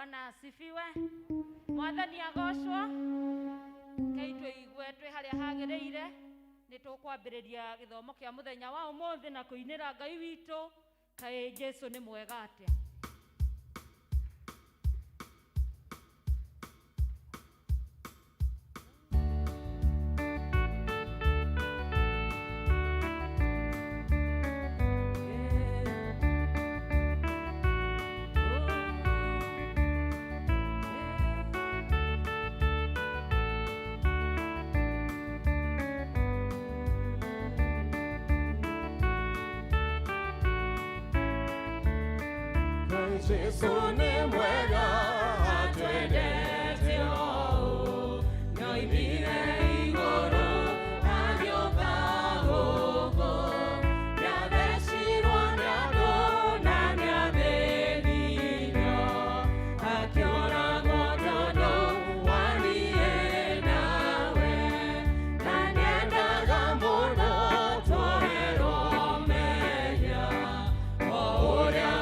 Bwana asifiwe. Mwathani agocwo. Kaitwe igwetwe haria hagereire nitukwambiriria githomo kia muthenya wa umuthi na kuinira Ngai witu kai Jesu ni mwega atia. Jesu ni mwega atwendete o noimire igoro agioka huko yathecirwo nĩ andũ na nĩathĩnio akĩũragwo tondũ wa niĩ nawe na nĩendaga mũndũ tũherwo mehia o ũrĩa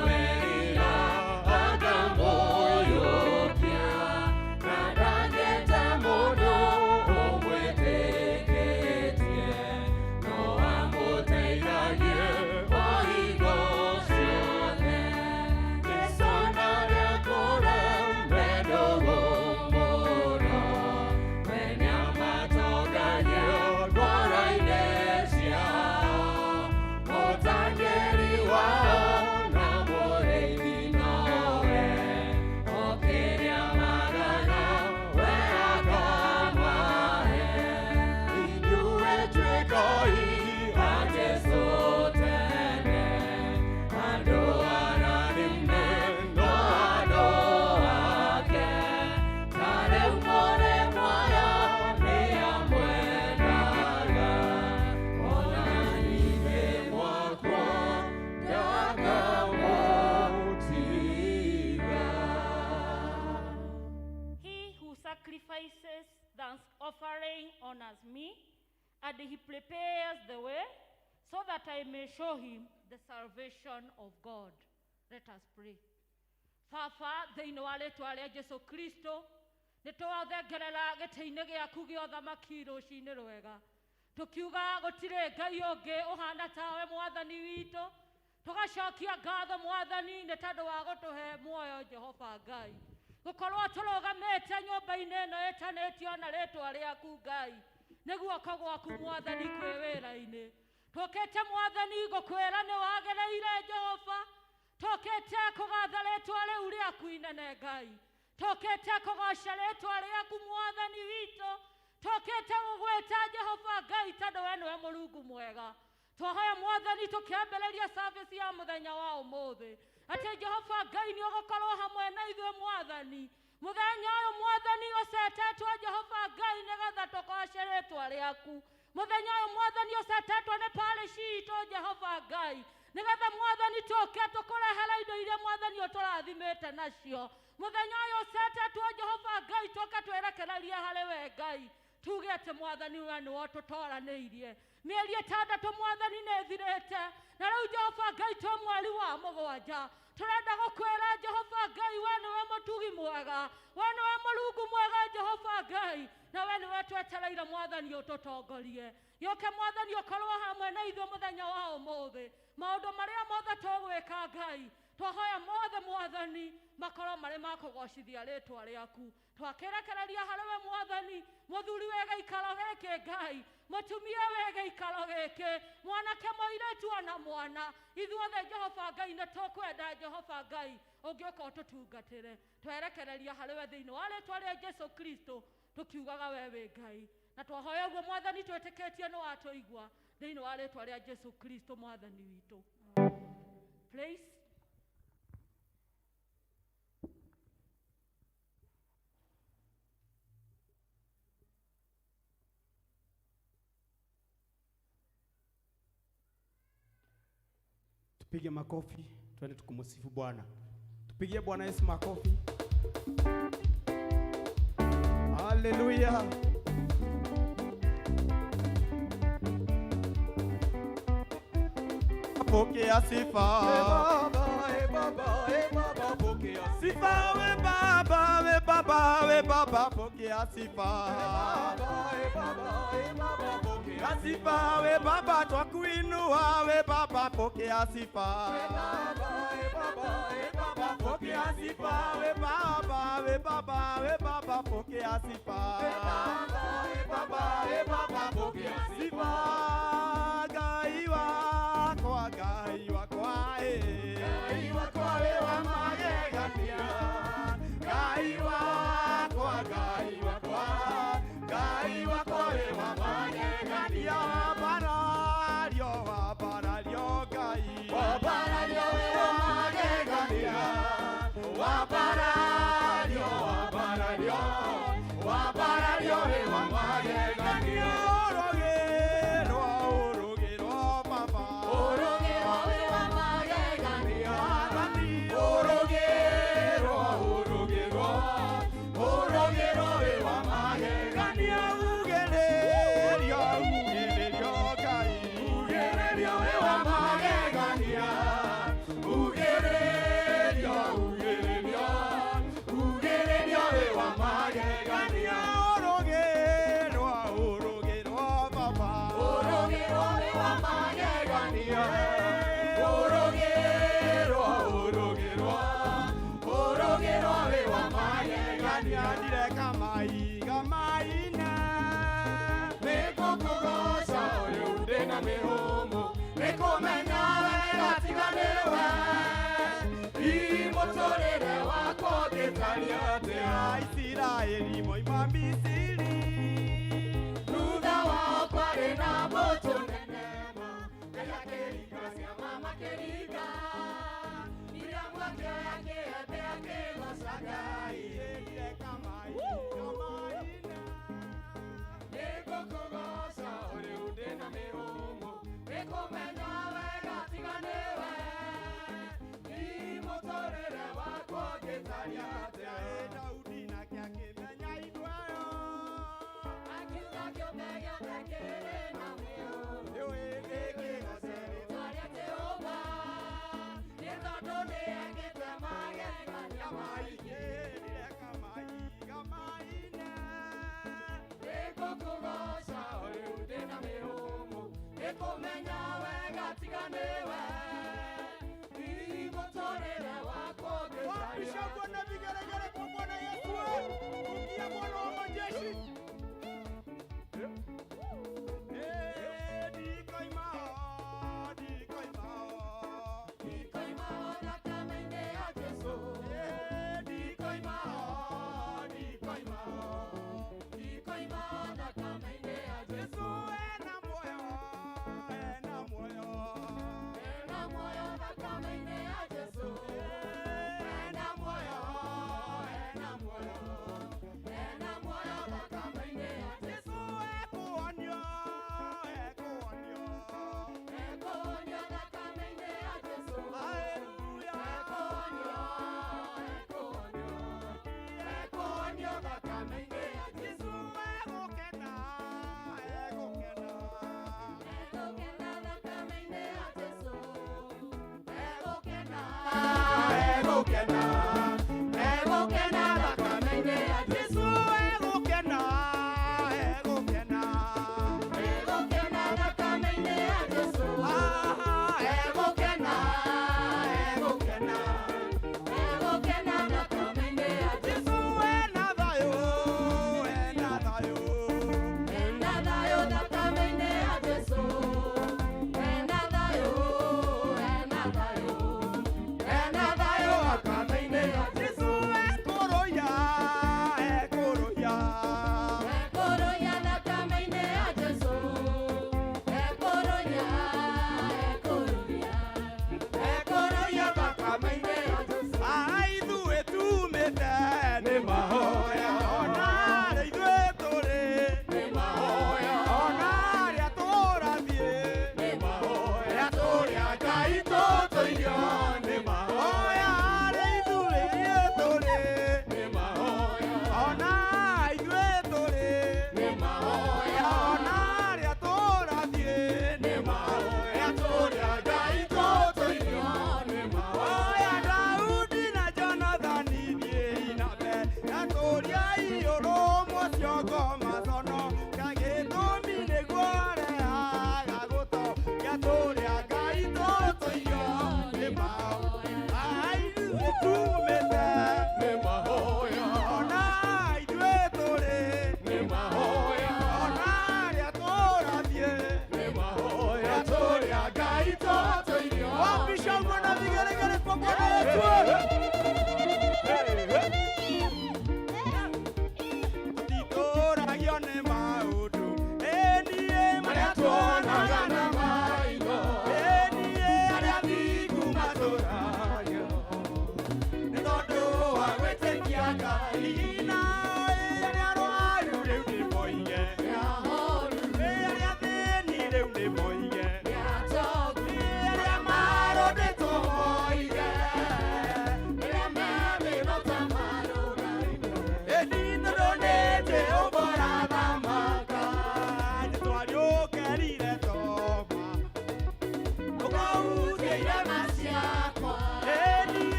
offering honors me, and he prepares the way so that I may show him the salvation of God. Let us pray. Baba, thĩinĩ wa rĩĩtwa rĩa Jesu Kristo, nĩtũrathengerera gĩtĩ-inĩ gĩaku gĩa ũthamaki rũciinĩ rwega. Tũkiuga gũtirĩ Ngai ũngĩ ũhana tawe Mwathani witũ. Tũgacokia ngatho Mwathani nĩ tondũ wa gũtũhe muoyo Jehova Ngai. Gũkorwo tũrũgamĩte nyũmba-inĩ ĩno ĩtanĩtio na rĩĩtwa rĩaku Ngai nĩ guoko gwaku Mwathani kwĩ wĩra-inĩ. Tũkĩte Mwathani gũkwĩra nĩ wagereire Jehova. Tũkĩte kũgatha rĩĩtwa rĩu rĩaku inene Ngai. Tũkĩte kũgoca rĩĩtwa rĩaku Mwathani witũ. Tũkĩte gũgwĩta Jehova Ngai tondũ we nĩwe Mũrungu mwega. Twahoya Mwathani tũkĩambĩrĩria service ya mũthenya wa ũmũthĩ atĩ Jehova Ngai nĩ ũgũkorwo hamwe na ithuĩ Mwathani. Mũthenya ũyũ Mwathani ũcetetwo Jehova Ngai nĩgetha tũgoce rĩĩtwa rĩaku. Mũthenya ũyũ Mwathani ũcetetwo nĩ parish itũ Jehova Ngai nĩgetha Mwathani tũke tũkũrehere indo iria Mwathani ũtũrathimĩte nacio. Mũthenya ũyũ ũcetetwo Jehova Ngai tũke twerekererie harĩ we Ngai. Tuge atĩ Mwathani we nĩwe ũtũtoranĩirie. Mĩeri ĩtandatũ Mwathani nĩ ĩthirĩte na rĩu Jehova Ngai twĩ mweri wa mũgwanja. Tũrenda gũkwĩra Jehova Ngai we nĩwe mũtugi mwega. We nĩwe Mũrungu mwega Jehova Ngai. Na we nĩwe twetereire Mwathani ũtũtongorie. Gĩũke Mwathani ũkorwo hamwe na ithuĩ mũthenya wa ũmũthĩ. Maũndũ marĩa mothe tũgwĩka Ngai twahoya mothe Mwathani makorwo marĩ ma kũgocithia rĩĩtwa rĩaku. Twakĩrekereria harĩ we Mwathani mũthuri wĩ gĩikaro gĩkĩ Ngai. Mũtumia wĩ gĩikaro gĩkĩ. Mwanake mũirĩtu ona mwana. Ithuothe Jehova Ngai nĩtũkwenda Jehova Ngai ũngĩũka ũtũtungatĩre. Twerekereria harĩ we thĩinĩ wa rĩĩtwa rĩa Jesu Kristo tũkiugaga we wĩ Ngai. Na twahoya ũguo Mwathani twĩtĩkĩtie nĩ watũigua thĩinĩ wa rĩĩtwa rĩa Jesu Kristo Mwathani witũ. Please. Tupige makofi, twende tukumsifu Bwana. Tupigie Bwana Yesu makofi. Haleluya. Pokea sifa. Baba, Baba, pokea sifa we Baba. Baba, pokea sifa. Pokea sifa, we Baba, twakuinua, we Baba, pokea sifa. Pokea sifa, we Baba, we Baba, we Baba, pokea sifa. Pokea sifa. Gai wako, gai wako, gai wako, we wa magegania. Gai wako, gai wako, gai wako, we wa magegania. Wabarario, gai. Wabarario, we wa magegania. Wabarario, wabarario, we wa magegania. Orogero, papa. Orogero, we wa magegania. Orogero, we wa magegania. Ugelerio, gai. Ugelerio, we wa magegania. Ugelerio, we wa magegania. Orogero, papa. Orogero, we wa magegania. Orogero, we wa magegania. Dire kamaina. Mekokogosha, ore na mehomo. Mekomenya wega tiganewe. Imotorere wako getariate. Israeli moima Misiri. Nuda wako arena moto nenema. Kaya kerika siya mama kerika. Nira mwake yake ebe yake gosagai. Dire kamaina. Mekokogosha, ore na mehomo. Mekomenya wega tiganewe. Imotorere wako getariate. Daudi na kyake menya idwayo.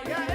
Yeah.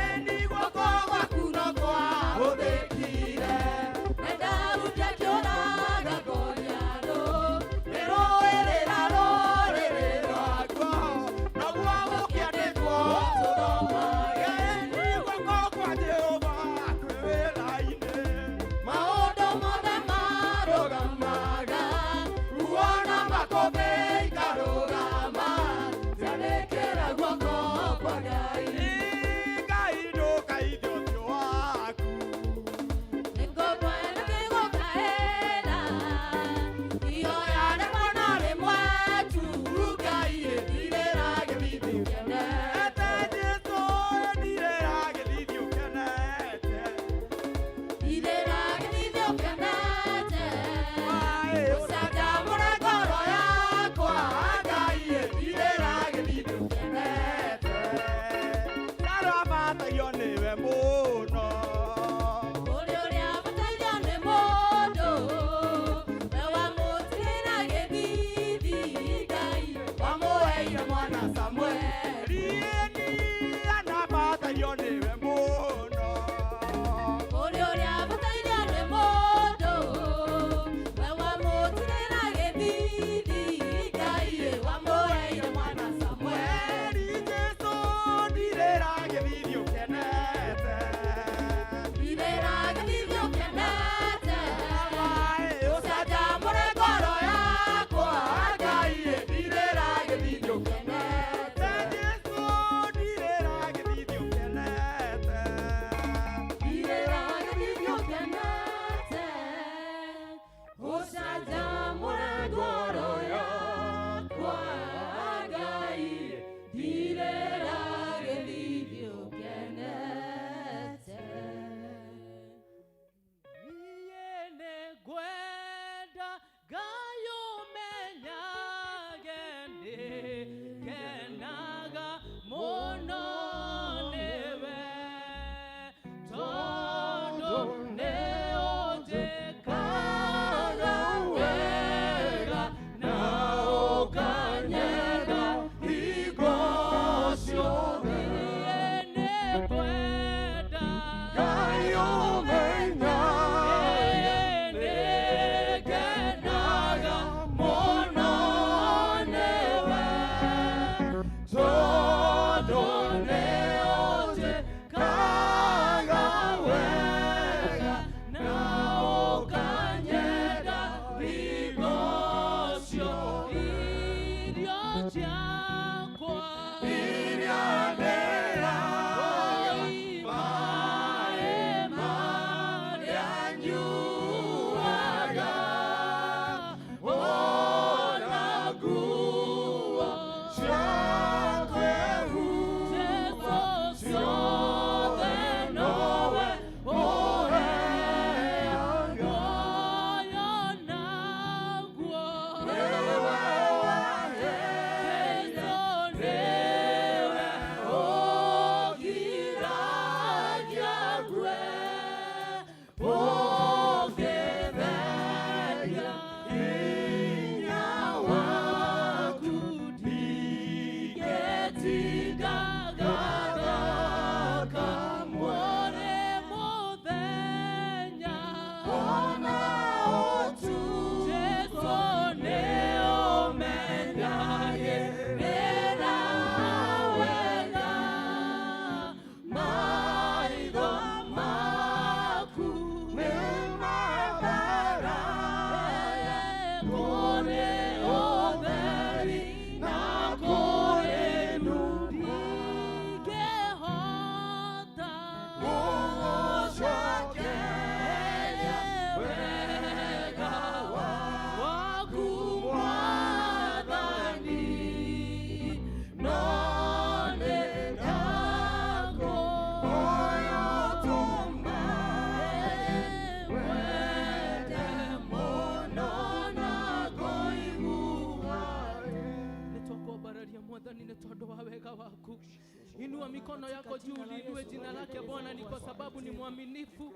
Inua mikono yako juu, liinue jina lake Bwana, ni kwa sababu ni mwaminifu.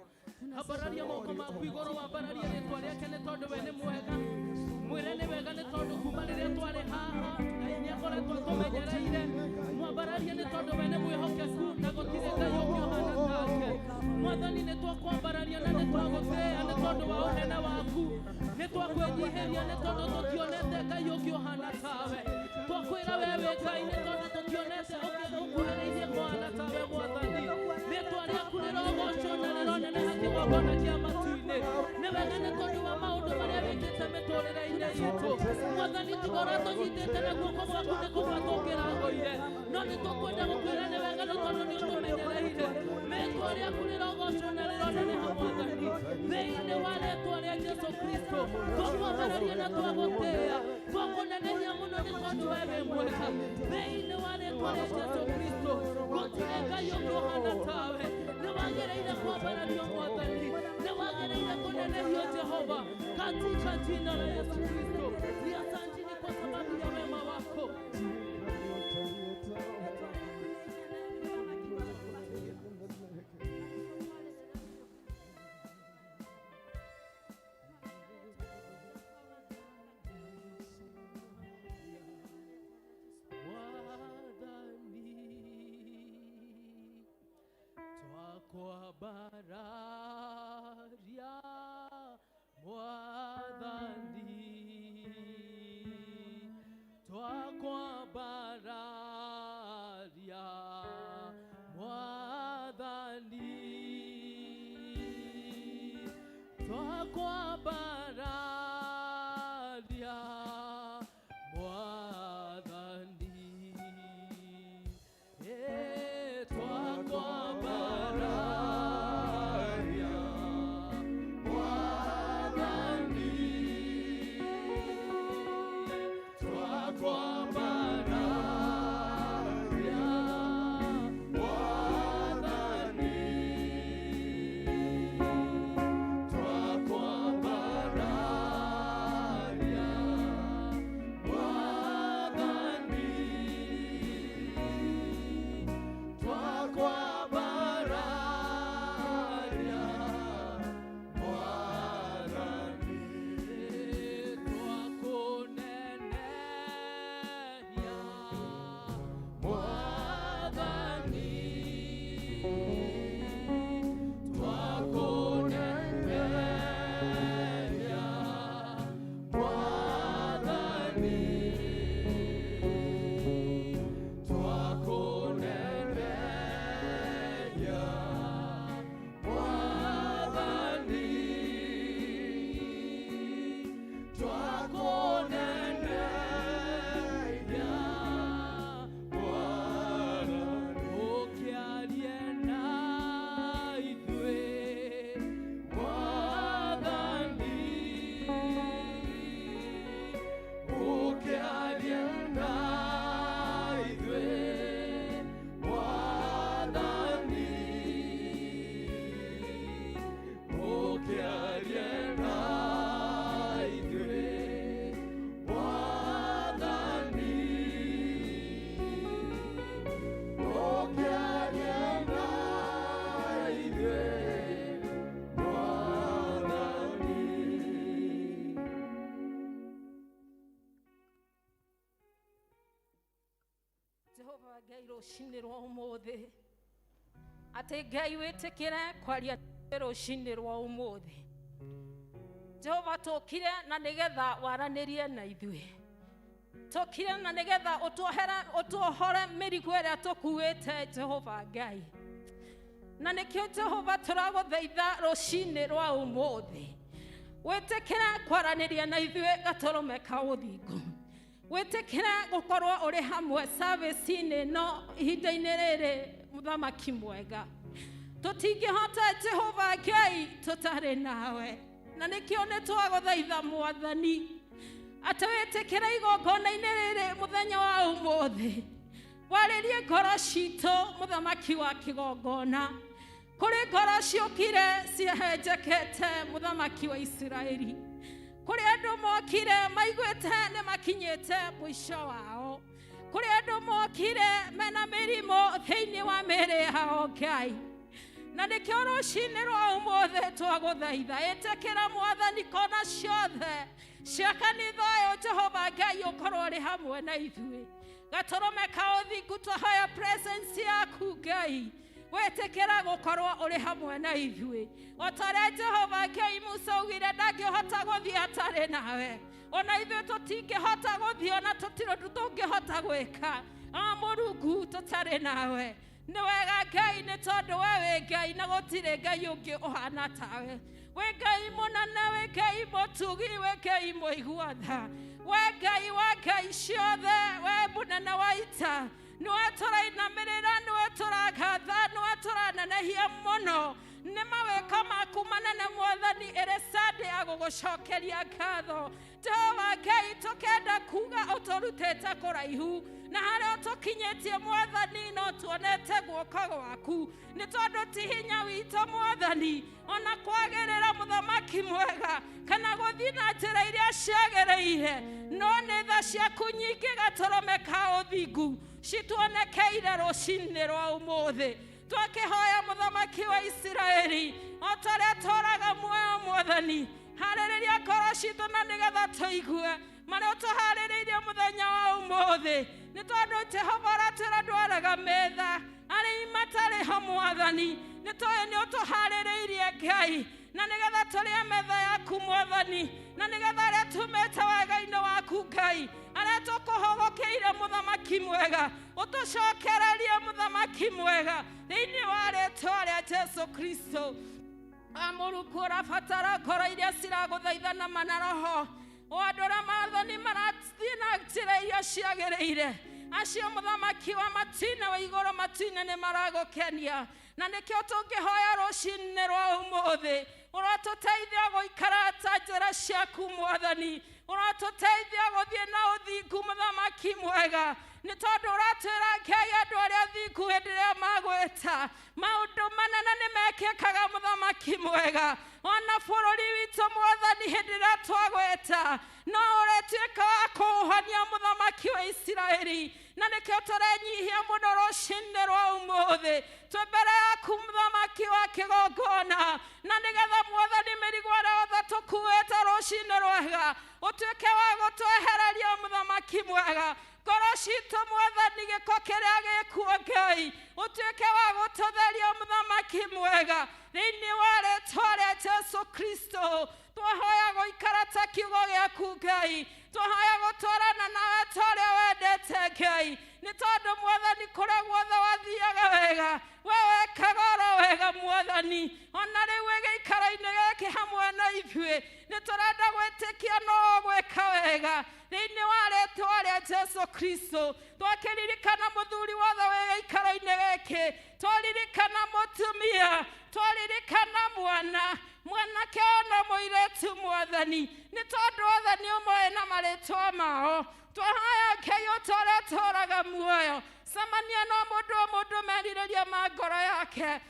Habararia moko makwigoro wa bararia ne twale kene todo wene mwega. Mwirene wega ne todo kumarire twale haha. Ni akora twatomenyera ire. Mwabararia ne todo wene mwihokeku na gotire kayo hana kake. Mwathani ne twakwambararia na ne twagotea ne todo waonena waku. Ne twakwenyiheria ne todo tutionete kayo hana tawe. Twakwira wewe Ngai ne todo tutionete okuhereire Bwana tawe Mwathani. Ne twale akulirogo chona ne rone ne haki wabona kia matuine. Ne wega ne todo wa maundu maria wekete metorere-ine yitu. Mwathani tugora tunyitete na guoko gwaku ne kubatokera ngoire. No ni tukwenda gukwira ne wega ne todo ni utumenyereire. Ne twale akulirogo chona ne rone ne Mwathani. Thĩinĩ wa rĩĩtwa rĩa Jesũ Kristo twakwambararia na twagotea twakũnenehia mũno nĩ tondũ we wĩ mwega. Thĩinĩ wa rĩĩtwa rĩa Jesũ Kristo gũtirĩ Ngai ũngĩ ũhana tawe. Nĩ wagĩrĩire kwambarario Mwathani, nĩ wagĩrĩire kũnenehio Jehova, katika jina la Yesu Kristo. Ni asante ni kwa sababu ya wema wako. Bararia Mwathani twakwambararia Mwathani twakwambararia Mwathani Bye. Jehova Ngai rũcinĩ rwa ũmũthĩ atĩ Ngai wĩtĩkĩre kwaria rũcinĩ rwa ũmũthĩ. Jehova tũkire na nĩgetha waranĩrie na ithuĩ. Tũkire na nĩgetha ũtuohore mĩrigo ĩrĩa tũkuĩte Jehova Ngai. Na nĩkĩo Jehova tũragũthaitha rũcinĩ rwa ũmũthĩ. Wĩtĩkĩre kwaranĩria na ithuĩ gatũrũme ka ũthingu. Wĩtĩkĩre gũkorwo ũrĩ hamwe service-inĩ ĩno ihinda-inĩ rĩrĩ mũthamaki mwega. Tũtingĩhota Jehova Ngai tũtarĩ nawe. Na nĩkĩo nĩtwagũthaitha Mwathani atĩ wĩtĩkĩre igongona-inĩ rĩrĩ mũthenya wa ũmũthĩ. Warĩrie ngoro citũ mũthamaki wa kĩgongona. Kũrĩ ngoro ciũkire ciĩhenjekete mũthamaki wa Isiraeli. Kũrĩ andũ mokire maiguĩte nĩ makinyĩte mũico wao. Kũrĩ andũ mokire mena mĩrimũ thĩinĩ wa mĩĩrĩ yao Ngai. Na nĩkĩo rũcinĩ rwa ũmũthĩ twagũthaitha ĩtĩkĩra Mwathani kona ciothe cia kanitha ũyũ Jehova Ngai ũkorwo ũrĩ hamwe na ithuĩ. Gatũrũme ka ũthingu twahoya presence yaku Ngai. Wĩtĩkĩra gũkorwo ũrĩ hamwe na ithuĩ. O ta ũrĩa Jehova Ngai Musa augire ndangĩhota gũthiĩ atarĩ nawe. Ona ithuĩ tũtingĩhota gũthiĩ ona tũtirĩ tũngĩhota gwĩka. Mũrungu tũtarĩ nawe. Nĩ wega Ngai nĩ tondũ we wĩ Ngai na gũtirĩ Ngai ũngĩ ũhana tawe. Wĩ Ngai mũnene, wĩ Ngai mũtugi, wĩ Ngai mũigua-tha. We Ngai wa Ngai ciothe, we mũnene wa ita. Nĩwe tũrainamĩrĩra, nĩwe tũragatha, nĩwe tũranenehia mũno. Nĩ mawĩko maku manene Mwathani ĩrĩ sande ya gũgũcokeria ngatho. Jehova Ngai tũkenda kuga ũtũrutĩte kũraihu. Na harĩa tũkinyĩtie Mwathani no tuonete guoko gwaku. Nĩ tondũ ti hinya witũ Mwathani ona kwagĩrĩra mũthamaki mwega kana gũthiĩ na njĩra iria ciagĩrĩire. No nĩ tha ciaku nyingĩ gatũrũme ka ũthingu cituonekeire rũcinĩ rwa ũmũthĩ. Twakĩhoya mũthamaki wa Isiraeli o ta ũrĩa tũraga muoyo Mwathani. Harĩrĩria ngoro citũ na nĩgetha tũigue marĩa ũtũharĩrĩirie mũthenya wa ũmũthĩ. Nĩ tondũ Jehova aratwĩra ndwaraga metha arĩ matarĩ ho Mwathani. Nĩ tũĩ nĩ ũtũharĩrĩirie Ngai na nĩgetha tũrĩe metha yaku Mwathani. Na nĩgetha arĩa tumĩte wega-inĩ waku Ngai arĩa tũkũhogokeire mũthamaki mwega ũtũcokererie mũthamaki mwega thĩinĩ wa rĩĩtwa rĩa Jesu Kristo. Mũrungu ũrabatara ngoro iria ciragũthaithana na roho. O andũ arĩa Mwathani marathiĩ na njĩra iria ciagĩrĩire. Acio mũthamaki wa matina wa igũrũ matina nĩ maragũkenia. Na nĩkĩo tũngĩhoya rũcinĩ rwa ũmũthĩ. Ũratũteithia gũikara ta njĩra ciaku Mwathani. Ũratũteithia gũthiĩ na ũthingu mũthamaki mwega. Nĩ tondũ ũratwĩra Ngai andũ arĩa athingu hĩndĩ ĩrĩa magwĩta maũndũ manene nĩ mekĩkaga mũthamaki mwega. Ona bũrũri witũ Mwathani hĩndĩ ĩrĩa twagwĩta no ũrĩtuĩka wa kũũhonia mũthamaki wa Isiraeli. Na nĩkĩo tũrenyihia mũno rũcinĩ rwa ũmũthĩ twĩ mbere yaku mũthamaki wa kĩgongona. Na nĩgetha Mwathani mĩrigo ĩrĩa yothe tũkuĩte rũcinĩ rwega ũtuĩke wa gũtwehereria mũthamaki mwega. Ngoro citũ Mwathani gĩko kĩrĩa gĩkuo Ngai ũtuĩke wa gũtũtheria mũthamaki mwega thĩinĩ wa rĩĩtwa rĩa Jesu Kristo. Twahoya gũikara ta kiugo gĩaku Ngai. Twahoya gũtwarana nawe ta ũrĩa wendete Ngai. Nĩ tondũ Mwathani kũrĩa guothe wathiaga wega we wekaga oro wega Mwathani. Ona rĩu gĩikaro-inĩ gĩkĩ hamwe na ithuĩ nĩ tũrenda gwĩtĩkia no gwĩka wega thĩinĩ wa rĩĩtwa rĩa Jesu Kristo. Twakĩririkana mũthuri wothe wĩ gĩikaro-inĩ gĩkĩ. Twaririkana mũtumia, twaririkana mwanake ona mũirĩtu Mwathani. Nĩ tondũ othe nĩ ũmoĩ na marĩĩtwa mao. Twahoya Ngai o ta ũrĩa tũraga muoyo. Cemania na mũndũ merirĩria ma ngoro yake.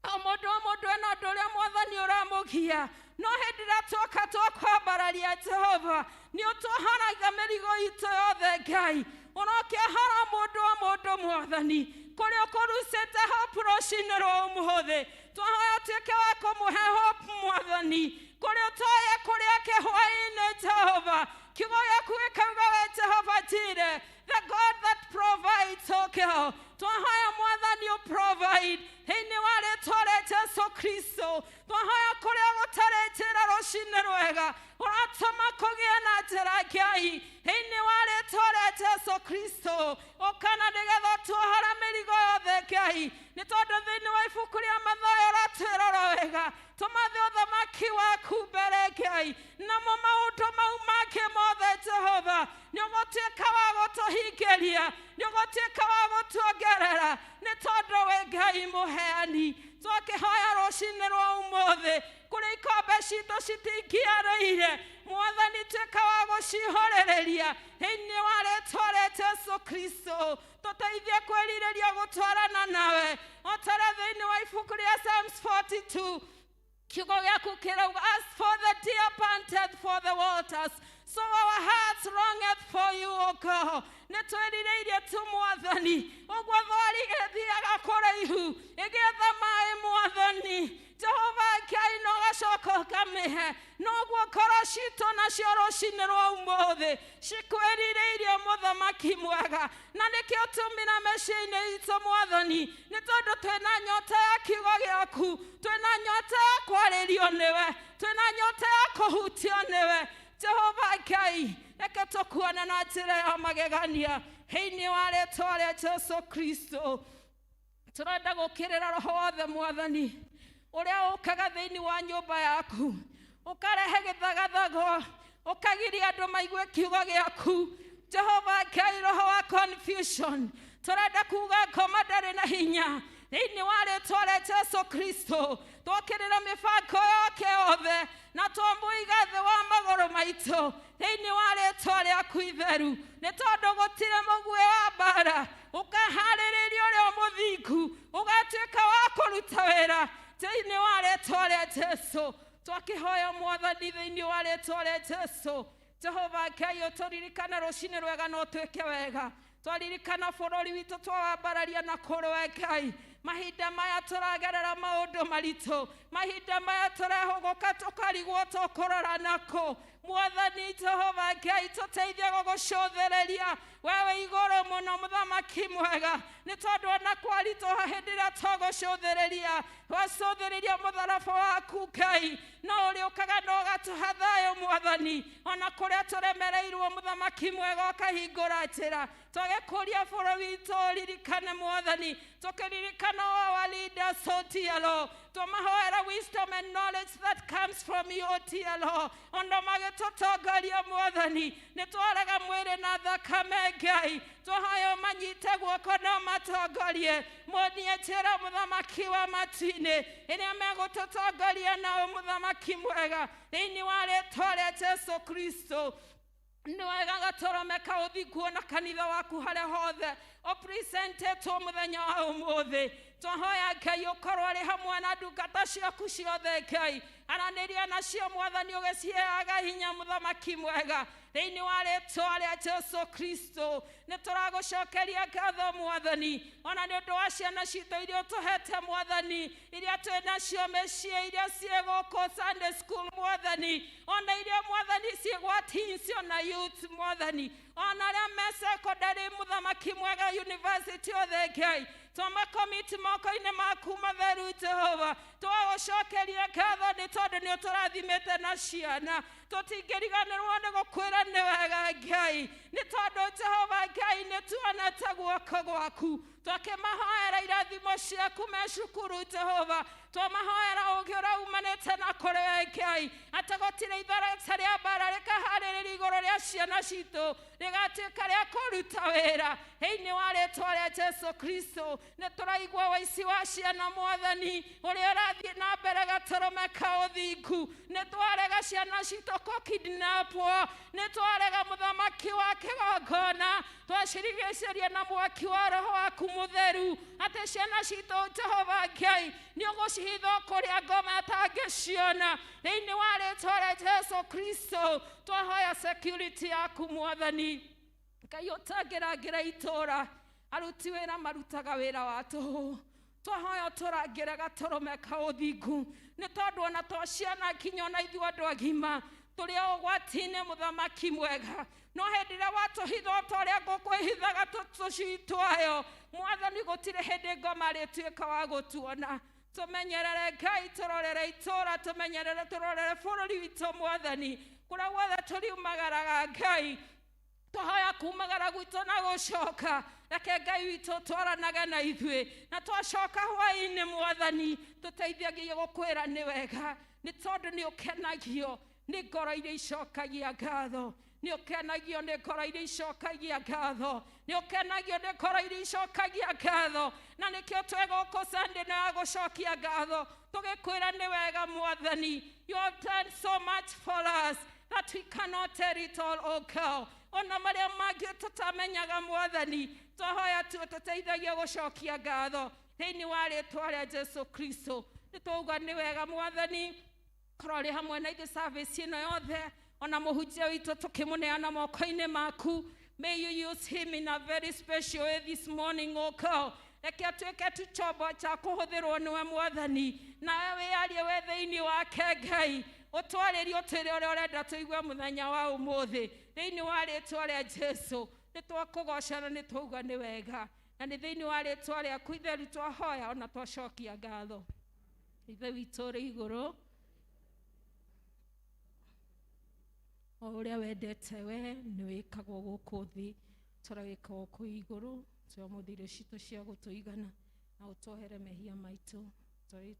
O mũndũ ena ũndũ ũrĩa Mwathani ũramũgia. No hĩndĩ ĩrĩa twoka twakwambararia Jehova nĩ ũtũhoragia mĩrigo itũ yothe Ngai. Ũrokĩhora mũndũ Mwathani kũrĩa ũkũrucĩte hope rũcinĩ rwa ũmũthĩ. Twahoya ũtuĩke wa kũmũhe hope Mwathani kũrĩa ũtoye kũrĩa kĩhwaĩ-inĩ Jehova. Kiugo gĩaku gĩkauga we Jehova Jireh, the God that provides, oh God. Twahaya mwathani you provide. Hini wale tore Jesu Kristo. Twahaya kuria gutare njira rucine rwega. Uratuma kugia na njira Ngai. Hini wale tore Jesu Kristo. Okana nigetha tuohora mirigo yothe Ngai. Ni tondu thiini wa ibuku ria Mathayo ratwirora wega. Tumathe uthamaki waku mbere Ngai. Namo maundu mau make mothe Jehova. Nĩũgũtuĩka wa gũtũhingĩria. Nĩũgũtuĩka wa gũtuongerera. Nĩ tondũ we Ngai mũheani. Twakĩhoya rũcinĩ rwa ũmũthĩ. Kũrĩa ikombe citũ citingĩarĩire. Mwathani tuĩka wa gũcihorereria. Thĩinĩ wa rĩĩtwa rĩa Jesu Kristo. Tũteithie kwĩrirĩria gũtwarana nawe. Otara thĩinĩ wa ibuku rĩa Psalms 42. Kiugo gĩaku kĩrauga, as for the deer panteth for the waters, so our hearts longeth for you, O God. Nĩtwĩrirĩirie tu Mwathani. Ũguo thwari ĩthiaga kũraihu. Ĩgĩetha maĩ Mwathani. Jehova Ngai no gacoka ũkamĩhe. Noguo ngoro citũ nacio rũcinĩ rwa ũmũthĩ cikwĩrirĩirie mũthamaki mwega. Na nĩkĩo ũtũmĩra mĩciĩ-inĩ itũ Mwathani. Nĩ tondũ twĩna nyota ya kiugo gĩaku. Twĩna nyota ya kwarĩrio nĩwe. Twĩna nyota ya kũhutio nĩwe. Jehova Ngai, reke tũkuone na njĩra ya magegania. Thĩinĩ wa rĩĩtwa rĩa Jesu Kristo. Tũrenda gũkĩrĩra roho wothe Mwathani. Ũrĩa ũkaga thĩinĩ wa nyũmba yaku. Ũkarehe gĩthagathago. Ũkagiria andũ maigue kiugo gĩaku. Jehova Ngai, roho wa confusion. Tũrenda kuuga ngoma ndarĩ na hinya. Thĩinĩ wa rĩĩtwa rĩa Jesu Kristo. Twokĩrĩra mĩbango yake yothe. Na twamũiga thĩ wa magũrũ maitũ. Thĩinĩ wa rĩĩtwa rĩaku itheru. Nĩ tondũ gũtirĩ mũguĩ wa mbara. Ũkaharĩrĩria ũrĩa mũthingu. Ũgatuĩka wa kũruta wĩra. Thĩinĩ wa rĩĩtwa rĩa Jesu. Twakĩhoya Mwathani thĩinĩ wa rĩĩtwa rĩa Jesu. Jehova Ngai, ũtũririkane rũcinĩ rwega na ũtuĩke wega. Twaririkana bũrũri witũ twawambararia na kũrwe Ngai. Mahinda maya tũragerera maũndũ maritũ. Mahinda maya tũrehũgũka tũkarigwo tũkũrora nako. Mwathani Jehova Ngai, tũteithie gũgũcũthĩrĩria. Wewe igũrũ mũno mũthamaki mwega. Nĩ tondũ ona kwaritũha hĩndĩ ĩrĩa tũgũcũthĩrĩria. Twacũthĩrĩria mũtharaba waku Ngai. No ũrĩũkaga na ũgatũha thayũ Mwathani. Ona kũrĩa tũremereirwo mũthamaki mwega ũkahingũra njĩra. Twagĩkũria bũrũri witũ ũririkane Mwathani. Tũkĩririkana our leaders, O dear Lord. Tũmahoera wisdom and knowledge that comes from you, O dear Lord. Ona magĩtũtongoria Mwathani. Nĩ twarega mwĩrĩ na thakame Ngai. Tũhoya manyite guoko na matongorie. Monie njĩra mũthamaki wa matu-inĩ. Ĩrĩa megũtũtongoria nao mũthamaki mwega. Thĩinĩ wa rĩĩtwa rĩa Jesu Kristo. Nĩ wega gatũromeka ũthingu na kanitha waku harĩa hothe ũpresentetwo mũthenya wa ũmũthĩ. Twahoya Ngai ũkorwo arĩ hamwe na ndungata ciaku ciothe Ngai. Aranĩria nacio Mwathani ũgĩciheaga hinya mũthamaki mwega. Thĩinĩ wa rĩĩtwa rĩa Jesu Kristo. Nĩ tũragũcokeria ngatho Mwathani. Ona nĩ ũndũ wa ciana citũ iria ũtũhete Mwathani. Iria twĩnacio mĩciĩ, iria ciĩ gũkũ Sunday school Mwathani. Ona iria Mwathani ciĩ gwa teens na youth Mwathani. Ona arĩa me secondary mũthamaki mwega university othe Ngai. Twamakomiti moko-inĩ maku matheru Jehova. Twagũcokeria ngatho nĩ tondũ nĩ ũtũrathimĩte na ciana. Tũtingĩriganĩrwo nĩ gũkwĩra nĩ wega Ngai. Nĩ tondũ Jehova Ngai nĩ tuonete guoko gwaku. Twakĩmahoera irathimo ciaku me cukuru Jehova. Twamahoera ũũgĩ ũrĩa umanĩte na kũrĩ Ngai. Atĩ gũtirĩ itharaita rĩa mbara rĩkaharĩrĩria igũrũ rĩa ciana citũ. Rĩgatuĩka rĩa kũruta wĩra. Thĩinĩ wa rĩĩtwa rĩa Jesu Kristo. Nĩ tũraigua waici wa ciana Mwathani. Ũrĩa ũrathiĩ na mbere gatũrũmeka ũthingu. Nĩ twarega ciana citũ kũkidnapwo. Nĩ twarega mũthamaki wa kĩgongona. Twacirigicĩria na mwaki wa roho waku mũtheru. Atĩ ciana citũ Jehova Ngai nĩ ũgũcihitha kũrĩa ngoma atangĩciona. Thĩinĩ wa rĩĩtwa rĩa Jesu Kristo. Twahoya security yaku Mwathani. Ngai ũtangĩrangĩra itũũra. Aruti wĩra marutaga wĩra wa tũhũ. Twahoya tũrangĩre gatũrũmeka ũthingu. Nĩ tondũ ona twaciana nginya ona ithuĩ andũ agima. tuli ogwatine muthamaki mwega no hendira watuhitha toria ngukwihithaga tucitwayo mwathani gutire hindi ngoma rituika wa gutuona tumenyerere Ngai turorere itura tumenyerere turorere bururi witu mwathani kuria guothe turiumagaraga Ngai tuhoya kumagara gwitu na gucoka reke Ngai witu twaranaga na ithuĩ na twacoka hwaĩ-inĩ mwathani tuteithagie gukwĩra nĩ wega nĩ tondũ nĩ ũkenagio nĩ ngoro iria icokagia ngatho nĩ ũkenagio nĩ ngoro iria icokagia ngatho nĩ ũkenagio nĩ ngoro iria icokagia ngatho na nĩkĩo twĩ gũkũ Sunday na ya gũcokia ngatho tũgĩkwĩra nĩ wega mwathani you have done so much for us that we cannot tell it all, oh God. Ona marĩa mangĩ tũtamenyaga mwathani twahoya tũteithagie gũcokia ngatho thĩinĩ wa rĩĩtwa rĩa Jesu Kristo nĩ twauga nĩ wega mwathani korwo ũrĩ hamwe na ithuĩ service ĩno yothe ona mũhunjia witũ tũkĩmũneana moko-inĩ maku may you use him in a very special way this morning, oh God. Reke atuĩke tu chombo cha kũhũthĩrwo nĩwe mwathani nawe wĩarie we thĩinĩ wake Ngai ũtwarĩrie ũtwĩre ũrĩa ũrenda tũigue mũthenya wa ũmũthĩ thĩinĩ wa rĩĩtwa rĩa Jesu nĩ twakũgoca na nĩ twauga nĩ wega na nĩ thĩinĩ wa rĩĩtwa rĩaku itheru twahoya ona twacokia ngatho ithe witũ ũrĩ igũrũ o ũrĩa wendete we nĩ wĩkagwo gũkũ thĩ tũrawĩka gũkũ igũrũ tũamũthĩ irio citũ cia gũtũigana na ũtwohere mehia maitũ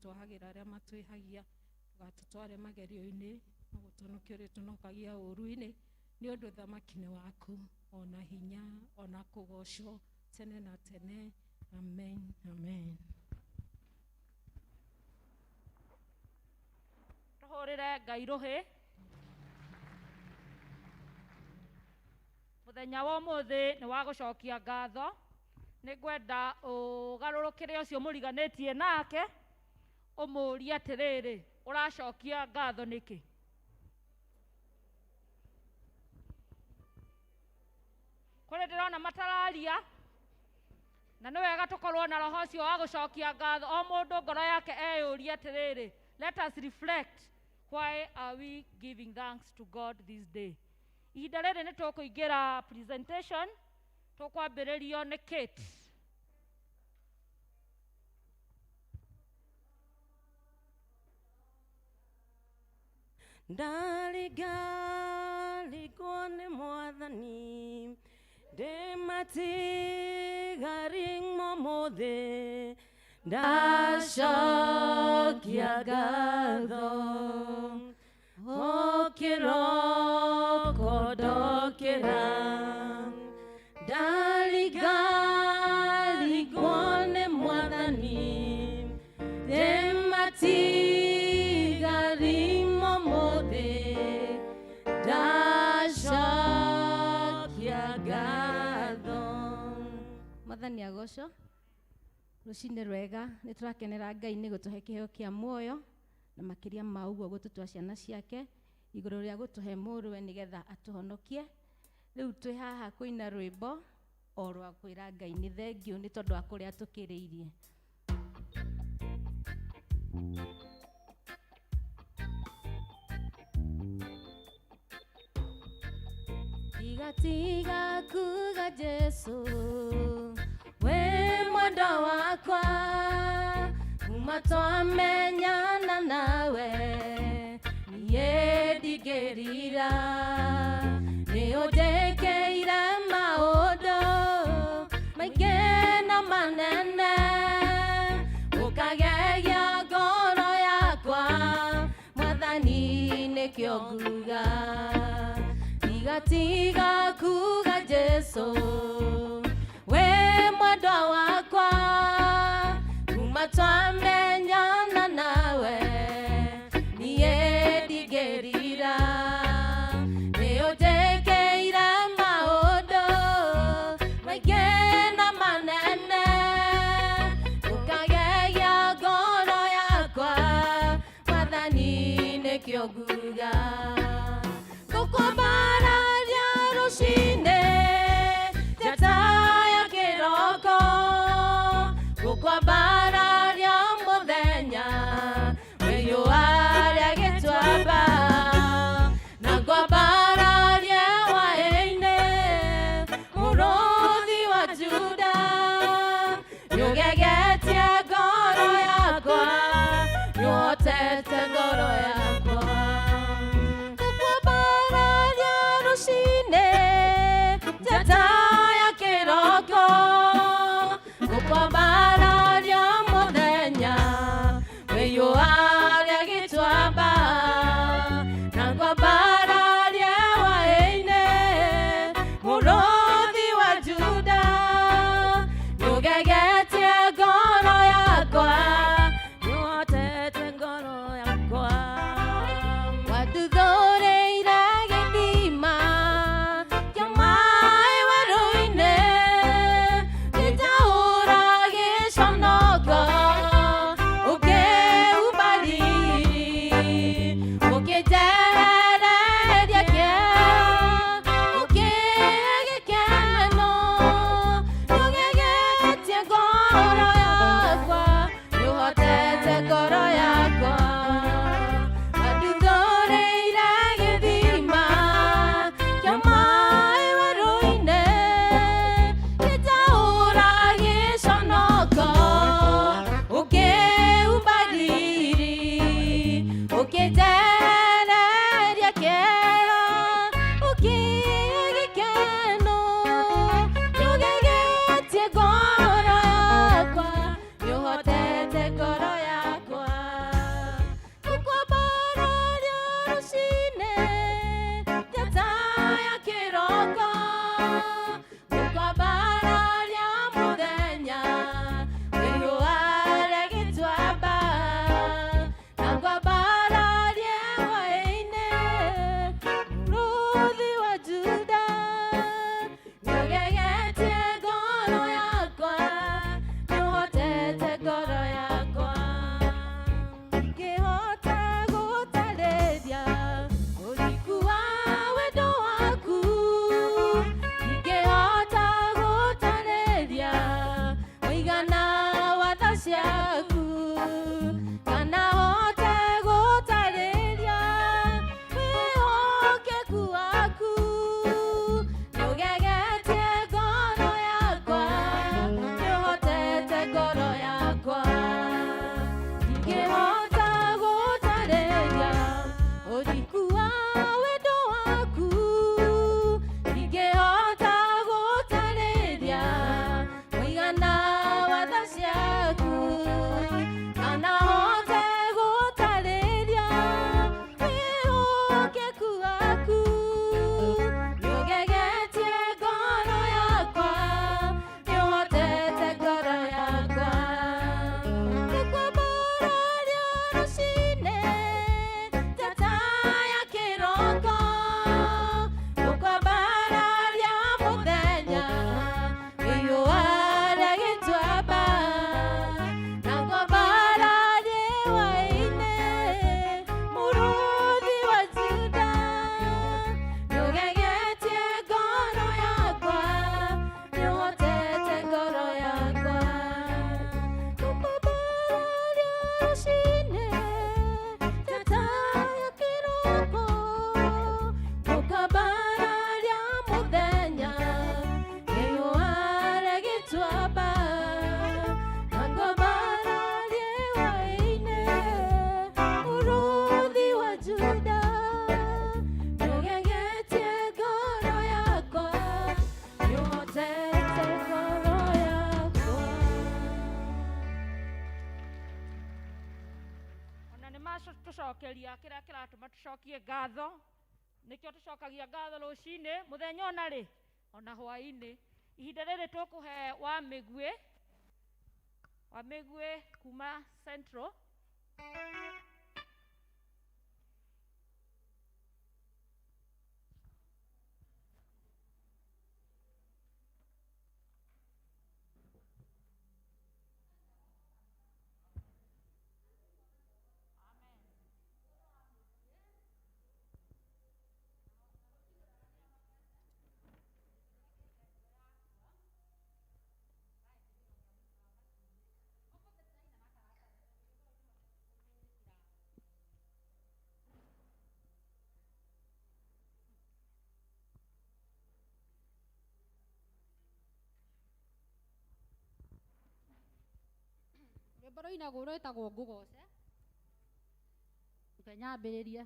twahagĩra arĩa matwĩhagia tũgatũtware magerio-inĩ na gũtũhonokia ũrĩa tũhonokagia ũũru-inĩ nĩ ũndũ thamaki-nĩ waku ona hinya ona kũgocwo tene na tene amen amen. Tũhũrĩre Ngai rũhĩ mũthenya wa ũmũthĩ nĩ wa gũcokia ngatho nĩ ngwenda ũgarũrũkĩre ũcio mũriganĩtie nake ũmũũrie atĩrĩrĩ ũracokia ngatho nĩkĩ kũrĩ ndĩrona matararia na nĩ wega tũkorwo na roho ũcio wa gũcokia ngatho o mũndũ ngoro yake eyũrie atĩrĩrĩ let us reflect why are we giving thanks to God this day. Ihinda rĩrĩ nĩ tũkũingĩra presentation tũkwambĩrĩrio nĩ Kate. Ndarigarigwo nĩ mwathani ndĩmatigarimo mũthĩ ndacokia ngatho o kĩroko ndokĩra ndarigarigwo nĩ mwathani ndĩmatigarimo mũthĩ ndacokia ngatho. Mwathani agocwo. Rũcinĩ rwega nĩ tũrakenera Ngai nĩ gũtũhe kĩheo kĩa muoyo na makĩria ma ũguo gũtũtua ciana ciake igũrũ rĩa gũtũhe mũrũwe nĩgetha atũhonokie. Rĩu twĩ haha kũina rwĩmbo o rwa kwĩra Ngai nĩ thengiũ nĩ tondũ wa kũrĩa tũkĩrĩirie. Tiga kuga Jesu we mwendo wakwa kuma twamenyana nawe niĩ ndigĩrira nĩ ũnjĩkĩire maũndũ maingĩ na manene ũkagegia ngoro yakwa Mwathani nĩkĩo nguga tiga kuga Jesu we mwendwa wakwa kuma twamenyana nawe niĩ ndigĩrira nĩ ũnjĩkĩire maũndũ maingĩ na manene ũkagegia ngoro yakwa Mwathani nĩkĩo nguga ngũkwambararia rũcinĩ njata ya kĩroko ngũkwambararia mũthenya wĩyũa rĩa gĩtuamba na ngoro yakwa nĩũhotete ngoro yakwa anduthoreire gĩthima kĩa maĩ werũ-inĩ gĩtaũra gĩconoko ũkĩumba riri ũkĩnjereria kĩeha ũkĩhe gĩkeno nĩũgegetie ngoro yakwa nĩũhotete ngoro yakwa gũkwambararia rũcinĩ njata ya kĩroko gũkwambararia mũthenya wĩihũa rĩgĩtwamba na ngwambararie hwaĩ-inĩ mũrũthi wa Juda nĩũgegetie ngoro yakwa nĩũhotete ngoro yakwa ngĩhota gũtarĩria ũriku wa wendo waku ingĩhota gũtarĩria mũigana wa tha ciaku kana hote gũtarĩria wĩhokeku waku nĩũgegetie ngoro yakwa nĩũhotete ngoro yakwa ingĩhota gũtarĩria ũriku wa wendo waku ingĩhota gũtarĩria mũigana wa tha ciaku kana hote gũtarĩria wĩhokeku waku nĩũgegetie ngoro yakwa nĩũhotete ngoro yakwa gũkwambararia rũcinĩ njata ya kĩroko gũkwambararia mũthenya wĩihũa rĩgĩtwamba na ngwambararie hwaĩ-inĩ mũrũthi wa Juda nĩũgegetie ngoro yakwa nĩũhotete ngoro yakwa gũkwambararia rũcinĩ njata ya kĩroko gũkwambararia mũthenya wĩihũa rĩgĩtwamba na ngwambararie hwaĩ-inĩ mũrũthi wa Juda nĩũgegetie ngoro yakwa nĩũhotete ngoro yakwa ona nĩ matũcokeria kĩrĩa kĩratũma tũcokie ngatho nĩkĩo tũcokagia ngatho rũcinĩ mũthenya ona rĩ ona hwaĩ-inĩ ihinda rĩrĩ tũkũhe wa mĩguĩ kuma Central rwĩmbo rũinagwo rwĩtagwo ngũgoce reke nyambĩrĩrie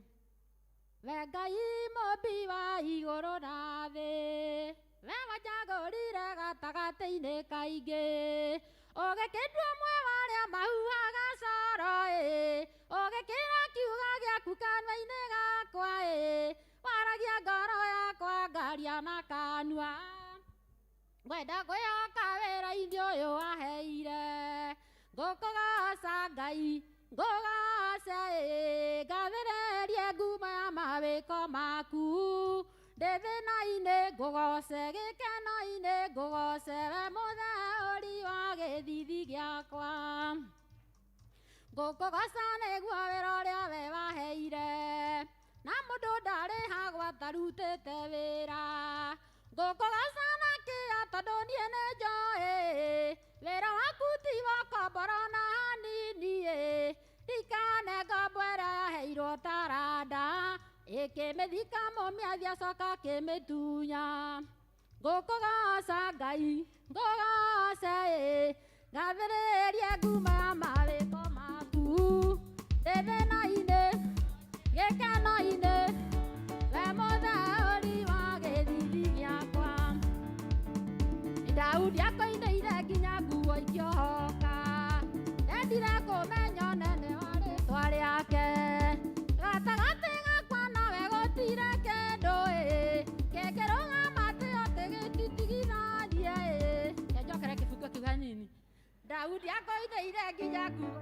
we Ngai mũmbi wa igũrũ na thĩ we wanjagũrire gatagatĩ-inĩ kaingĩ ũgĩkĩndua ũmwe wa arĩa mahuhaga coro ũgĩkĩra kiuga gĩaku kanua-inĩ gakwa waragia ngoro yakwa ngaria na kanua ngwenda kwĩhoka wĩra-inĩ ũyũ waheire ngũkũgoca Ngai ngũgoce ngathĩrĩrie ngumo ya mawĩko maku ndĩ thĩna-inĩ ngũgoce gĩkeno-inĩ ngũgoce we mũtheũri wa gĩthithi gĩakwa ngũkũgoca nĩguo wĩra ũrĩa we waheire na mũndũ ndarĩhagwo atarutĩte wĩra ngũkũgoca na kĩo tondũ niĩ nĩ njoĩ wĩra waku ti gĩkĩmĩthika mũmĩathi acoka kĩmĩtunya ngũkũgoca Ngai ngũgoce ngathĩrĩrie nguma ya mawĩko maku ndĩthĩna-inĩ gĩkeno-inĩ we mũtheũri wa gĩthithi gĩakwa Daudi akoinĩire nginya nguo ikĩohoka endire kũmenya ũnene wa rĩĩtwa rĩake gatagatĩ gakwa nawe gũtirĩ kĩndũ kĩngĩrũgama atĩ atĩ gĩtitigithanie kenjokere kĩbungo kĩu hanini Daudi akoinĩire nginya nguo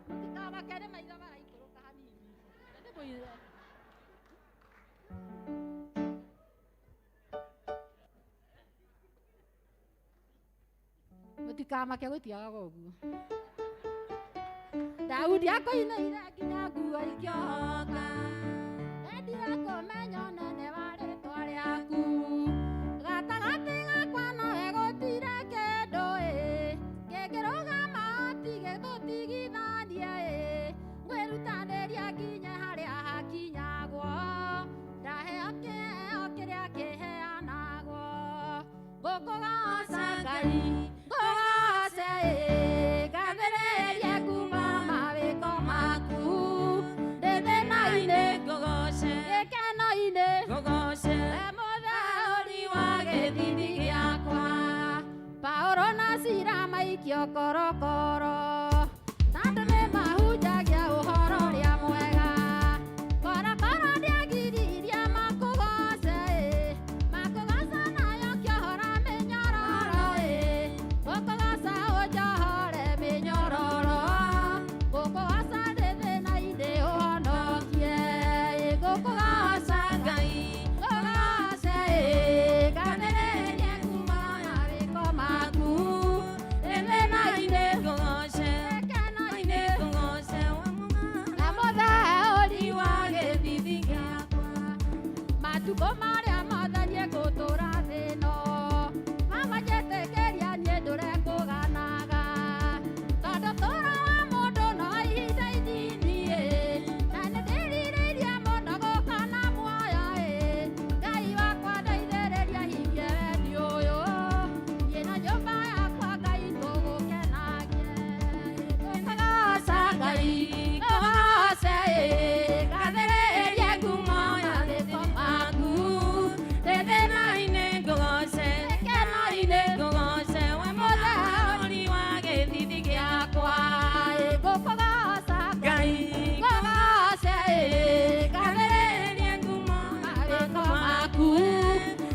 mũtikamakere maitho maraikũrũka hanini ndĩmũire mũtikamake gũtiagaga ũguo Daudi akoinĩire nginya nguo ikĩohoka endire kũmenya ũnene wa rĩĩtwa rĩaku gatagatĩ gakwa nawe gũtirĩ kĩndũ kĩngĩrũgama atĩ gĩtũtigithanie ngwĩrutanĩria nginya harĩa hakinyagwo ndaheo kĩheo kĩrĩa kĩheanagwo ngũkũgoca Ngai ngũgoce ngathĩrĩrie nguma mawĩko maku ndĩthĩna-inĩ ngũgoce gĩkeno-inĩ ngũgoce we mũtheũri wa gĩthithi gĩakwa Paũlũ na Sila maikio korokoro tondũ nĩmahunjagia ũhoro ũrĩa mwega korokoro ndĩagiririe makũgoce makũgoca nayo kĩohora mĩnyororo ngũkũgoca ũnjohore mĩnyororo ngũkũgoca ndĩthĩna-inĩ ũhonokie ngũkũgoca Ngai ngũgoce ngathĩrĩrie nguma ya mawĩko maku ndĩthĩna-inĩ ngũgoce gĩkeno-inĩ ngũgoce na mũtheũri wa gĩthithi gĩakwa matukũ marĩa motharie gũtũra thĩ ĩno mamanjĩtĩkĩria niĩ ndũrekũganaga tondũ tũra wa mũndũ no ihinda inini na nĩndĩrirĩirie mũno gũkana muoyo Ngai wakwa ndeithĩrĩria hingie wendi ũyũ niĩ na nyũmba yakwa Ngai tũgũkenagie ngũkũgoca Ngai ngũgoce ngathĩrĩrie nguma ya mawĩko maku ndĩthĩna-inĩ ngũgoce gĩkeno-inĩ ngũgoce we mũtheũri wa gĩthithi gĩakwa ngũkũgoca Ngai ngũgoce ngathĩrĩrie nguma mawĩko maku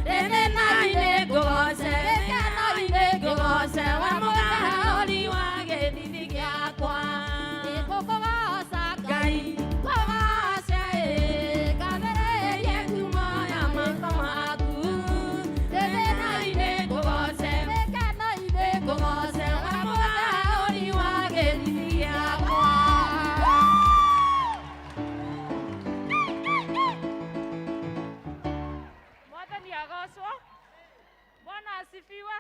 ndĩthĩna-inĩ ngũgoce gĩkeno-inĩ ngũgoce we mũtheũri wa gĩthithi gĩakwa ngũkũgoca Ngai ngũgoce ngathĩrĩrie nguma ya mawĩko maku ndĩthĩna-inĩ ngũgoce gĩkeno-inĩ ngũgoce we mũtheũri wa gĩthithi gĩakwa Mwathani agocwo Bwana asifiwe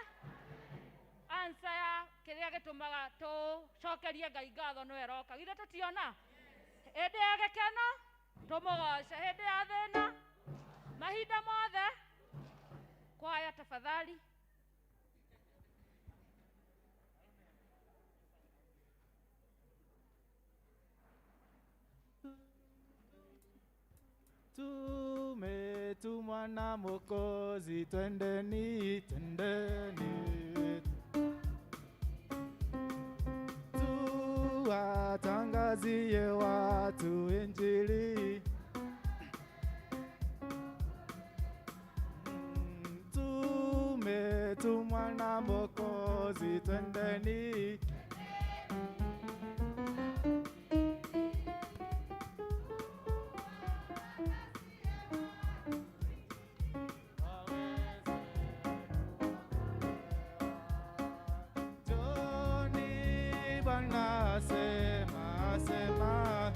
ansa ya kĩrĩa gĩtũmaga tũcokerie Ngai ngatho nĩwe roka githĩ tũtiona hĩndĩ ya gĩkeno tũmũgoce hĩndĩ ya thĩna mahinda mothe kwaya tafadhali Tumetumwa na Mwokozi, twendeni, twendeni tuwatangazie watu Injili. Tumetumwa na Mwokozi, twendeni Bwana sema, sema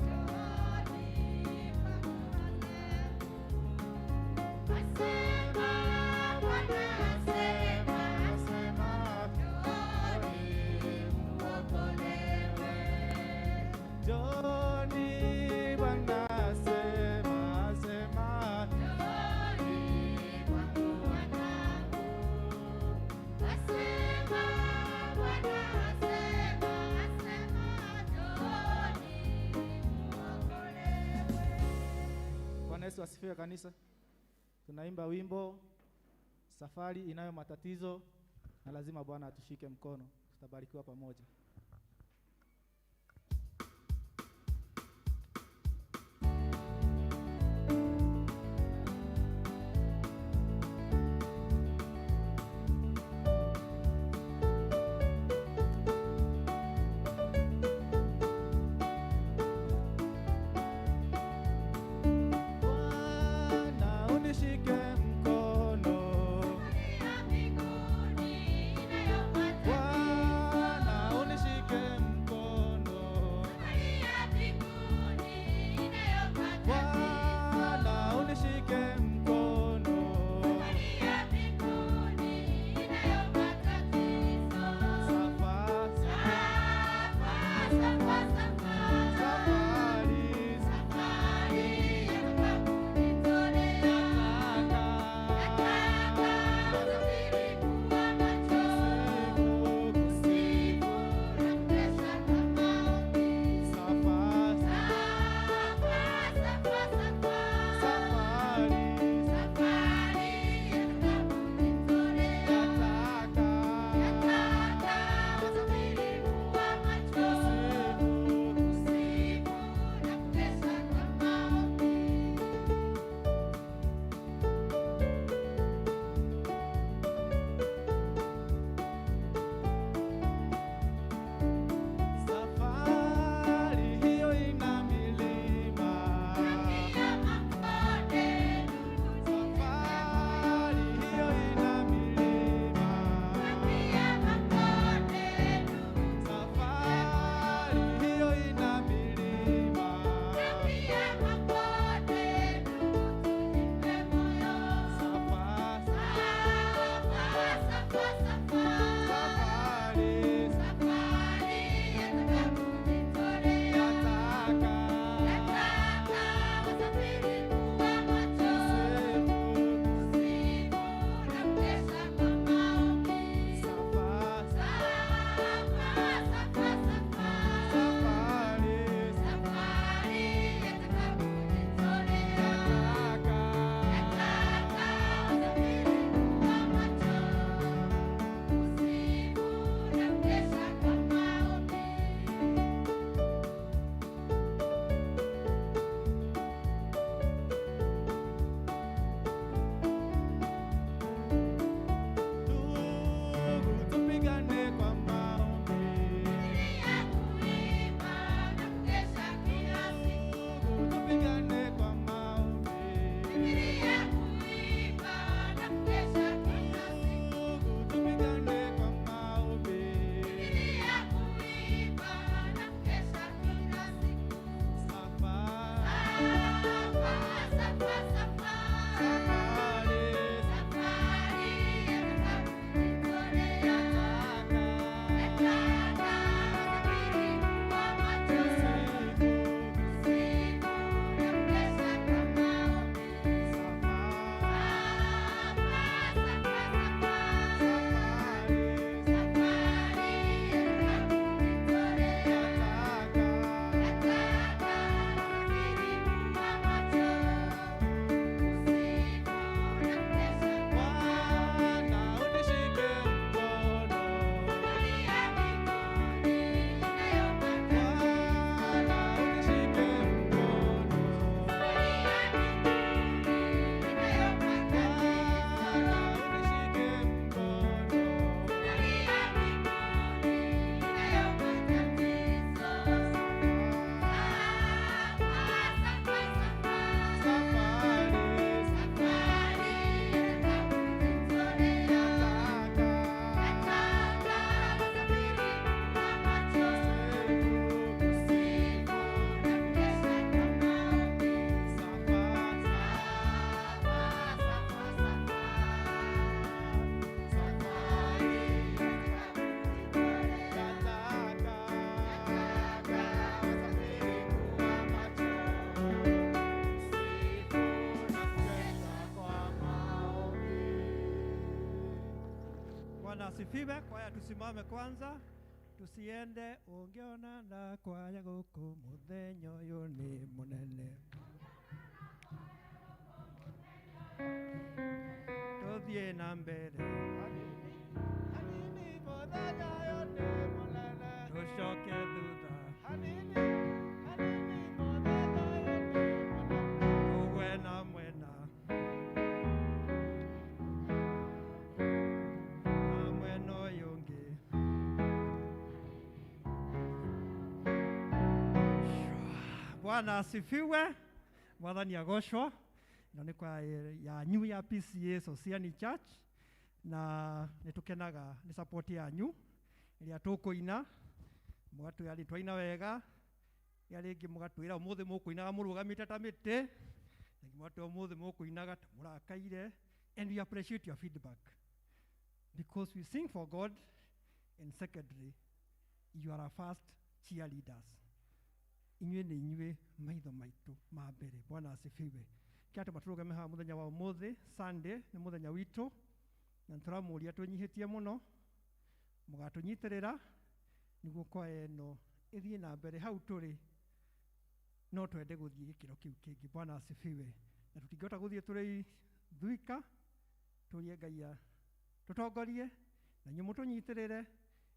Johnny asifiwe kanisa. Tunaimba wimbo safari inayo matatizo, na lazima Bwana atushike mkono. Tutabarikiwa pamoja. Bwana asifiwe. Kwaya tusimame kwanza, tusiende ungeona na kwaya guku muthenyo uyu ni munene. Tuthie na mbere tucoke thutha tugwe na mwena na mwena ũyũ ũngĩ. Bwana asifiwe. Mwathani agocwo. Ĩno nĩ kwaya yanyu ya P.C.E.A SOSIAN Church, na nĩtũkenaga nĩ support yanyu ĩrĩa tũkũina, mũgatwĩra nĩ twaina wega, ya rĩngĩ mũgatwĩra ũmũthĩ mũkũinaga mũrũgamĩte ta mĩtĩ, rĩngĩ mũgatwĩra ũmũthĩ mũkũinaga ta mũrakaire, and we appreciate your feedback because we sing for God, and secondly you are our first cheerleaders. Inyuĩ nĩ inyuĩ maitho maitũ ma mbere. Bwana asifiwe. Kiatu matũrũgame haha mũthenya wa ũmũthĩ Sunday nĩ mũthenya witũ, na tũramũria twĩnyihĩtie mũno mũgatũnyitĩrĩra nĩguo kwaya ĩno ĩthiĩ na mbere hau tũrĩ, no twende gũthiĩ gĩkĩro kĩu kĩngĩ. Bwana asifiwe. Na tũtingĩhota gũthiĩ tũrĩ thuika, tũrie Ngai tũtongorie na inyuĩ mũtũnyitĩrĩre,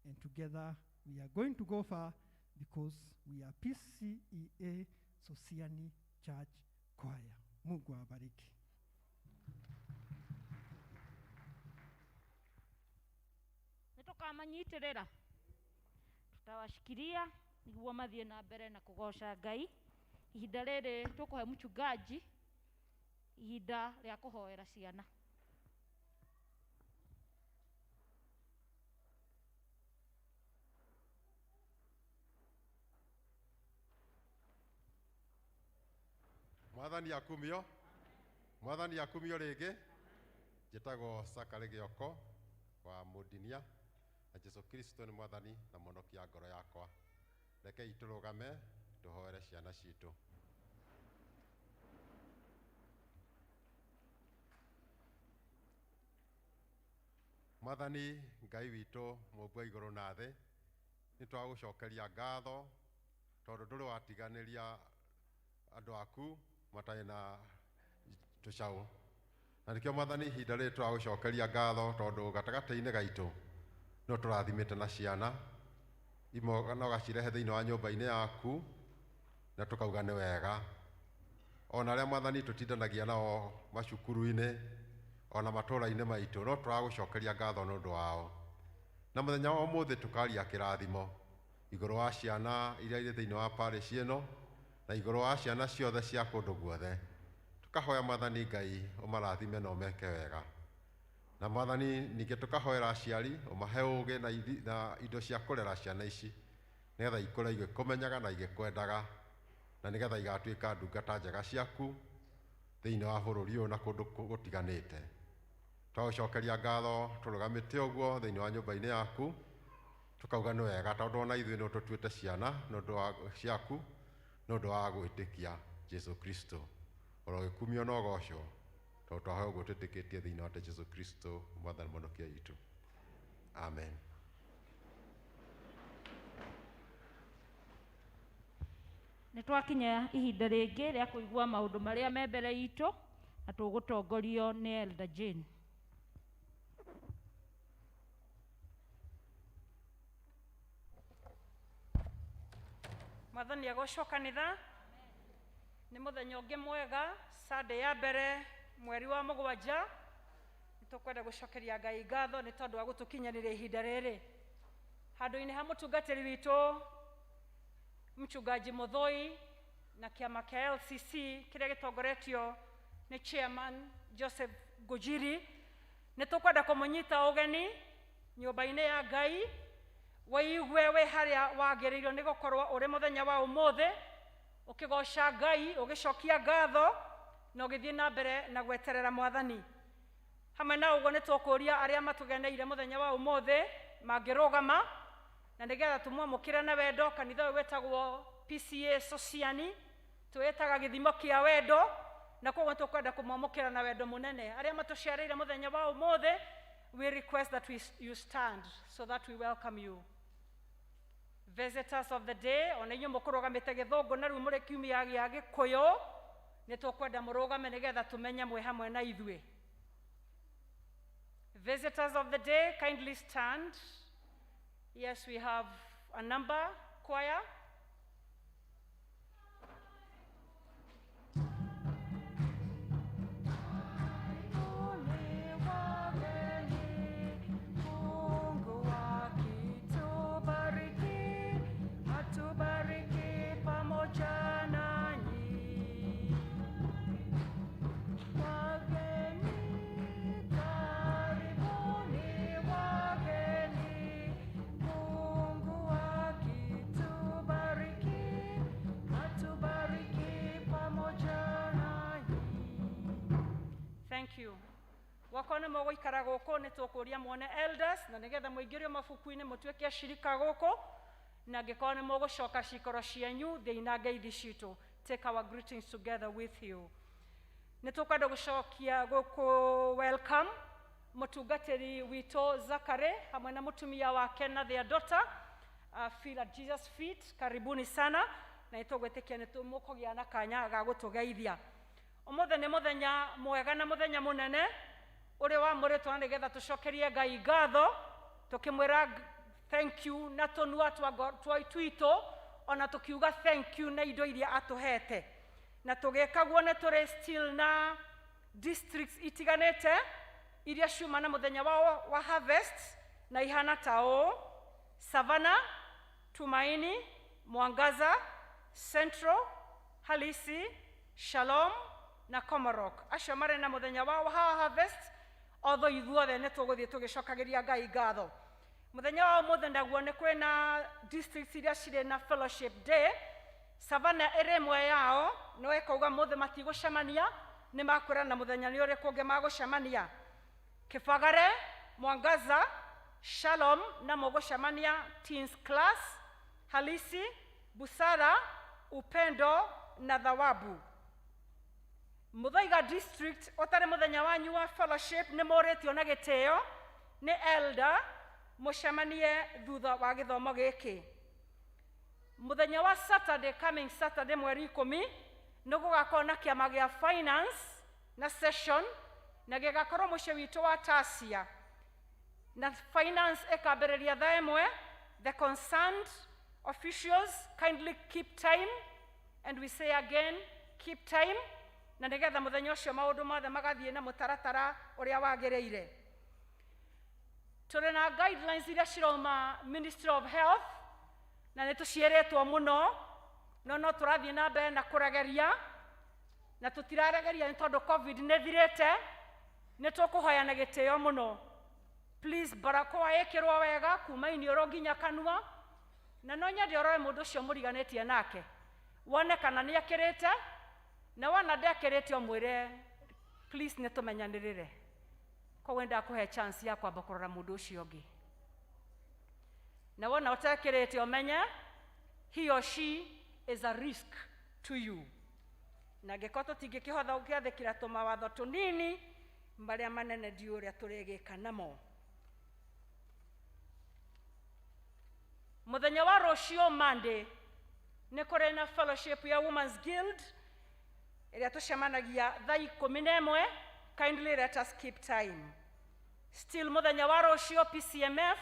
and together we are going to go far because we are P.C.E.A SOSIAN Church Choir. Mungu awabariki. Nĩtũkamanyiitĩrĩra, tutawashikilia nĩguo mathiĩ na mbere na kũgoca Ngai. Ihinda rĩrĩ tũkũhe mchungaji ihinda rĩa kũhoera ciana. Mwathani akumio. Mwathani akumio rĩngĩ. Njĩtagwo Sakare Gĩoko wa Mũdinia, na Jesu Kristo nĩ mwathani na mũhonokia ngoro yakwa. Rekei tũrũgame tũhoere ciana citũ. Mwathani Ngai witũ Mũmbi wa igũrũ na thĩ, nĩtwagũcokeria ngatho tondũ ndũrĩ watiganĩria andũ aku matarĩ na tũcaũ. Na nĩkĩo Mwathani ihinda rĩrĩ tũragũcokeria ngatho tondũ gatagatĩ-inĩ gaitũ no tũrathimĩte na ciana imwe no gacirehe thĩinĩ wa nyũmba-inĩ yaku na tũkauga nĩ wega. Ona arĩa Mwathani tũtindanagia nao macukuru-inĩ ona matũũra-inĩ maitũ no tũragũcokeria ngatho nĩ ũndũ wao. Na mũthenya wa ũmũthĩ tũkaria kĩrathimo igũrũ wa ciana iria irĩ thĩinĩ wa parish ĩno na igũrũ wa ciana ciothe cia kũndũ guothe. Tukahoya Mwathani Ngai ũmarathime na ũmeke wega. Na Mwathani ningĩ tukahoera aciari ũmahe ũũgĩ na indo cia kũrera ciana ici nĩgetha ikũre igĩkũmenyaga na igĩkwendaga, na nĩgetha igatuĩka ndungata njega ciaku thĩinĩ wa bũrũri ũyũ na kũndũ gũtiganĩte. Twagũcokeria ngatho tũrũgamĩte ũguo thĩinĩ wa nyũmba-inĩ yaku, tukauga nĩ wega tondũ ona ithuĩ nĩ tũtuĩte ciana nĩ ũndũ wa ciaku, nĩ ũndũ wa gwĩtĩkia Jesu Kristo. Ũrokumio na ũgocwo tondũ twahoya ũguo twĩtĩkĩtie thĩinĩ wa Jesu Kristo mwathani mũhonokia witũ. Amen. Nĩtwakinya ihinda rĩngĩ rĩa kũigua maũndũ marĩa me mbere itũ, na tũgũtongorio nĩ Elder Jane. Mwathani agocwo kanitha. Nĩ mũthenya ũngĩ mwega, Sunday ya mbere mweri wa mũgwanja. Nĩtũkwenda gũcokeria Ngai ngatho nĩ tondũ wa gũtũkinyanĩria ihinda rĩrĩ. Handũ-inĩ ha mũtungatĩri witũ Mchungaji Muthoi na kĩama kĩa LCC kĩrĩa gĩtongoretio nĩ Chairman Joseph Ngũnjiri, nĩtũkwenda kũmũnyita ũgeni nyũmba-inĩ ya Ngai, wĩigue wĩ harĩa wagĩrĩirwo nĩ gũkorwo ũrĩ mũthenya wa ũmũthĩ, ũkĩgoca Ngai, ũgĩcokia ngatho na ũgĩthiĩ na mbere na gweterera Mwathani. Hamwe na ũguo nĩtũkũria arĩa matũgeneire mũthenya wa ũmũthĩ mangĩrũgama, na nĩgetha tũmwamũkĩre na wendo. Kanitha ũyũ wĩtagwo P.C.E.A SOSIAN, twĩtaga gĩthimo kĩa wendo, na koguo tũkwenda kũmwamũkĩra na wendo mũnene. Arĩa matũcereire mũthenya wa ũmũthĩ, we request that you stand so that we welcome you. Visitors of the day, ona inyuĩ mũkũrũgamĩte gĩthũngũ na rĩu mũrĩ kiumia gĩa Gĩkũyũ, nitukwenda murugame nigetha tumenye mwe hamwe na ithuĩ. Visitors of the day, kindly stand. Yes, we have a number, choir. Thank you. Wakone mogo ikara goko nitukuria muone elders na nigetha muingirio mabuku-ini mutuike ashirika goko na ngikone mogo coka cikoro cianyu thiina ngeithi citu. Take our greetings together with you. Nitukwenda gucokia goko welcome mutungatiri wito Zakare hamwe na mutumia wake na their daughter feel at Jesus feet. Karibuni sana na itugwetikia nitumukogia na kanya ga gutugeithia. Omothe nĩ mũthenya mwega na mũthenya mũnene ũrĩ wa mũrĩtwo nĩgetha tũcokerie Ngai ngatho tũkĩmwĩra thank you na tũnua twitũ ona tũkiuga thank you na indo iria atũhete na tũgĩkaguo nĩ tũrĩ still na districts itiganĩte iria ciuma na mũthenya wa harvest na ihana ta ũũ: Savannah, Tumaini, Mwangaza, Central, Halisi, Shalom na Komarok. Acio marĩ na mũthenya wa harvest otho ithuothe nĩ tũgũthiĩ tũgĩcokagĩria Ngai ngatho. Mũthenya wa ũmũthĩ naguo nĩ kwĩna districts iria cirĩ na fellowship day. Savannah ĩrĩ ĩmwe yao no ĩkauga mũthĩ matigũcemania nĩ makwĩra na mũthenya nĩ ũrĩkũ ũngĩ magũcemania. Kĩbagare, Mwangaza, Shalom na mũgũcemania teens class, Halisi, Busara, Upendo na Thawabu. Muthaiga district otare muthenya wanyu wa fellowship nĩ mũrĩtio na gĩtĩo nĩ elder mũcemanie thutha wa gĩthomo gĩkĩ. Muthenya wa Saturday, coming Saturday mweri 10 nĩ gũgakorwo na kĩama gĩa finance na session na gĩgakorwo mũciĩ witũ wa Tasia na finance ĩkambĩrĩria thaa ĩmwe. The concerned officials kindly keep time, and we say again keep time na nigetha muthenya ucio maundu mothe magathiĩ na mũtaratara ũrĩa wagĩrĩire. Tũrĩ na guidelines iria cirauma Ministry of Health na nĩ tũciĩrĩtwo mũno no tũrathiĩ na mbere na kũregeria na tũtiraregeria nĩ tondũ COVID nĩ thirĩte. Nĩ tũkũhoya na gĩtĩo mũno, please barakoa ĩkĩrwo wega kuma iniũrũ nginya kanua na no nyende ũrore mũndũ ũcio mũriganĩtie nake wone kana nĩ akĩrĩte na wana ndekĩrĩte ũmwĩre please nĩ tũmenyanĩrĩre. Koguo ndakũhe chance ya kwamba kũrora mũndũ ũcio ũngĩ na wona ũtekĩrĩte ũmenye he or she is a risk to you. Na ngĩkorwo tũtingĩkĩhotha gũkĩathĩkĩra tũmawatho tũnini marĩa manene ndiũ ũrĩa tũrĩgĩka namo. Mũthenya wa rũciũ Monday nĩ kũrĩ na fellowship ya Women's Guild ĩrĩa tũcemanagia thaa 11. Kindly let us keep time. Still mũthenya wa rũciũ PCMF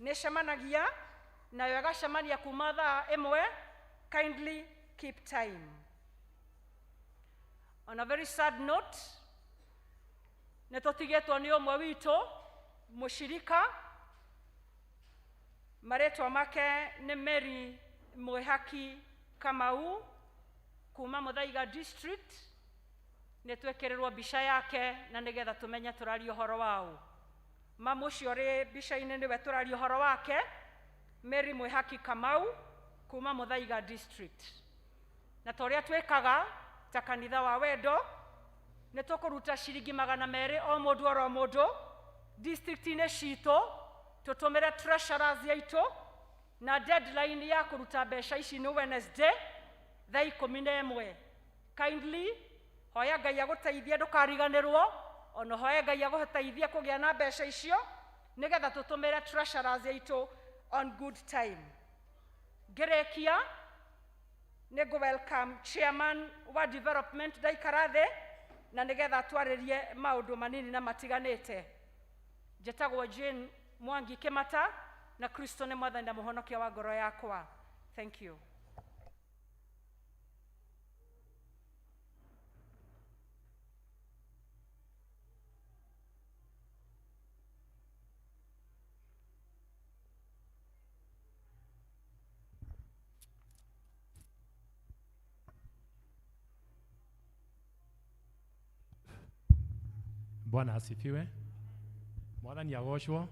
nĩ cemanagia nayo ĩgacemania kuma thaa 1. Kindly keep time. On a very sad note, nĩ tũtigĩtwo nĩ ũmwe witũ mũcirika marĩtwa make nĩ Mary Mwĩhaki Kamau kuma Muthaiga district. Nĩ twekĩrĩrwo mbica yake na nĩgetha tũmenye tũraria ũhoro wao. Mama ũcio ũrĩ mbica-inĩ nĩwe tũraria ũhoro wake, Mary Mwĩhaki Kamau kuma Muthaiga district. Na torĩa twĩkaga ta kanitha wa wendo nĩ tũkũruta ciringi 200 o mũndũ district-inĩ citũ tũtũmĩre treasurers yaitũ na deadline ya kũruta mbeca ici nĩ Wednesday thaa 11. Kindly hoya Ngai agũteithie ndũkariganĩrwo ona hoya Ngai agũteithie kũgĩa na mbeca icio nĩgetha tũtũmĩre treasurers yaitũ on good time. Ngĩrĩkia Nego welcome chairman wa development daikarathe na nigetha twaririe maundu manini na matiganite. Jetagwo Jane Mwangi Kimata na Kristo ni mwathani na muhonokia wa ngoro yakwa. Thank you. Bwana asifiwe. Mwathani agoshwo.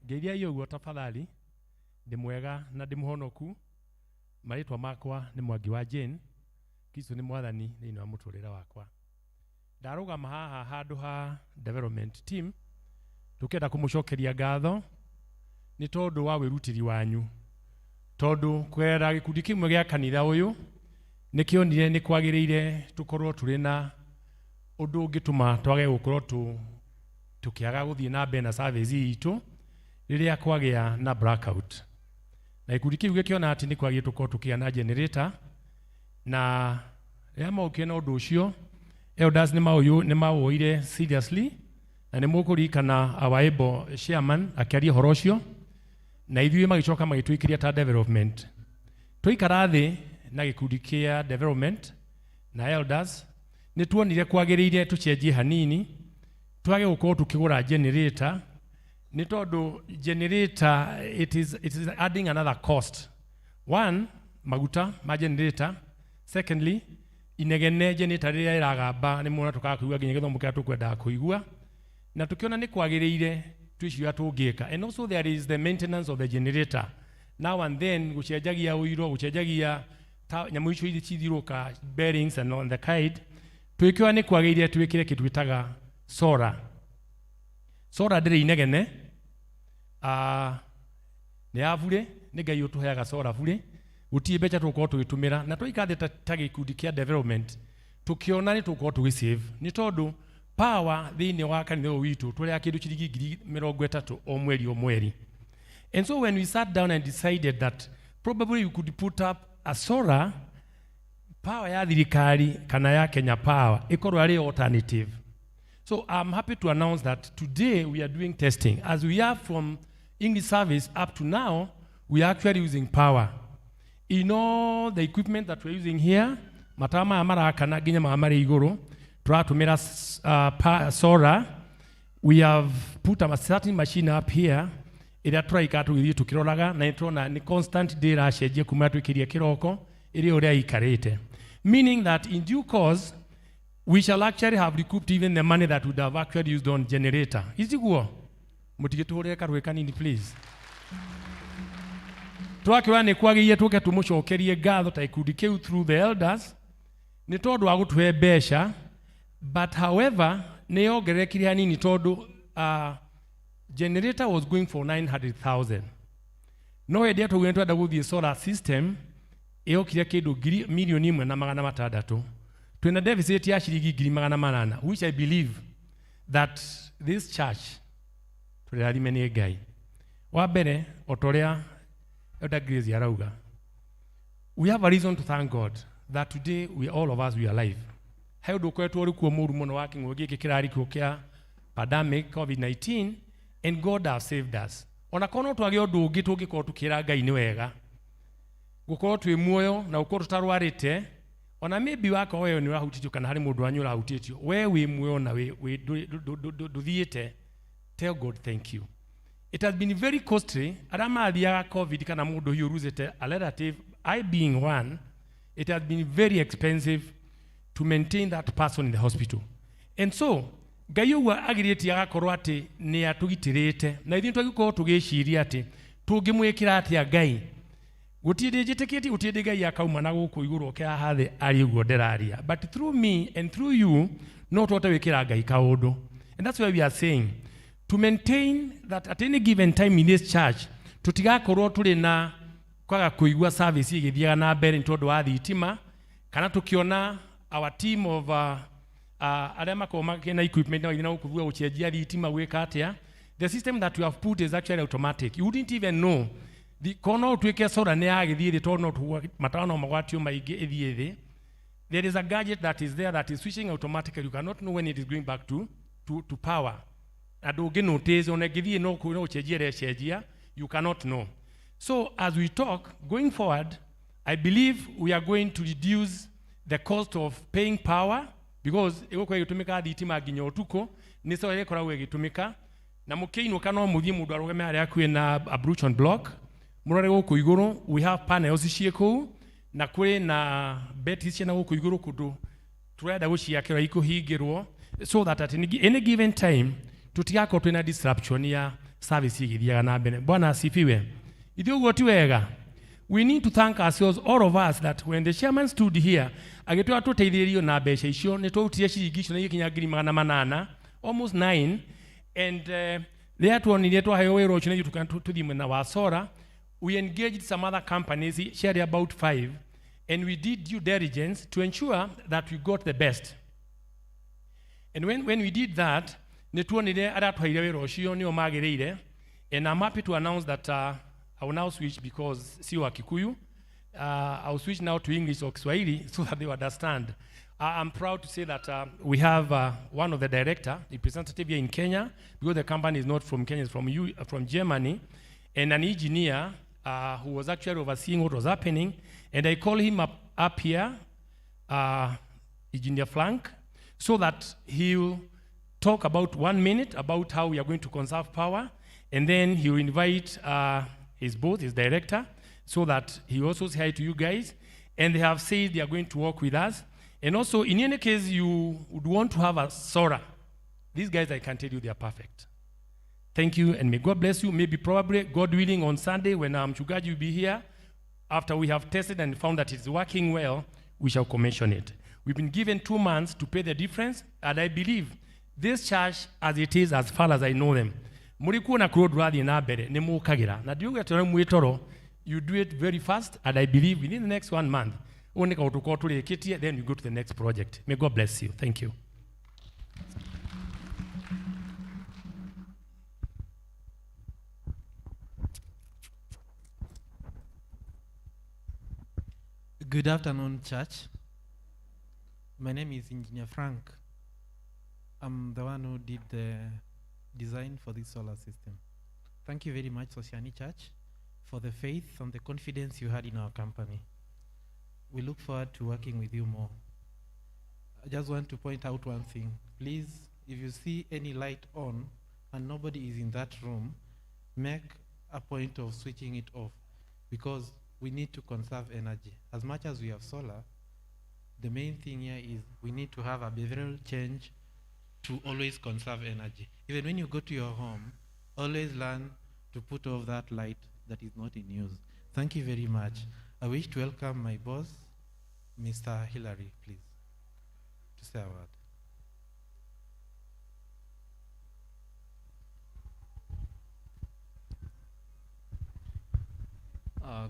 Ngeithia yoguo tafadhali. Ndi mwega na ndi muhonoku. Maritwa makwa ni Mwangi wa Jane. Kristo ni mwathani thiini wa muturire wakwa. Ndarugama haha handu ha development team tukenda kumucokeria ngatho ni tondu wa wirutiri wanyu. Tondu kwera gikundi kimwe gia kanitha uyu nikionire ni kwagiriire tukorwo turi na undu ungituma twage gukorwo tukiaga guthie na mbere na service itu riria kwagia na blackout. Na gikundi kiu gikiona ati ni kwagia tukorwo tukia na generator na riria maukie na undu ucio elders ni mawoire seriously na ni mukurikana our able chairman akiaria horo ucio na ithuĩ magicoka magitwikiria ta development tuikara thi na gikundi kia development na elders ni tuonire kwagiriire tucenjie hanini twage gukorwo tukigura generator ni tondu generator it is adding another cost. One, maguta ma generator. Secondly, inegene generator riria iragamba ni muona tukakuigua nginya githomo kia tukwenda kuigua na tukiona ni kwagiriire twicio tungika. And also there is the maintenance of the generator. Now and then gucenjagia uiro gucenjagia nyamu icio ithithiruka bearings and on the kite twikiwa ni kwagiriire twikire kitu twitaga solar. Solar ndiri inegene ni avule ni Ngai utuheaga solar vule gutie becha tukorwo tugitumira na tuikathe ta gikundi kia development tukiona ni tukorwo tugisave ni tondu power thiini wa kanitha witu tuli akindu ciringi 30 o mweri. And so when we sat down and decided that probably we could put up a solar power ya thirikari kana ya Kenya Power ikorwo ari alternative. So I'm happy to announce that today we are doing testing. As we are from English service up to now, we are actually using power. In all the equipment that we're using here, matama amara kana ginya maamari iguru, turatumira solar. We have put a certain machine up here. Ira turaika tugithie tukiroraga na itrona ni constant day rashenjia kuma twikiria kiroko iri uria ikarite. Meaning that in due course, we shall actually have recouped even the money that would have actually used on generator. Is it go? Mutigituhurire karwe kanini please. Twakiwa ni kwagiye tuke tumucokerie ngatho ta ikundi kiu through the elders ni tondu wa gutuhe besha, but however ni ongerekire hanini tondu generator was going for 900,000. No idea to went to the solar system eokire kindu milioni 1.6. Twina deficit ya shilingi 800,000, which I believe that this church turiarimene Ngai. Wa mbere otoria Elder Grace yarauga, we have a reason to thank God that today all of us we are alive. Hayo ndukwetu uri kuo muru muno waki ngogi kikirari kukia pandemic COVID-19 and God has saved us. Ona kono twage undu ungi tungikoro tukira Ngai ni wega gukorwo twi muoyo na gukorwo tutarwarite. Ona maybe wako wewe ni urahutitio kana hari mundu wanyu urahutitio we wi muoyo na we duthiite, tell God thank you. It has been very costly. Arama thia COVID kana mundu hiyo ruzete a relative, I being one, it has been very expensive to maintain that person in the hospital. And so Ngai uwa agiriti agakorwo ati ni atugitirite na ithin twagikorwo tugiciria ati tungimwikira atia Ngai gutinde jitikiti gutinde Ngai akauma na guku iguru okia hathe ari uguo nderaria, but through me and through you no twote wikira Ngai kaundu. And that's why we are saying to maintain that at any given time in this church tutigakorwo turi na kwaga kuigua service igithiaga na mbere ni tondu wa thitima kana tukiona our team of aria makorwo makina equipment na ina kuvua uchenjia thitima gwika atia. The system that we have put is actually automatic. You wouldn't even know kono twike sora ne agithie thi tondu matano magwatio maingi ithie thi. There is a gadget that is there that is switching automatically. You cannot know when it is going back to power. Adu ge notice on agithie no chejia, you cannot know. So as we talk going forward, I believe we are going to reduce the cost of paying power because egokwa gitumika thitima nginya utuko ni so yekoragwo gitumika na mukiinuka no muthie mundu arugame aria kwina ablution block murore guku iguru. We have panels cie kou na kuri na beti cie na guku iguru kundu turenda guciakira ikuhingirwo so that at any given time tutigako twina disruption ya service igithiaga na mbere. Bwana asifiwe. Ithuĩ ũguo ti wega. We need to thank ourselves, all of us, that when the chairman stood here, agĩtũra tũteithĩrĩrio na mbeca icio, nĩ twautire ciringi icio na igĩkinya 800,000, almost 9, and rĩrĩa tuonire twaheo wĩra ũcio na ithuĩ tũthiĩ mwena wa solar, we engaged some other companies, shared about 5, and we did due diligence to ensure that we got the best. And when we did that, nĩ tuonire arĩa twaheire wĩra ũcio nĩo magĩrĩire, and I'm happy to announce that I will now switch because sio wa Kikuyu. I will switch now to English or Kiswahili so that they will understand. I'm proud to say that we have one of the director, representative here in Kenya, because the company is not from Kenya, it's from Germany, and an engineer who was actually overseeing what was happening. And I call him up here, Engineer Frank, so that he will talk about 1 minute about how we are going to conserve power, and then he will invite his director, so that he also says hi to you guys. And they have said they are going to work with us. And also, in any case you would want to have a solar, these guys, I can tell you, they are perfect. Thank you, and may God bless you. Maybe probably, God willing, on Sunday when Mchungaji will be here, after we have tested and found that it's working well, we shall commission it. We've been given 2 months to pay the difference, and I believe this church, as it is, as far as I know them, murikuwa na crowd rally na mbere ni mukagira na ndiuga tore mwitoro, you do it very fast, and I believe within the next 1 month onika utuko tulikitie, then you go to the next project. May God bless you. Thank you. Good afternoon, church. My name is Engineer Frank. I'm the one who did the design for this solar system. Thank you very much, SOSIAN Church, for the faith and the confidence you had in our company. We look forward to working with you more. I just want to point out one thing. Please, if you see any light on and nobody is in that room, make a point of switching it off, because we need to conserve energy. As much as we have solar, the main thing here is we need to have a behavioral change to always conserve energy. Even when you go to your home, always learn to put off that light that is not in use. Thank you very much. I wish to welcome my boss, Mr. Hillary, please, to say a word.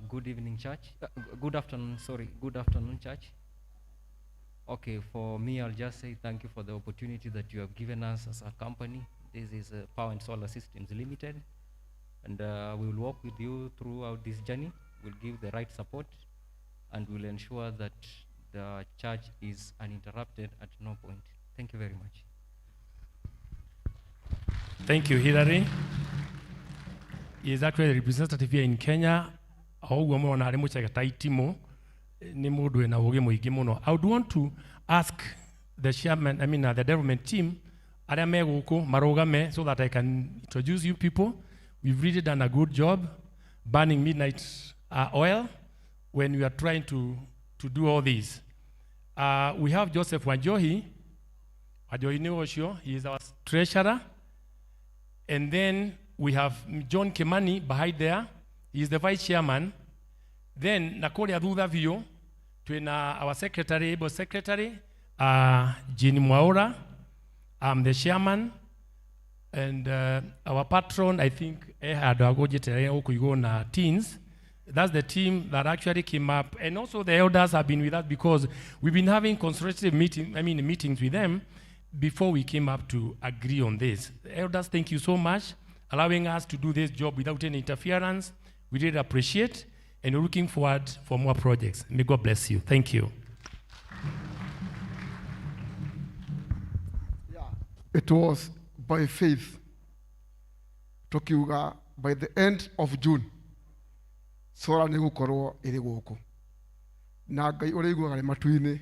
Good evening, church. Good afternoon, church. Okay, for me, I'll just say thank you for the opportunity that you have given us as a company. This is Power and Solar Systems Limited, and we will work with you throughout this journey. We'll give the right support, and we'll ensure that the church is uninterrupted at no point. Thank you very much. Thank you, Hillary. He is actually a representative here in Kenya. I would want to ask the chairman, the development team, so that I can introduce you people. We've really done a good job burning midnight oil when we are trying to do all this. We have Joseph Wanjohi. He is our treasurer. And then we have John Kimani behind there. He is the vice chairman. Then Nakori Adudha Vio, our secretary, able secretary, Jenny Mwaura. I'm the chairman. And our patron, I think, teens. That's the team that actually came up. And also the elders have been with us because we've been having constructive meetings with them before we came up to agree on this. The elders, thank you so much, allowing us to do this job without any interference. We really appreciate, and we're looking forward for more projects. May God bless you. Thank you. It was by faith. Tokiuga by the end of June. Sora ni gukorwo iri guku. Na Ngai uri igwaga matu-ini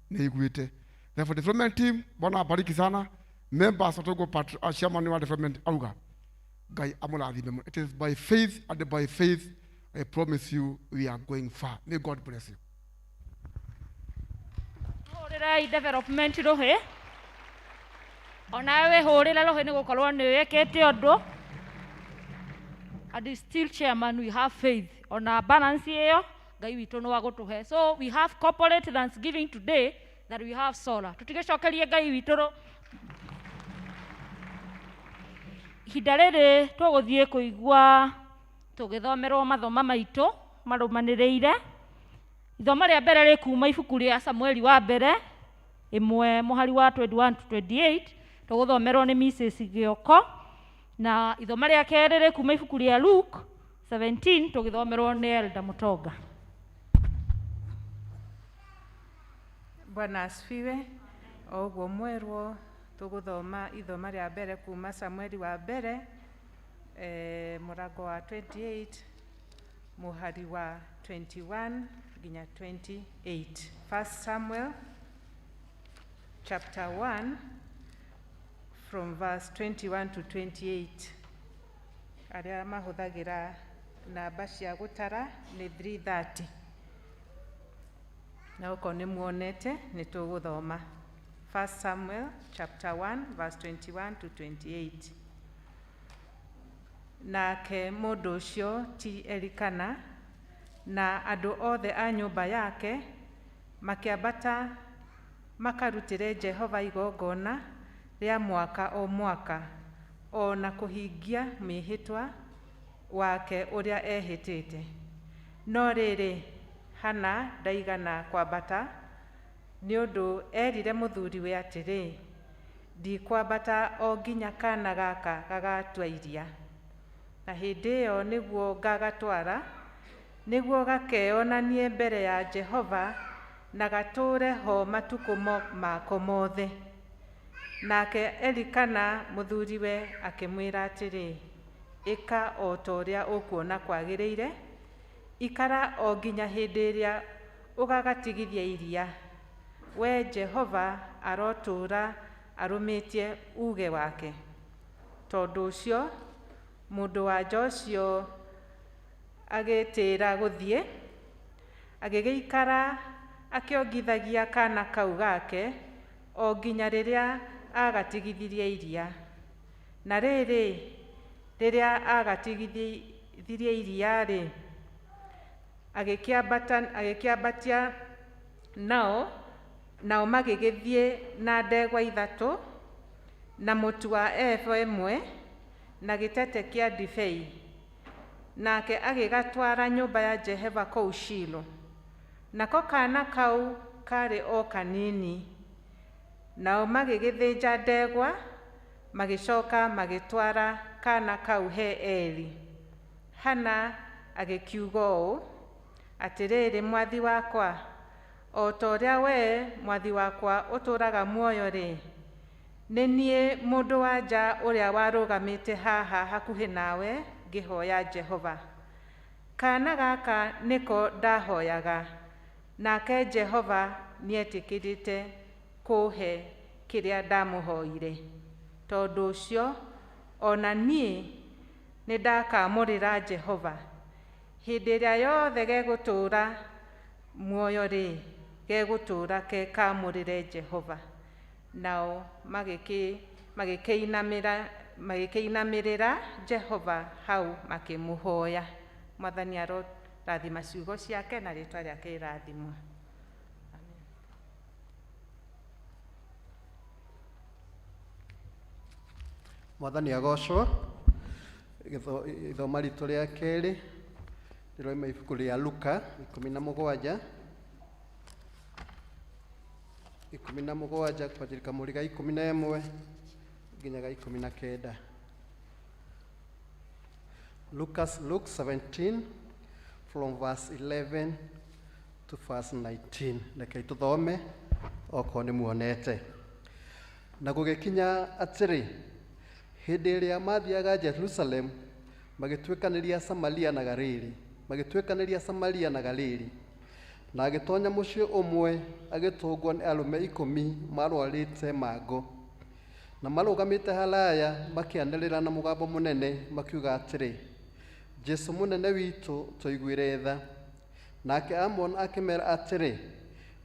ni igwite. Therefore, development team, Bwana abariki sana. Members watogo chairman wa development auga. Ngai amurathime. It is by faith, and by faith I promise you we are going far. May God bless you. Horirai development rohe. Onawe horira rohe ni gukorwo ni wekete undu. And still chairman, we have faith on our balance here. Ngai witu no agutuhe. So we have corporate Thanksgiving today that we have solar. Tutigecokerie Ngai witu ro. Ihinda rĩrĩ tũgũthiĩ kũigua tũgĩthomerwo mathoma maitũ marũmanĩrĩire. Ithomo rĩa mbere rĩkuuma ibuku rĩa Samueli wa mbere 1 mũhari wa 21 to 28 tũgũthomerwo nĩ Mrs. Gioko, na ithomo rĩa kerĩ rĩkuuma ibuku rĩa Luke 17 tũgĩthomerwo nĩ Elda Mutonga. Bwana asifiwe. Oguo mwerwo tuguthoma ithoma rĩa mbere kuma Samueli wa mbere mũrango wa 28 mũhari wa 21 nginya 28. First Samuel chapter 1 from verse 21 to 28. Arĩa mahũthagĩra namba cia gũtara nĩ 330. Na uko nĩ muonete nĩ tũgũthoma. First Samuel chapter 1 verse 21 to 28. Nake mũndũ ũcio ti Elikana na andũ othe a nyũmba yake makĩambata makarutĩre Jehova igongona rĩa mwaka o mwaka, o na kũhingia mĩhĩtwa wake ũrĩa ehĩtĩte. No rĩrĩ Hana ndaigana kwambata nĩ ũndũ erire mũthuriwe atĩrĩ, ndikwambata o nginya kana gaka gagatua iria, na hĩndĩ ĩyo nĩguo ngagatwara, nĩguo gakeonanie mbere ya Jehova na gatũũre ho matukũ mako mothe. Nake Elikana mũthuriwe akĩmwĩra atĩrĩ, ĩka o ta ũrĩa ũkuona kwagĩrĩire, ikara o nginya hĩndĩ ĩrĩa ũgagatigithia iria. We Jehova arotũũra arũmĩtie uge wake. Tondũ ũcio mũndũ-wa-nja ũcio agĩtĩĩra gũthiĩ, agĩgĩikara akĩongithagia kana kau gake o nginya rĩrĩa agatigithirie iria. Na rĩrĩ, rĩrĩa agatigithirie iria-rĩ, agĩkĩambatia nao magĩgĩthiĩ na ndegwa 3 na mũtu wa eba 1 na gĩtete kĩa ndibei. Nake agĩgatwara nyũmba ya Jehova kũu Shilo. Nako kana kau karĩ o kanini. Nao magĩgĩthĩnja ndegwa, magĩcoka magĩtwara kana kau he Eli. Hana agĩkiuga ũũ, atĩrĩrĩ mwathi wakwa, o ta ũrĩa we mwathi wakwa ũtũũraga muoyo-rĩ, nĩ niĩ mũndũ-wa-nja ũrĩa warũgamĩte haha hakuhĩ nawe ngĩhoya Jehova. Kana gaka nĩko ndahoyaga, nake Jehova nĩetĩkĩrĩte kũhe kĩrĩa ndamũhoire. Tondũ ũcio ona niĩ nĩndakamũrĩra Jehova. Hĩndĩ ĩrĩa yothe gegũtũũra muoyo-rĩ, gegũtũũra kekamũrĩre Jehova. Nao magĩkĩinamĩrĩra Jehova hau makĩmũhoya. Mwathani arorathima ciugo ciake na rĩĩtwa rĩake rĩrathimwo. Mwathani agocwo. Ithoma ritũ rĩa kerĩ rĩroima ibuku rĩa Luka 17 kwambĩrĩria kamũri ga 11 nginya ga 19. Luke 17 from verse 11 to verse 19. Rekei tuthome okorwo nĩ muonete. Na gũgĩkinya atĩrĩ, hĩndĩ ĩrĩa mathiaga Jerusalem, magĩtuĩkanĩria Samaria na Galili, na agĩtonya mũciĩ ũmwe, agĩtũngwo nĩ arũme 10 marwarĩte mango, na marũgamĩte haraya makĩanĩrĩra na mũgambo mũnene makiuga atĩrĩ, Jesu mũnene witũ tũiguĩre tha. Nake amona akĩmera atĩrĩ,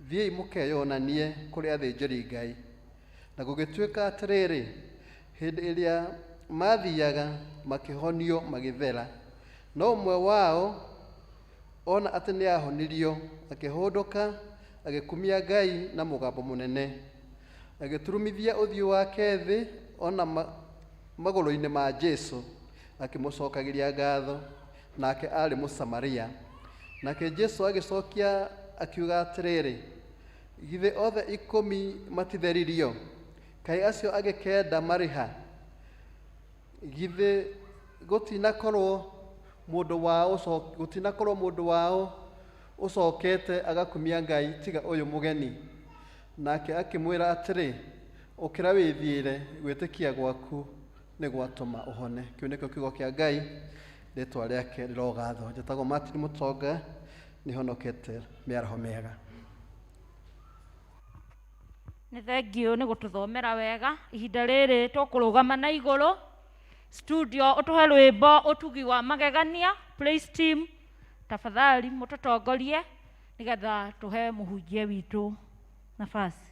thiĩi mũkeyonanie kũrĩ athĩnjĩri-Ngai. Na gũgĩtuĩka atĩrĩrĩ, hĩndĩ ĩrĩa mathiaga makĩhonio magĩthera, no ũmwe wao ona atĩ nĩahonirio, akĩhũndũka agĩkumia Ngai na mũgambo mũnene, agĩturumithia ũthiũ wake thĩ ona magũrũ-inĩ ma Jesu, akĩmũcokagĩria ngatho, nake arĩ Mũsamaria. Nake Jesu agĩcokia akiuga atĩrĩrĩ, githĩ othe 10 matitheririo? Kaĩ acio angĩ 9 marĩ ha? Githĩ gũtinakorwo mũndũ wao ũcokete agakumia Ngai tiga ũyũ mũgeni? Nake akĩmwĩra atĩrĩ, ũkĩra wĩthiĩre, gwĩtĩkia gwaku nĩ gwatũma ũhone. Kĩu nĩkĩo kiugo kĩa Ngai, rĩĩtwa rĩake rĩrogathwo. Njĩtagwo Martin Mũtonga, nĩhonokete mĩaraho mĩega. Nĩ thengio nĩ gũtũthomera wega. Ihinda rĩrĩ tũkũrũgama na igũrũ. Studio ũtũhe rwĩmbo ũtugi wa magegania. Praise team, tafadhali mũtũtongorie nĩgetha tũhe mũhunjia witũ nafasi.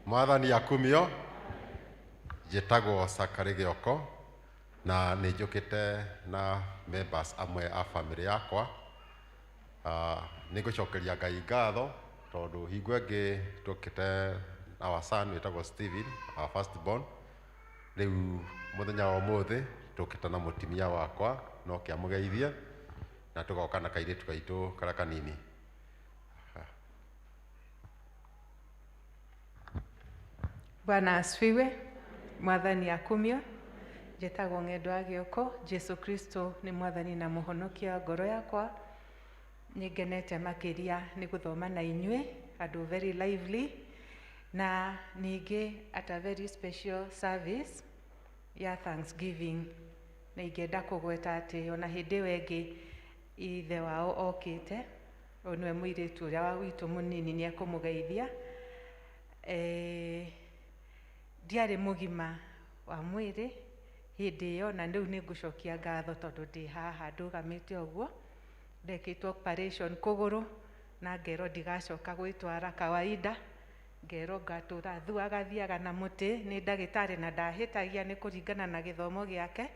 Mwathani akumio. Njĩtagwo Sakari Gĩoko na nĩ njũkĩte na members amwe a family yakwa. Nĩ ngũcokeria Ngai ngatho tondũ hingo ĩngĩ tũkĩte our son wĩtagwo Steven, our first born. Rĩu mũthenya wa ũmũthĩ tũkĩte na mũtumia wakwa no kĩamũgeithie na tugoka na kairitu kaitu kara kanini. Bwana asifiwe. Mwathani akumio. Njĩtagwo Ng'endo Gioko. Jesu Kristo nĩ mwathani na mũhonokia ngoro yakwa. Nĩngenete makĩria nĩ gũthoma na inyuĩ, andũ very lively, na ningĩ at a very special service ya Thanksgiving. Na ingĩenda kũgweta atĩ ona hĩndĩ ĩyo ĩngĩ ithe wao okĩte, ũyũ nĩwe mũirĩtu ũrĩa witũ mũnini nĩ ekũmũgeithia. Ndiarĩ mũgima wa mwĩrĩ hĩndĩ ĩyo, na rĩu nĩ ngũcokia ngatho tondũ ndĩ haha ndũgamĩte ũguo. Ndekĩtwo operation kũgũrũ na ngerwo ndigacoka gwĩtwara kawaida, ngerwo ngatũra thuaga thiaga na mũtĩ nĩ ndagĩtarĩ na ndahĩtagia nĩ kũringana na gĩthomo gĩake,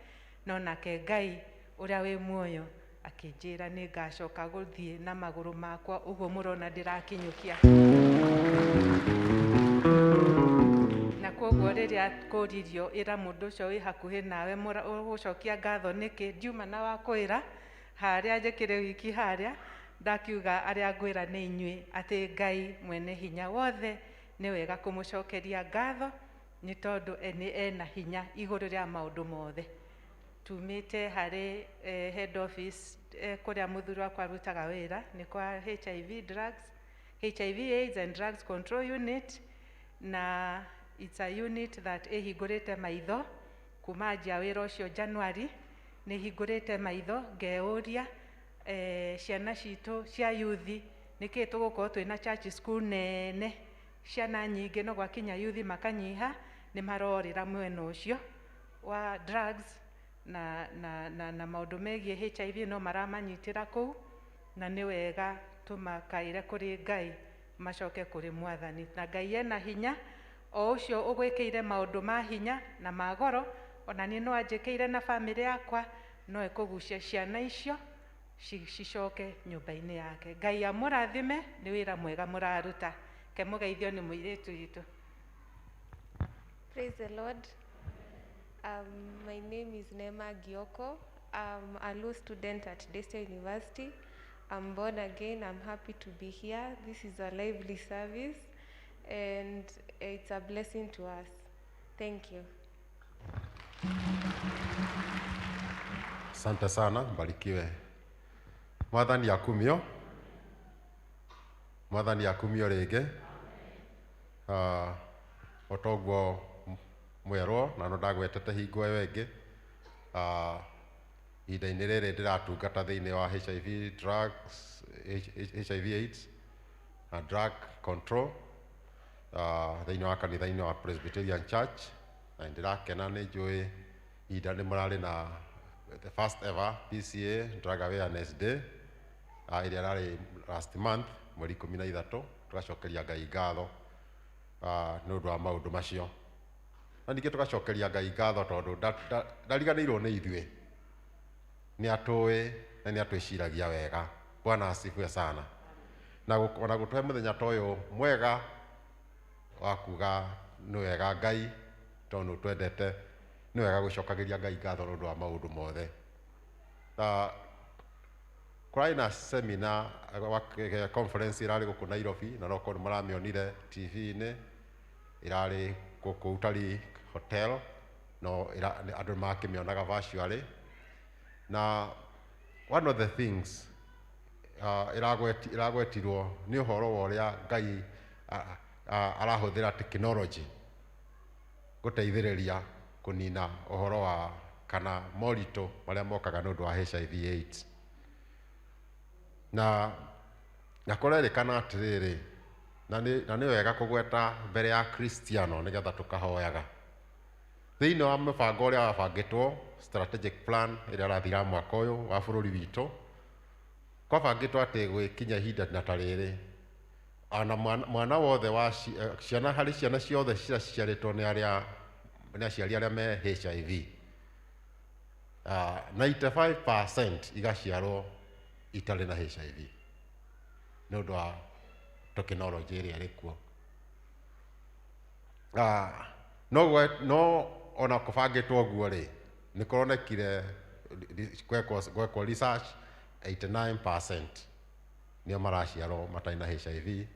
no nake Ngai ũrĩa wĩ muoyo akĩnjĩra nĩ ngacoka gũthiĩ na magũrũ makwa, ũguo mũrona ndĩrakinyũkia. Na koguo rĩrĩa kũririo ĩra mũndũ ũcio wĩ hakuhĩ nawe ũgũcokia ngatho nĩkĩ, ndiuma na wa kwĩra harĩa njĩkĩre wiki harĩa, ndakiuga arĩa ngwĩra nĩ inyuĩ atĩ Ngai mwene hinya wothe nĩ wega kũmũcokeria ngatho nĩ tondũ ena hinya igũrũ rĩa maũndũ mothe. Tumĩte harĩ head office kũrĩa mũthuri wakwa arutaga wĩra nĩ kwa HIV AIDS and Drugs Control Unit, na it's a unit that ĩhingũrĩte maitho kuma anjia wĩra ũcio January. Nĩ hingũrĩte maitho ngeyũria ciana citũ cia yuthi nĩkĩĩ tũgũkorwo twĩna church school nene, ciana nyingĩ no gwakinya yuthi makanyiha, nĩ marorĩra mwena ũcio wa drugs na maũndũ megiĩ HIV no maramanyitĩra kũu, na nĩ wega tũmakaire kũrĩ Ngai macoke kũrĩ Mwathani. Na Ngai ena hinya o ũcio ũgwĩkĩire maũndũ ma hinya na ma goro, ona niĩ no anjĩkĩire na bamĩrĩ yakwa, no ekũgucia ciana icio cicoke nyũmba-inĩ yake. Ngai amũrathime, nĩ wĩra mwega mũraruta. Ke mũgeithio nĩ mũirĩtu witũ. Praise the Lord. My name is Neema Gioko. I'm a law student at Desta University. I'm born again. I'm happy to be here. This is a lively service and it's a blessing to us. Thank you. Asante sana, mbarikiwe. Mwathani akumio. Mwathani akumio rĩngĩ. Otogwo mwerwo na no ndagwetete hingo ĩyo ĩngĩ. Ihinda-inĩ rĩrĩ ndĩratungata thĩinĩ wa HIV AIDS na drug control thĩinĩ wa kanitha-inĩ wa Presbyterian Church, na ndĩrakena nĩ njũĩ ihinda nĩ mũrarĩ na the first ever P.C.E.A Drug Awareness Day ĩrĩa yarĩ last month mweri 13. Tũgacokeria Ngai ngatho nĩ ũndũ wa maũndũ macio, na ningĩ tũgacokeria Ngai ngatho tondũ ndariganĩirwo nĩ ithuĩ, nĩ atũĩ na nĩ atwĩciragia wega. Bwana asifiwe sana. Na gũtũhe mũthenya ta ũyũ mwega wa kuga nĩ wega Ngai tondũ twendete, nĩ wega gũcokagĩria Ngai ngatho nĩ ũndũ wa maũndũ mothe. Kũrarĩ na seminar conference ĩrarĩ gũkũ Nairobi, na no korwo maramĩonire TV-inĩ, ĩrarĩ gũkũ Utalii Hotel, no andũ makĩmĩonaga virtually. Na one of the things ĩragwetirwo nĩ ũhoro wa ũrĩa Ngai arahũthĩra technology gũteithĩrĩria kũnina ũhoro wa kana moritũ marĩa mokaga nĩ ũndũ wa HIV AIDS. Na kũrerĩkana atĩrĩrĩ, na nĩ wega kũgweta mbere ya Kristiano nĩgetha tũkahoyaga. Thĩinĩ wa mũbango ũrĩa wabangĩtwo strategic plan ĩrĩa ĩrathira mwaka ũyũ wa bũrũri witũ, kwabangĩtwo atĩ gwĩkinya ihinda na ta rĩrĩ, ona mwana wothe wa ciana harĩ ciana ciothe ciarĩtwo nĩ aciari arĩa me HIV, 95% igaciarwo itarĩ na HIV nĩ ũndũ wa tekinoronjĩ ĩrĩa ĩrĩ kuo. No ona kũbangĩtwo ũguo rĩ, nĩ kũronekire gwekwo research 89% nio maraciarwo matarĩ na HIV,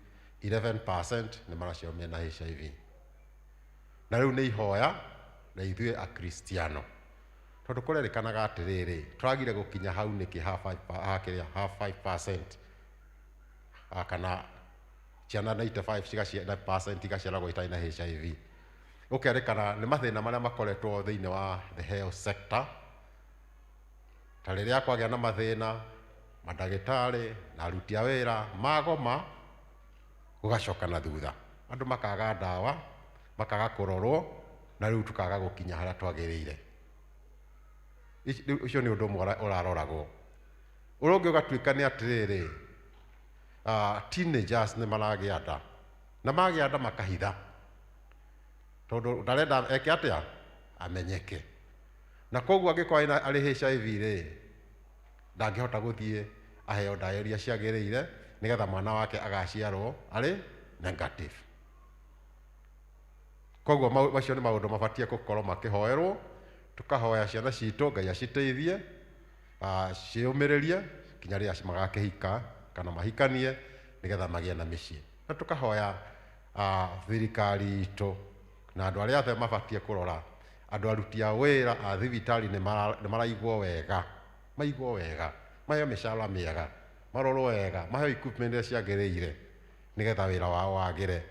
11% nĩ maraciarwo mena HIV. Na rĩu nĩ ihoya na ithuĩ akristiano tondũ kũrerĩkanaga atĩrĩrĩ tũragire gũkinya hau nĩkĩ half 5% kana ciana 95% igaciaragwo itarĩ na HIV. Gũkerĩkana nĩ mathĩna marĩa makoretwo thĩinĩ wa the health sector, ta rĩrĩa kwagĩa na mathĩna mandagĩtarĩ na aruti a wĩra magoma gũgacoka na thutha, andũ makaga ndawa, makaga kũrorwo, na rĩu tũkaga gũkinya harĩa twagĩrĩire. Ũcio nĩ ũndũ ũmwe ũraroragwo. Ũrĩa ũngĩ ũgatuĩka nĩ atĩrĩrĩ, teenagers nĩ maragĩa nda, na magĩa nda makahitha tondũ ndarenda eke atĩa amenyeke, na koguo angĩkorwo arĩ HIV rĩ ndangĩhota gũthiĩ aheo ndawa iria ciagĩrĩire nĩgetha mwana wake agaciarwo arĩ negative. Koguo macio nĩ maũndũ mabatiĩ gũkorwo makĩhoerwo, tukahoya ciana citũ Ngai aciteithie ciũmĩrĩrie kinya rĩrĩa magakĩhika kana mahikanie nĩgetha magĩe na mĩciĩ, na tukahoya thirikari itũ na andũ arĩa othe mabatiĩ kũrora andũ aruti a wĩra a thibitarĩ nĩ maraigwo wega, maigwo wega, maheo mĩcara mĩega, marorwo wega, maheo equipment iria ciagĩrĩire nĩgetha wĩra wao wagĩre,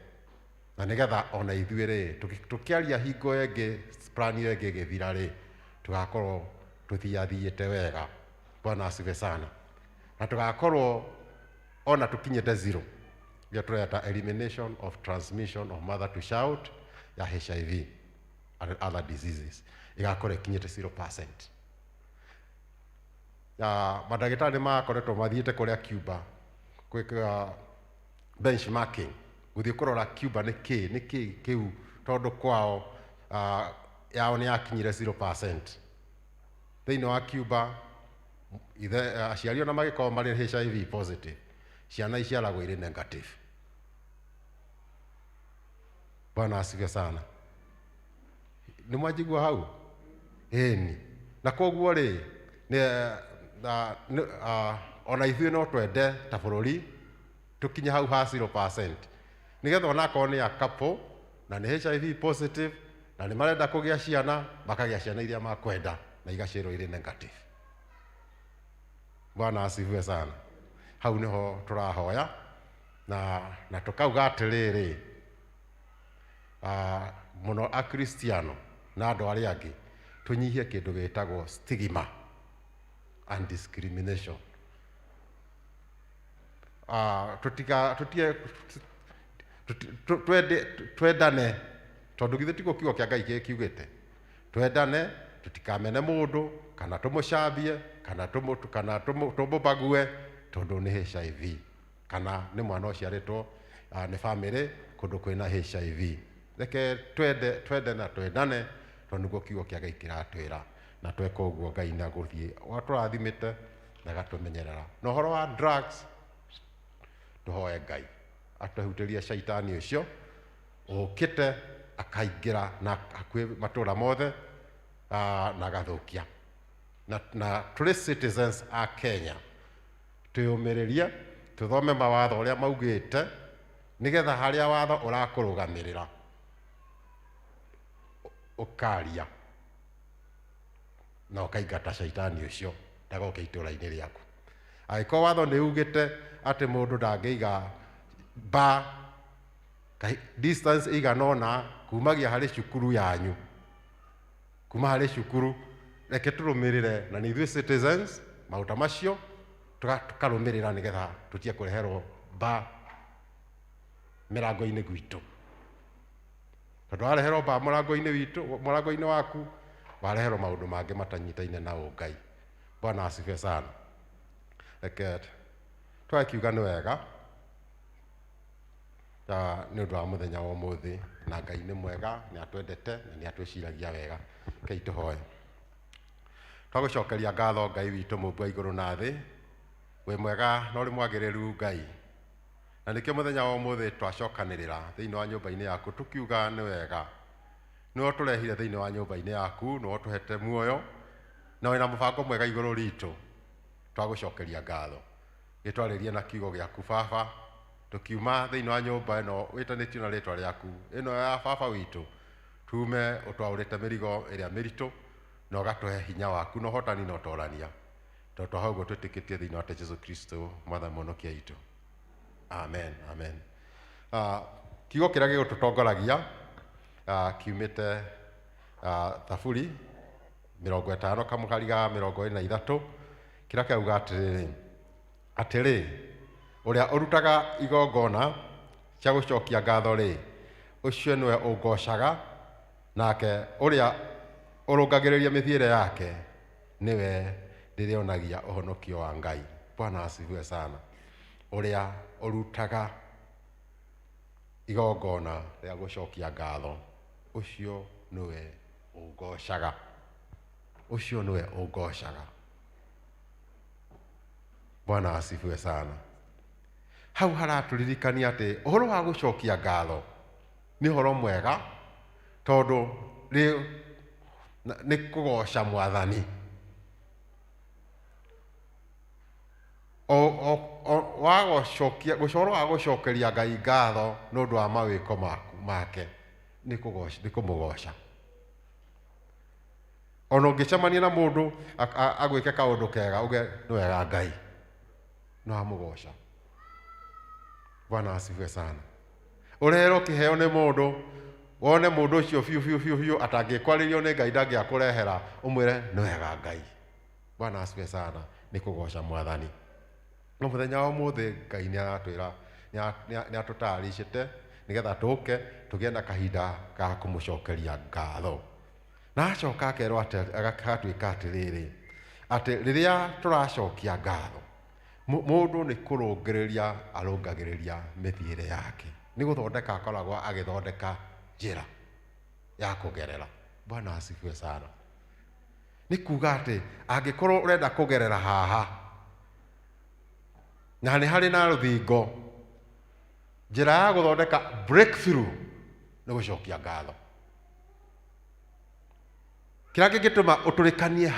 na nĩgetha ona ithuĩ rĩ tũkĩaria hingo ĩngĩ plan ĩyo ĩngĩ ĩgĩthira rĩ tũgakorwo tũthiathiĩte wega. Bwana asifiwe sana. Na tũgakorwo ona tũkinyĩte zero iria tũreta elimination of transmission of mother to child ya HIV and other diseases igakorwo ikinyĩte 0%. Mandagĩtarĩ makoretwo mathiĩte kũrĩa Cuba gwĩka benchmarking, gũthiĩ kũrora Cuba nĩ kĩĩ kĩu tondũ kwao yao nĩ yakinyire 0%. Thĩinĩ wa Cuba aciari ona magĩkorwo marĩ HIV positive, ciana iciaragwo irĩ negative. Bwana asifiwe sana. Nĩ mwanjigua hau? Ĩni. Na koguo rĩ ona ithuĩ no twende ta bũrũri tũkinye hau ha 0%, nĩgetha onakorwo nĩ a couple na nĩ HIV positive na nĩ marenda kũgĩa ciana makagĩa ciana iria makwenda na igaciarwo irĩ negative. Bwana asifiwe sana. Hau nĩho tũrahoya na tũkauga atĩrĩrĩ mũno akristiano na andũ arĩa angĩ tũnyihie kĩndũ gĩtagwo stigma and discrimination. Twendane tondũ githĩ tiguo kiugo kĩa Ngai kiugĩte, twendane tũtikamene mũndũ kana tũmũcambie kana tũmũbague tondũ nĩ HIV kana nĩ mwana ũciarĩtwo nĩ famĩlĩ kũndũ kwĩna HIV. Reke twende na twendane tondũ nĩguo kiugo kĩa Ngai kĩratwĩra, na tweka ũguo Ngai nĩ agũthiĩ watũrathimĩte na agatũmenyerera. Na ũhoro wa drugs tũhoe Ngai atũhutĩrie shaitani ũcio ũkĩte akaingĩra na hakuhĩ matũũra mothe na agathũkia. Na tũrĩ citizens a Kenya twĩyũmĩrĩrie tũthome mawatho ũrĩa maugĩte nĩgetha harĩa watho ũrakũrũgamĩrĩra ũkaria na ũkaingata shaitani ũcio ndagoke itũũra-inĩ rĩaku. Angĩkorwo watho nĩ ugĩte atĩ mũndũ ndangĩiga distance igana ũna kumagia harĩ cukuru yanyu, kuma harĩ cukuru, reke tũrũmĩrĩre na nĩ ithuĩ citizens maũndũ macio tũkarũmĩrĩra nĩgetha tũtige kũreherwo mĩrango-inĩ gwitũ. Tondũ wareherwo mũrango-inĩ waku wareherwo maũndũ mangĩ matanyitaine na Ngai. Bwana asifiwe sana. Reke twakiuga nĩ wega nĩ ũndũ wa mũthenya wa ũmũthĩ, na Ngai nĩ mwega, nĩ atwendete na nĩ atwĩciragia wega. Kei tũhoe. Twagũcokeria ngatho Ngai witũ Mũmbi wa igũrũ na thĩ, wĩ mwega na ũrĩ mwagĩrĩru Ngai, na nĩkĩo mũthenya wa ũmũthĩ twacokanĩrĩra thĩinĩ wa nyũmba-inĩ yaku tũkiuga nĩ wega nĩwe tũrehire thĩinĩ wa nyũmba-inĩ yaku, nĩwe tũhete muoyo na wĩna mũbango mwega igũrũ ritũ. twagucokeria ngatho gitwarĩrie na kiugo gĩaku baba tukiuma thĩinĩ wa nyũmba ĩno wĩtanĩtio na rĩtwa rĩaku ĩno ya baba witũ tume ũtwaũrĩte mĩrigo ĩrĩa mĩritũ na ũgatũhe hinya waku na ũhotani na ũtorania tondũ hau ũguo twĩtĩkĩtie thĩinĩ wa Jesũ Kristo mwathani mũhonokia witũ amen amen. Kiugo kĩrĩa gĩgũtũtongoragia kiumĩte Thaburi 50 kamũkari ga 23 kĩrĩa kĩauga atĩrĩ ũrĩa ũrutaga igongona cia gũcokia ngatho rĩ ũcio nĩwe ũngocaga nake ũrĩa ũrũngagĩrĩria mĩthiĩre yake nĩwe ndĩrĩonagia ũhonokio wa Ngai. Bwana asifiwe sana. Ũrĩa ũrutaga igongona rĩa gũcokia ngatho ũcio nĩwe ũngocaga, ũcio nĩwe ũngocaga. Bwana asifiwe sana. Hau haratũririkania atĩ ũhoro wa gũcokia ngatho nĩ ũhoro mwega tondũ nĩ kũgoca Mwathani. Gũcoro wa gũcokeria Ngai ngatho nĩ ũndũ wa mawĩko make nĩ kũmũgoca. Ona ũngĩcemania na mũndũ agwĩke kaũndũ kega uge nĩ wega Ngai no amũgoca. Bwana asifiwe sana. Ũrero kĩheo nĩ mũndũ wone mũndũ ũcio biũ atangĩkwarĩrio nĩ Ngai ndangĩakũrehera ũmwĩre nĩ wega Ngai. Bwana asifiwe sana. Nĩ kũgoca Mwathani. No mũthenya wa ũmũthĩ Ngai nĩaratwĩra nĩatũtaricĩte nĩgetha tũke tũgĩe na kahinda ga kũmũcokeria ngatho. Na acoka akerwo agatwĩka atĩrĩrĩ atĩ rĩrĩa tũracokia ngatho mũndũ nĩ kũrũngĩrĩria arũngagĩrĩria mĩthiĩre yake, nĩ gũthondeka akoragwo agĩthondeka njĩra ya kũgerera. Bwana asifiwe sana. Nĩ kuuga atĩ angĩkorwo ũrenda kũgerera haha na nĩ harĩ na rũthingo, njĩra ya gũthondeka breakthrough nĩ gũcokia ngatho. Kĩrĩa kĩngĩtũma ũtũrĩkanie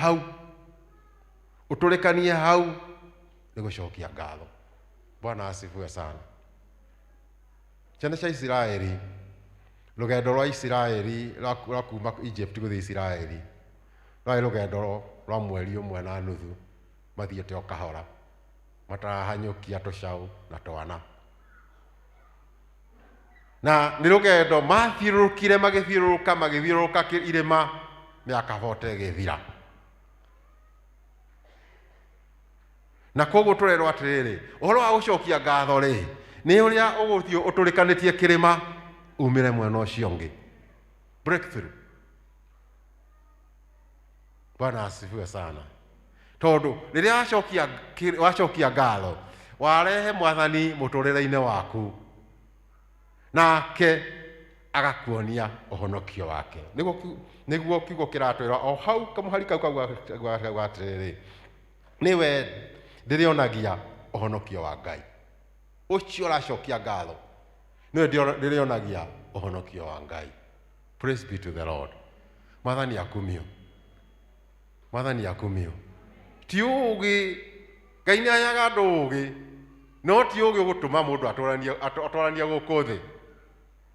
hau nĩ gũcokia ngatho. Bwana asifiwe sana. Ciana cia Isiraeli, rũgendo rwa Isiraeli rwa kuma Egypt gũthiĩ Isiraeli rwarĩ rũgendo rwa mweri ũmwe na nuthu mathiĩte o kahora matarahanyũkia tũcaũ na twana. Na nĩ rũgendo mathiũrũrũkire magĩthiũrũrũka irĩma mĩaka 40 ĩgĩthira. Na koguo tũrerwo atĩrĩrĩ ũhoro wa gũcokia ngatho rĩ nĩ ũrĩa ũgũthiĩ ũtũrĩkanĩtie kĩrĩma umĩre mwena ũcio ũngĩ. Breakthrough. Bwana asifiwe sana. Tondũ rĩrĩa wacokia ngatho warehe Mwathani mũtũrĩre-inĩ waku nake agakuonia ũhonokio wake. Nĩguo kiugo kĩratwĩra o hau kamũhari kau kauga atĩrĩrĩ nĩwe ndĩrĩonagia ũhonokio wa Ngai. Ũcio ũracokia ngatho nĩwe ndĩrĩonagia ũhonokio wa Ngai. Praise be to the Lord. Mwathani akumio. Mwathani akumio. Ti ũũgĩ, Ngai nĩaheaga andũ ũũgĩ, no ti ũũgĩ ũgũtũma mũndũ atwarania gũkũ thĩ.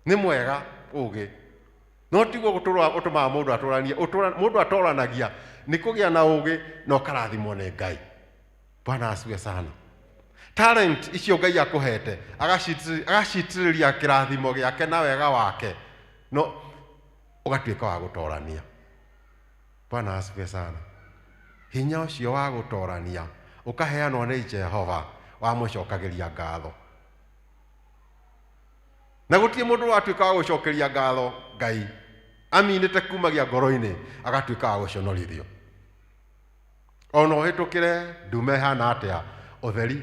Nĩ mwega ũũgĩ, no tiguo ũtũmaga mũndũ atwaranie. Mũndũ atoranagia nĩ kũgĩa na ũũgĩ na ũkarathimwo nĩ Ngai. Bwana asifiwe sana. Talent icio Ngai akũhete agacitĩrĩria kĩrathimo gĩake na wega wake no ũgatuĩka wa gũtorania. Bwana asifiwe sana. Hinya ũcio wa gũtorania ũkaheanwo nĩ Jehova wa mũcokagĩria ngatho. Na gũtirĩ mũndũ watuĩka wa gũcokeria ngatho Ngai aminĩte kumagia ngoro-inĩ agatuĩka wa gũconorithio. Ona ũhĩtũkĩre ndume hana atĩa ũtheri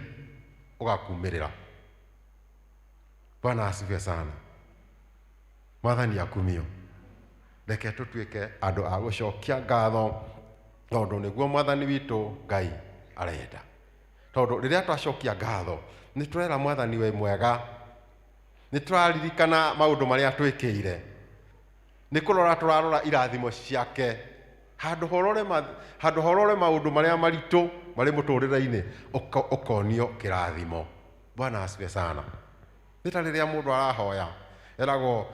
ũgakumĩrĩra. Bwana asifiwe sana. Mwathani akumio. Reke tũtuĩke andũ a gũcokia ngatho tondũ nĩguo Mwathani witũ Ngai arenda. Tondũ rĩrĩa twacokia ngatho nĩ tũrera Mwathani we mwega, nĩ tũraririkana maũndũ marĩa twĩkĩire, nĩ kũrora tũrarora irathimo ciake handũ horore maũndũ marĩa maritũ marĩ mũtũrĩre-inĩ ũkonio kĩrathimo. Bwana asifiwe sana. Nĩ ta rĩrĩa mũndũ arahoya eragwo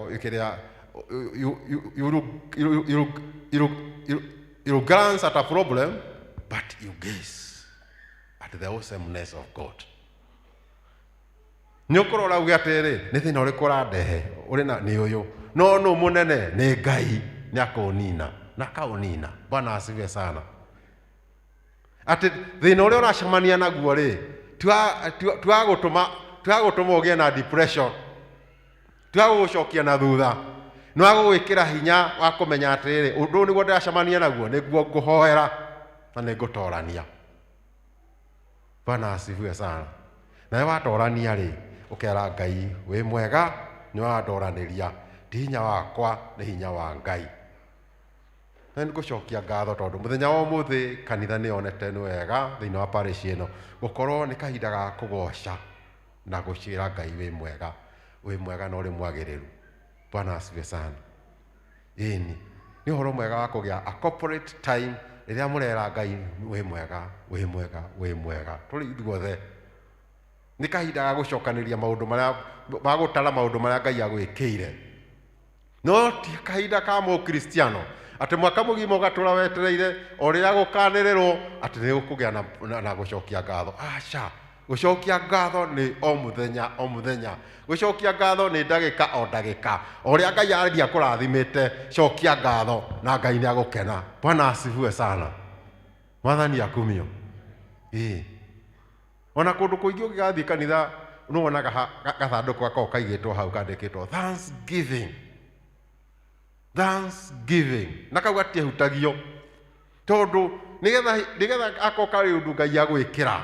kĩrĩa you glance at a problem but you gaze at the awesomeness of God. Nĩ ũkorwo ũrauga atĩrĩ nĩ thĩna ũrĩkũ ũrandehe ũrĩ na nĩ ũyũ no nũ mũnene nĩ Ngai nĩ akũnina na akaũnina. Bwana asifiwe sana. Atĩ thĩna ũrĩa ũracemania naguo rĩ twagũtũma ũgĩe na depression, twagũgũcokia na thutha, nĩ wagũgwĩkĩra hinya wa kũmenya atĩrĩrĩ ũndũ ũyũ nĩguo ndĩracemania naguo nĩguo ngũhoera na nĩ ngũtorania. Bwana asifiwe sana. Nawe watorania rĩ ũkera Ngai wĩ mwega nĩ wandoranĩria ti hinya wakwa nĩ hinya wa Ngai. Na nĩ ngũcokia ngatho tondũ mũthenya wa ũmũthĩ kanitha nĩ yonete nĩ wega thĩinĩ wa parish ĩno gũkorwo nĩ kahinda ga kũgoca na gũciĩra Ngai wĩ mwega na ũrĩ mwagĩrĩru. Bwana asifiwe sana. Ĩni nĩ ũhoro mwega wa kũgĩa a corporate time rĩrĩa mũrera Ngai wĩ mwega tũrĩ ithuothe. Nĩ kahinda ga gũcokanĩria maũndũ marĩa magũtara maũndũ marĩa Ngai agwĩkĩire. No ti kahinda ka mũkristiano atĩ mwaka mũgima ũgatũra wetereire o rĩrĩa gũkanĩrĩrwo atĩ nĩ ũkũgĩa na gũcokia ngatho. Aca, gũcokia ngatho nĩ o mũthenya, gũcokia ngatho nĩ ndagĩka o ndagĩka. O rĩa Ngai aria kũrathimĩte cokia ngatho na Ngai nĩ agũkena. Bwana asifiwe sana. Mwathani akumio. Ona kũndũ kũingĩ ũgĩgathiĩ kanitha nĩ wonaga gathandũkũ gakoragwo kaigĩtwo hau kandĩkĩtwo Thanksgiving. Na kau gatiehutagio tondũ nĩgetha akorwo karĩ ũndũ Ngai agwĩkĩra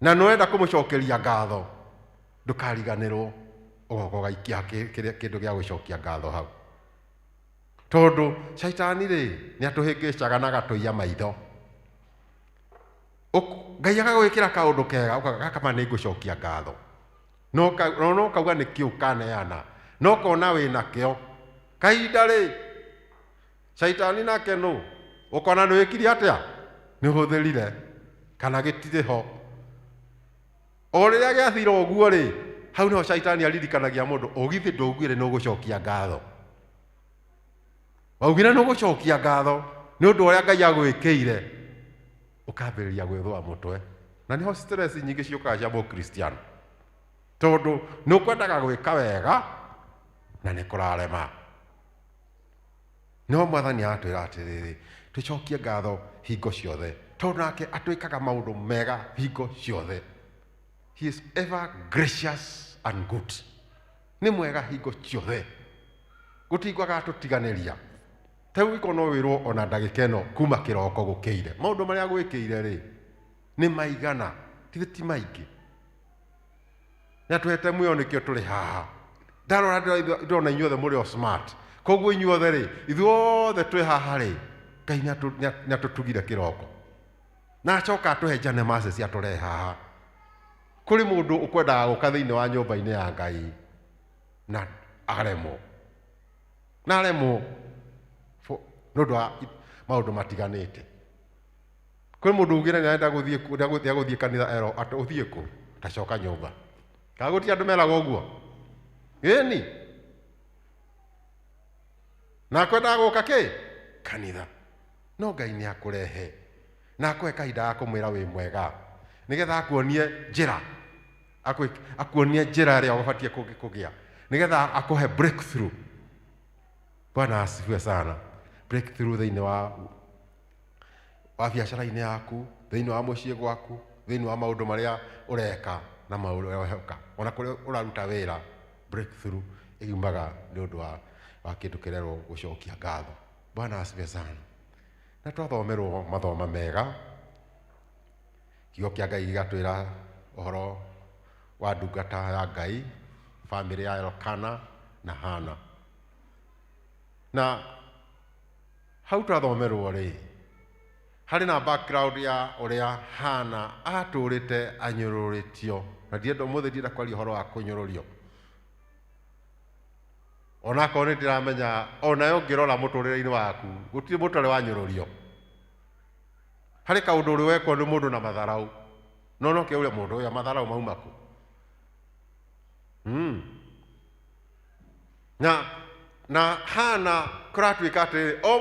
na nĩwenda kũmũcokeria ngatho ndũkariganĩrwo ũgoka ũgaikia kĩndũ gĩa gũcokia ngatho hau. Tondũ shaitani rĩ nĩ atũhĩngĩcaga na agatũiya maitho. Ngai agagwĩkĩra kaũndũ kega gakama nĩ ngũcokia ngatho no kauga nĩ kĩu kaneana no kona wĩ nakĩo kahinda rĩ shaitani nake nũ ũkona nĩ wĩkire atĩa nĩ ũhũthĩrire kana gĩtirĩ ho. O rĩrĩa gĩathira ũguo rĩ hau nĩho shaitani aririkanagia mũndũ ũgithĩ ndũguire nĩ ũgũcokia ngatho. Waugire nĩ ũgũcokia ngatho nĩ ũndũ ũrĩa Ngai agwĩkĩire ũkambĩrĩria gwĩthũa mũtwe. Na nĩho stress nyingĩ ciũkaga cia mũkristiano tondũ nĩ ũkwendaga gwĩka wega na nĩ kũrarema. No Mwathani atwĩra atĩrĩrĩ tũcokie ngatho hingo ciothe tondũ nake atwĩkaga maũndũ mega hingo ciothe. He is ever gracious and good. Nĩ mwega hingo ciothe gũtigwaga tũtiganĩria. Teu iko no wĩrwo ona ndagĩka ĩno kuma kĩroko gũkĩire maũndũ marĩa gwĩkĩire rĩ nĩ maigana ti maingĩ. Na twete muoyo nĩkĩo tũrĩ haha. Ndarora ndĩrona inyuothe mũrĩ o smart. Koguo inyuothe rĩ ithuothe twĩ haha rĩ Ngai nĩ atũtugire kĩroko na acoka atũhe njane mace cia tũrehe haha. Kũrĩ mũndũ ũkwendaga gũka thĩinĩ wa nyũmba-inĩ ya Ngai na aremwo nĩ ũndũ wa maũndũ matiganĩte. Kũrĩ mũndũ ugire nĩ arenda gũthiĩ kanitha ero atĩ ũthiĩ kũ tacoka nyũmba. Kana gũtirĩ andũ meraga ũguo? Ĩni na kwendaga gũka kĩ kanitha. No Ngai nĩ akũrehe na akũhe kahinda ga kũmwĩra wĩ mwega nĩgetha akuonie njĩra ĩrĩa ũbatiĩ kũgĩa nĩgetha akũhe breakthrough. Bwana asifiwe sana. Breakthrough thĩinĩ wa biacara-inĩ yaku, thĩinĩ wa mũciĩ gwaku, thĩinĩ wa maũndũ marĩa ũreka na maũndũ marĩa ũreka ona kũrĩa ũraruta wĩra. Breakthrough ĩumaga nĩ ũndũ wa kĩndũ kĩrerwo gũcokia ngatho. Bwana asifiwe sana. Na twathomerwo mathoma mega kiugo kĩa Ngai gĩgatwĩra ũhoro wa ndungata ya Ngai, family ya Elkana na Hana. Na hau twathomerwo rĩ harĩ na background ya ũrĩa Hana atũrĩte anyũrũrĩtio na ũmũthĩ ndienda kwaria ũhoro wa kũnyũrũrio. Ona korwo nĩ ndĩramenya onayo ũngĩrora mũtũrĩre-inĩ waku gũtirĩ mũtũrĩre wa nyũrũrio. harĩ kaũndũ ũrĩ wekwo nĩ mũndũ na matharau no no ke ũrĩa mũndũ ũyũ matharau mauma kũ na hana kũratuĩka atĩ o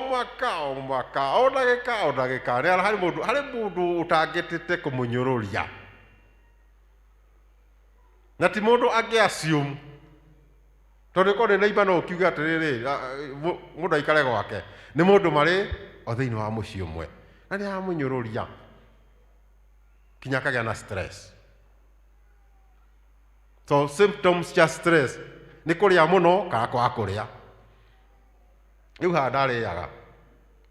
mwaka o ndagĩka harĩ mũndũ ũtangĩtĩte kũmũnyũrũria na ti mũndũ angĩ-assume tondũ korwo nĩ neighbor no ũkiuge atĩrĩrĩ mũndũ aikare gwake nĩ mũndũ marĩ o thĩinĩ wa mũciĩ ũmwe na nĩ aramũnyũrũria kinya akagĩa na stress. So symptoms cia stress nĩ kũrĩa mũno kana kwaga kũrĩa. Rĩu haha ndarĩaga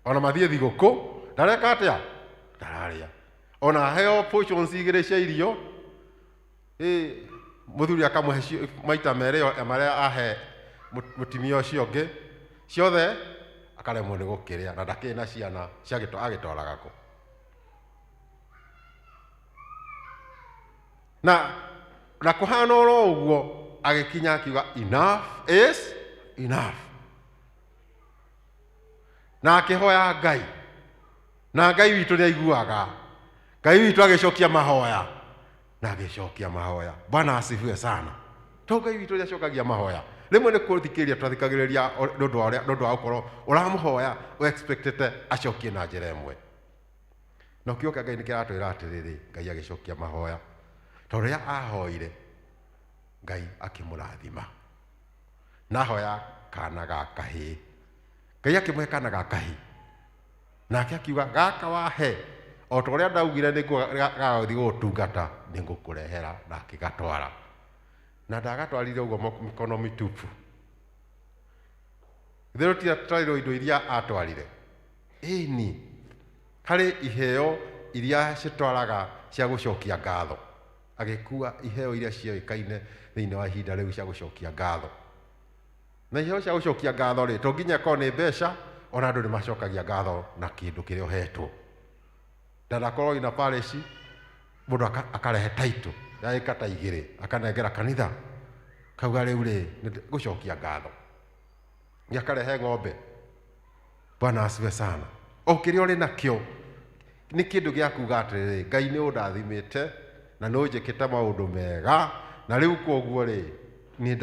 ona mathiĩ thigũkũ ndareka atĩa ndararĩa ona heo portions igĩrĩ cia irio mũthuri akamũhe maita merĩ marĩa ahe mũtumia ũcio ũngĩ ciothe akaremwo nĩ gũkĩrĩa na ndakĩrĩ na ciana agĩtwaraga kũ. Na kũhana oro ũguo agĩkinya akiuga enough is enough na akĩhoya Ngai na Ngai witũ nĩ aiguaga. Ngai witũ agĩcokia mahoya na agĩcokia mahoya. Bwana asifiwe sana. To Ngai witũ nĩ acokagia mahoya. Rĩmwe nĩ kũthikĩrĩria twathikagĩrĩria nĩ ũndũ wa gũkorwo ũramũhoya expectete acokie na njĩra ĩmwe. Na ũkĩoka Ngai nĩ kĩratwĩra atĩrĩrĩ Ngai agĩcokia mahoya tondũ rĩrĩa ahoire Ngai akĩmũrathima na ahoya kana ga kahĩĩ. Ngai akĩmũhe kana ga kahĩĩ nake akiuga gaka wahe o ta ũrĩa ndaugire nĩ gagũthiĩ gũtungata nĩ ngũkũrehera na akĩgatwara na ndagatwarire ũguo mĩkono mĩtupu. Itherũ twarirwo indo iria atwarire ĩni harĩ iheo iria citwaraga cia gũcokia ngatho agĩkua iheo iria cioĩkaine thĩinĩ wa ihinda rĩu cia gũcokia ngatho. Na iheo cia gũcokia ngatho rĩ to nginya korwo nĩ mbeca ona andũ nĩ macokagia ngatho na kĩndũ kĩrĩa ũhetwo. Ndanakorwo ina parish mũndũ akarehe taitũ ya ĩka ta igĩrĩ akanengera kanitha kauga rĩu rĩ gũcokia ngatho nĩ akarehe ng'ombe. Bwana asifiwe sana. O kĩrĩa ũrĩ nakĩo nĩ kĩndũ gĩa kuuga atĩrĩrĩ Ngai nĩ ũndathimĩte na nĩ ũnjĩkĩte maũndũ mega na rĩu koguo rĩ nĩ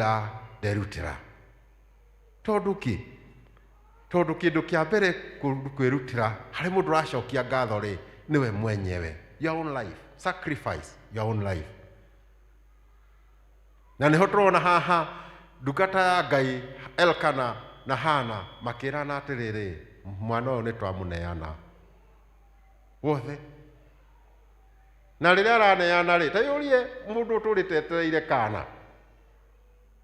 nderutĩra. Tondũ kĩndũ kĩa mbere kwĩrutĩra harĩ mũndũ ũracokia ngatho rĩ niwe mwenyewe, your own life, sacrifice your own life. Na nĩho tũrona haha ndungata ya Ngai Elkana na Hana makĩrana atĩrĩrĩ mwana ũyũ nĩ twamũneana wothe. Na rĩrĩa araneana rĩ ta yũrie mũndũ ũtũrĩte etereire kana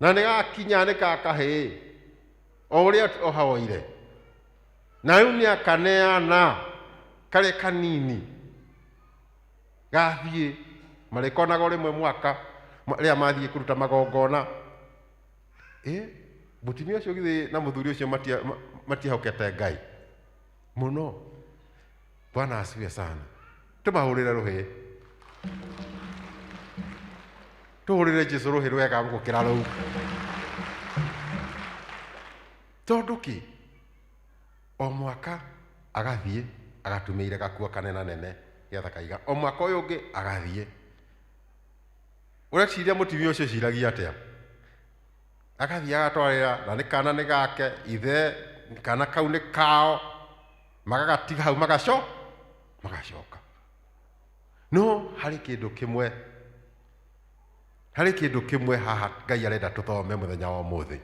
na nĩ gakinya nĩ kakahĩĩ o ũrĩa ohoire na rĩu nĩ akaneana karĩ kanini gathiĩ marĩkonaga rĩmwe mwaka rĩrĩa mathiĩ kũruta magongona. Mũtumia ũcio githĩ na mũthuri ũcio matiahokete Ngai mũno. Bwana asifiwe sana. Tũmahũrĩre rũhĩ, tũhũrĩre Jesũ rũhĩ rwega gũkĩra rũu. Tondũ kĩ o mwaka agathiĩ agatumĩire gakua kanena nene getha kaiga o mwaka ũyũ ũngĩ agathiĩ. Ũreciria mũtumia ũcio ciragia atĩa? Agathiĩ agatwarĩra na nĩ kana nĩ gake ithe kana kau nĩ kao magagatiga hau magacoka. No harĩ kĩndũ kĩmwe haha Ngai arenda tũthome mũthenya wa ũmũthĩ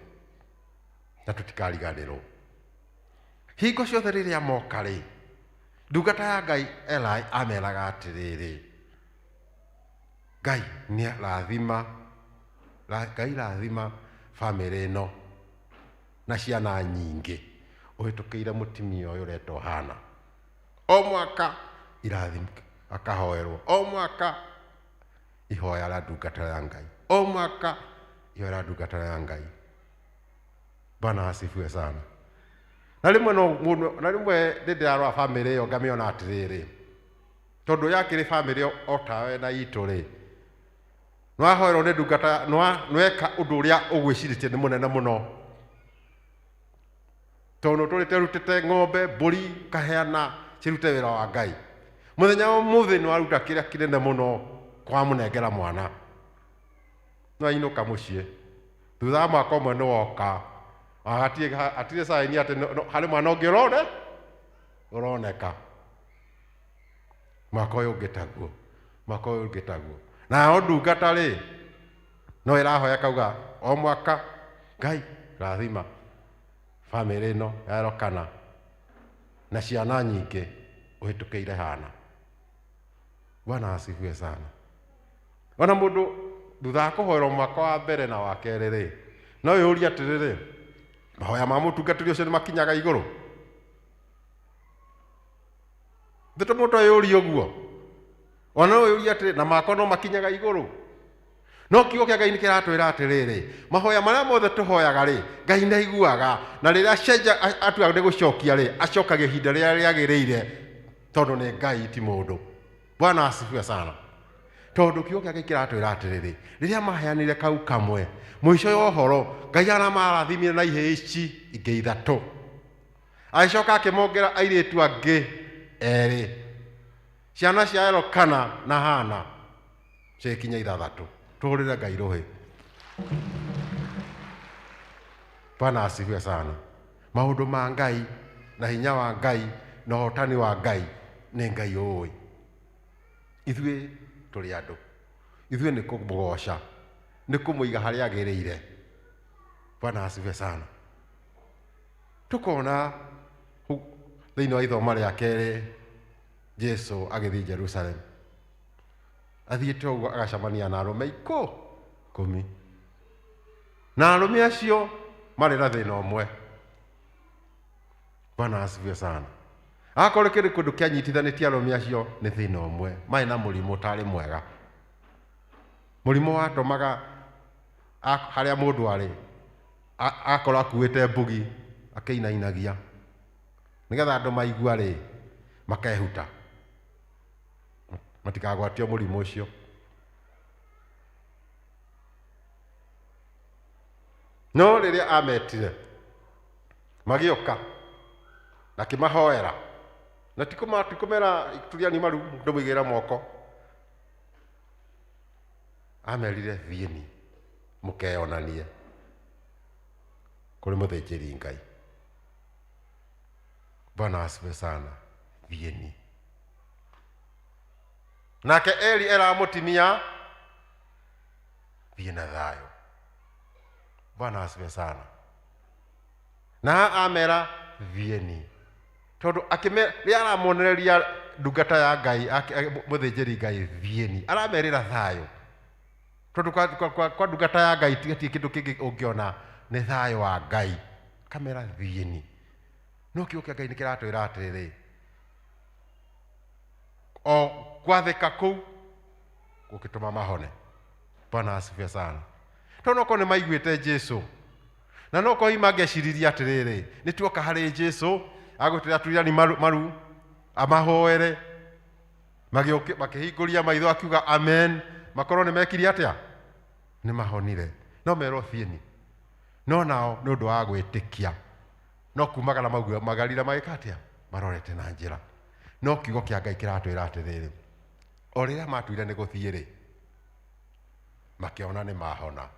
na tũtikariganĩrwo. Hingo ciothe rĩrĩa moka rĩ ndungata ya Ngai Eli ameraga atĩrĩrĩ Ngai nĩ rathima famĩlĩ ĩno na ciana nyingĩ ũhĩtũkĩire mũtumia ũyũ ũretwo Hana. O mwaka irathimo akahoerwo, o mwaka ihoya la ndungata ya Ngai, o mwaka ihoya la ndungata ya Ngai. Bwana asifiwe sana. Na rĩmwe ndĩrarora famĩlĩ ĩyo ngamĩona atĩrĩrĩ tondũ yakĩrĩ famĩlĩ o tawe na itũ rĩ nĩwahoerwo nĩ ndungata nĩweka ũndũ ũrĩa ũgwĩcirĩtie nĩ mũnene mũno. Tondũ tũrĩte ng'ombe mbũri kaheana cirute wĩra wa Ngai. muthenya umuthi no aruta kiria kinene muno kwa munengera mwana no ainuka mucie thutha mwaka umwe no woka atire saini ati hari mwana ungi uroneka mwaka uyu ngitaguo na ndungata ri no irahoya kauga o mwaka Ngai rathima family ino yarokana na ciana nyingi uhitukiire hana. Bwana asifiwe sana. Ona mundu thutha kuhoera mwaka wa mbere na wa keri ri no yuria atiriri mahoya ma mutungatiri ucio ni makinyaga iguru. Ndito mundu yuria uguo ona no yuria atiriri na mako no makinyaga iguru. No kiugo kia Ngai ni kiratwira atiriri mahoya maria mothe tuhoyaga ri Ngai ni aiguaga na riria cenja atua ni gucokia ri acokagia ihinda riria riagiriire tondu ni Ngai ti mundu. Bwana asifiwe sana. Tondu kiugo kia Ngai kiratwira atiriri riria maheanire kau kamwe mwisho yo horo Ngai ana marathimire na ihe ici ingi ithatu agicoka akimongera airitu angi eri ciana cia Elkana na Hana cikinya ithathatu. Tuhurire Ngai ruhi. Bwana asifiwe sana. Maundu ma Ngai na hinya wa Ngai na hotani wa Ngai ni Ngai oi. Ithue turi andu ithue ni kumugoca ni kumuiga haria agiriire. Bwana asifiwe sana. Tukona thiini wa ithoma ria keri Jesu agithi Jerusalem athiite uguo agacamania na arume 10 na arume acio mari na thina umwe. Bwana asifiwe sana. Akore kiri kundu kianyitithanitie arume acio ni thina umwe mai na murimu tari mwega. Murimu watumaga haria mundu ari akora akuite mbugi akiinainagia nigetha andu maigua ri makehuta matikagwatio murimu ucio. No riria ametire magioka na kimahoera na tikumera turiani maru ndumuigira moko amerire thieni mukeonanie kuri muthinjiri Ngai. Bwana asifiwe sana. Thieni nake Eli eramutimia thiĩ na thayo. Bwana asifiwe sana. Na amera thieni tondu ria aramonereria ndungata ya Ngai muthinjiri Ngai thieni aramerira thayo tondu kwa ndungata ya Ngai ti kindu kingi ungiona ni thayo wa Ngai kamera thieni. No kiugo kia Ngai ni kiratwira atiriri o kwathika kuu gukituma mahone. Bwana asifiwe sana. Tondu ko ni maiguite Jesu na no ko imangeciriria atiriri ni tuoka hari Jesu agutira turirani maru amahoere makihinguria maitho akiuga amen makorwo ni mekiri atia ni mahonire. No merwo thieni no nao ni undu wa gwitikia no kumagara magarira magikatia marorete na njira. No kiugo kia Ngai kiratwira atiriri o riria matuire ni guthiiri makiona ni mahona.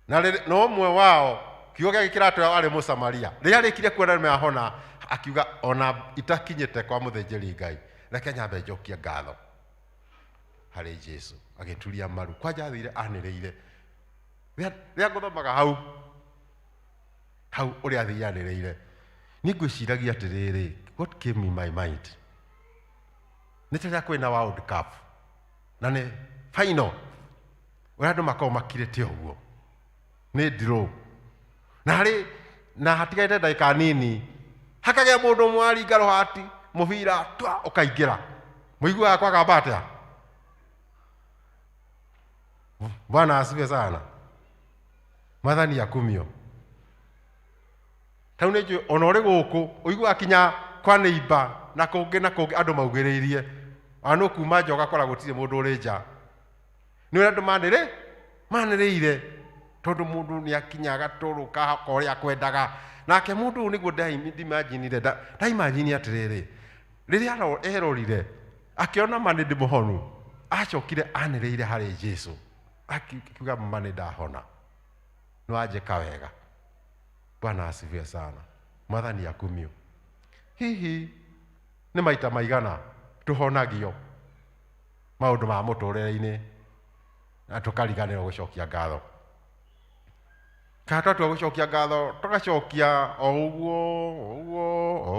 Na no umwe wao kiugo gia kiratwira ari Musamaria riria arikire kuona ni mahona akiuga ona itakinyite kwa muthinjiri Ngai reke nyambe njokia ngatho hari Jesu agituria maru kwanja athire aniriire ria nguthomaga hau uri athire aniriire ni ngwiciragia atiriri what came in my mind ni tira kwina World Cup na ni final uri andu makao makirite uguo ni draw na hatigaite ndagika nini hakagea mundu mwari ngaro hati mubira twa ukaingira muigua kwaga batia. Bwana asifiwe sana. Mathani ya kumio taune ona uri guku uigua akinya kwa neighbor na kungi andu maugiriirie anu kuma njoga kora gutire mundu uri nja ni andu maniriire tondu mundu ni akinyaga turuka koria kwendaga nake mundu niguo ndaimaginire ndaimagini atiriri riria erorire akiona mani ndi muhonu acokire anĩrĩire harĩ Jesu akiuga mani ndahona no anjĩka wega. Bwana asifiwe sana. Mwathani akumio. Hihi nĩ maita maigana tũhonagio maũndũ ma mũtũrĩre-inĩ na tũkariganĩrwo gũcokia ngatho? Kana twatua gũcokia ngatho tũgacokia o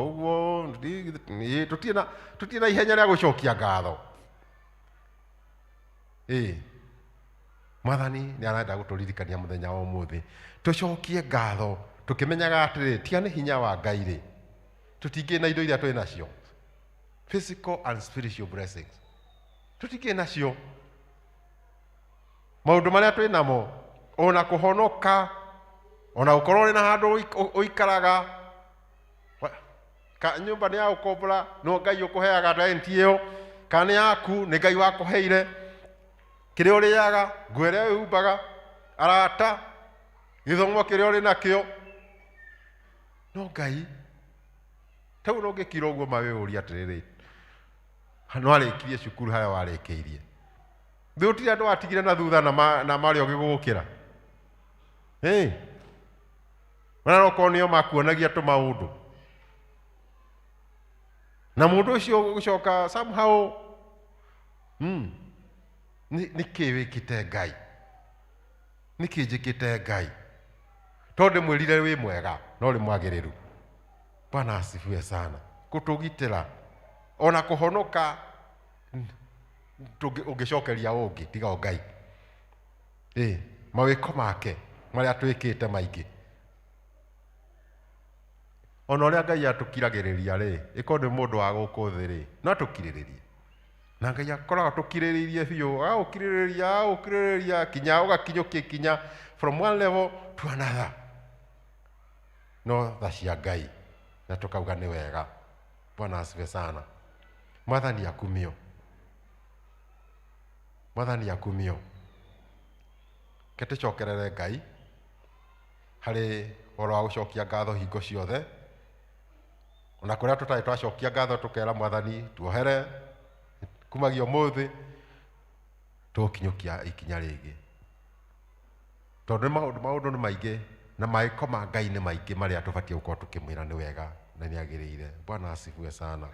ũguo tũtirĩ na ihenya rĩa gũcokia ngatho. Mwathani nĩ arenda gũtũririkania mũthenya wa ũmũthĩ tũcokie ngatho tũkĩmenyaga atĩrĩ tia nĩ hinya wa Ngai rĩ tũtingĩ na indo iria twĩ nacio, physical and spiritual blessings tũtingĩ nacio. Maũndũ marĩa twĩ namo ona kũhonoka, ona gũkorwo na handũ ũikaraga, nyũmba nĩ ya gũkombora no Ngai ũkũheaga rent ĩyo, kana nĩ yaku nĩ Ngai wakũheire, kĩrĩa ũrĩaga, nguo ĩrĩa wĩhumbaga, arata, gĩthomo kĩrĩa ũrĩ nakĩo, no Ngai. Tau no ngĩkira ũguo mawĩũria atĩrĩrĩ no arĩkirie cukuru harĩa warĩkĩirie, gũtirĩ andũ atigire na thutha na marĩ ũgĩgũgũkĩra. Mana okorwo nĩo makuonagia tũmaũndũ na mũndũ ũcio gũcoka somehow nĩkĩ wĩkĩte Ngai, nĩkĩ njĩkĩte Ngai, tondũ mwĩrire wĩ mwega no ũrĩ mwagĩrĩru. Bwana asifiwe sana. Kũtũgitĩra ona kũhonoka ũngĩcokeria ũngĩ tiga o Ngai. Mawĩko make marĩa twĩkĩte maingĩ, ona ũrĩa Ngai atũkiragĩrĩria rĩ, ĩkorwo nĩ mũndũ wa gũkũ thĩ rĩ, no atũkirĩrĩrie. Na Ngai akoragwo atũkirĩrĩirie biũ, agũkirĩrĩria kinya ũgakinyũkia kinya from one level to another. No tha cia Ngai na tũkauga nĩ wega. Bwana asifiwe sana. Mwathani akumio. Mwathani akumio. Ketũcokerere Ngai harĩ ũhoro wa gũcokia ngatho hingo ciothe, ona kũrĩa tũtarĩ twacokia ngatho tũkera Mwathani tuohere kumagia ũmũthĩ tũkinyũkia ikinya rĩngĩ, tondũ maũndũ nĩ maingĩ na mawĩko ma Ngai nĩ maingĩ marĩa tũbatiĩ gũkorwo tũkĩmwĩra nĩ wega na nĩ agĩrĩire. Bwana asifiwe sana.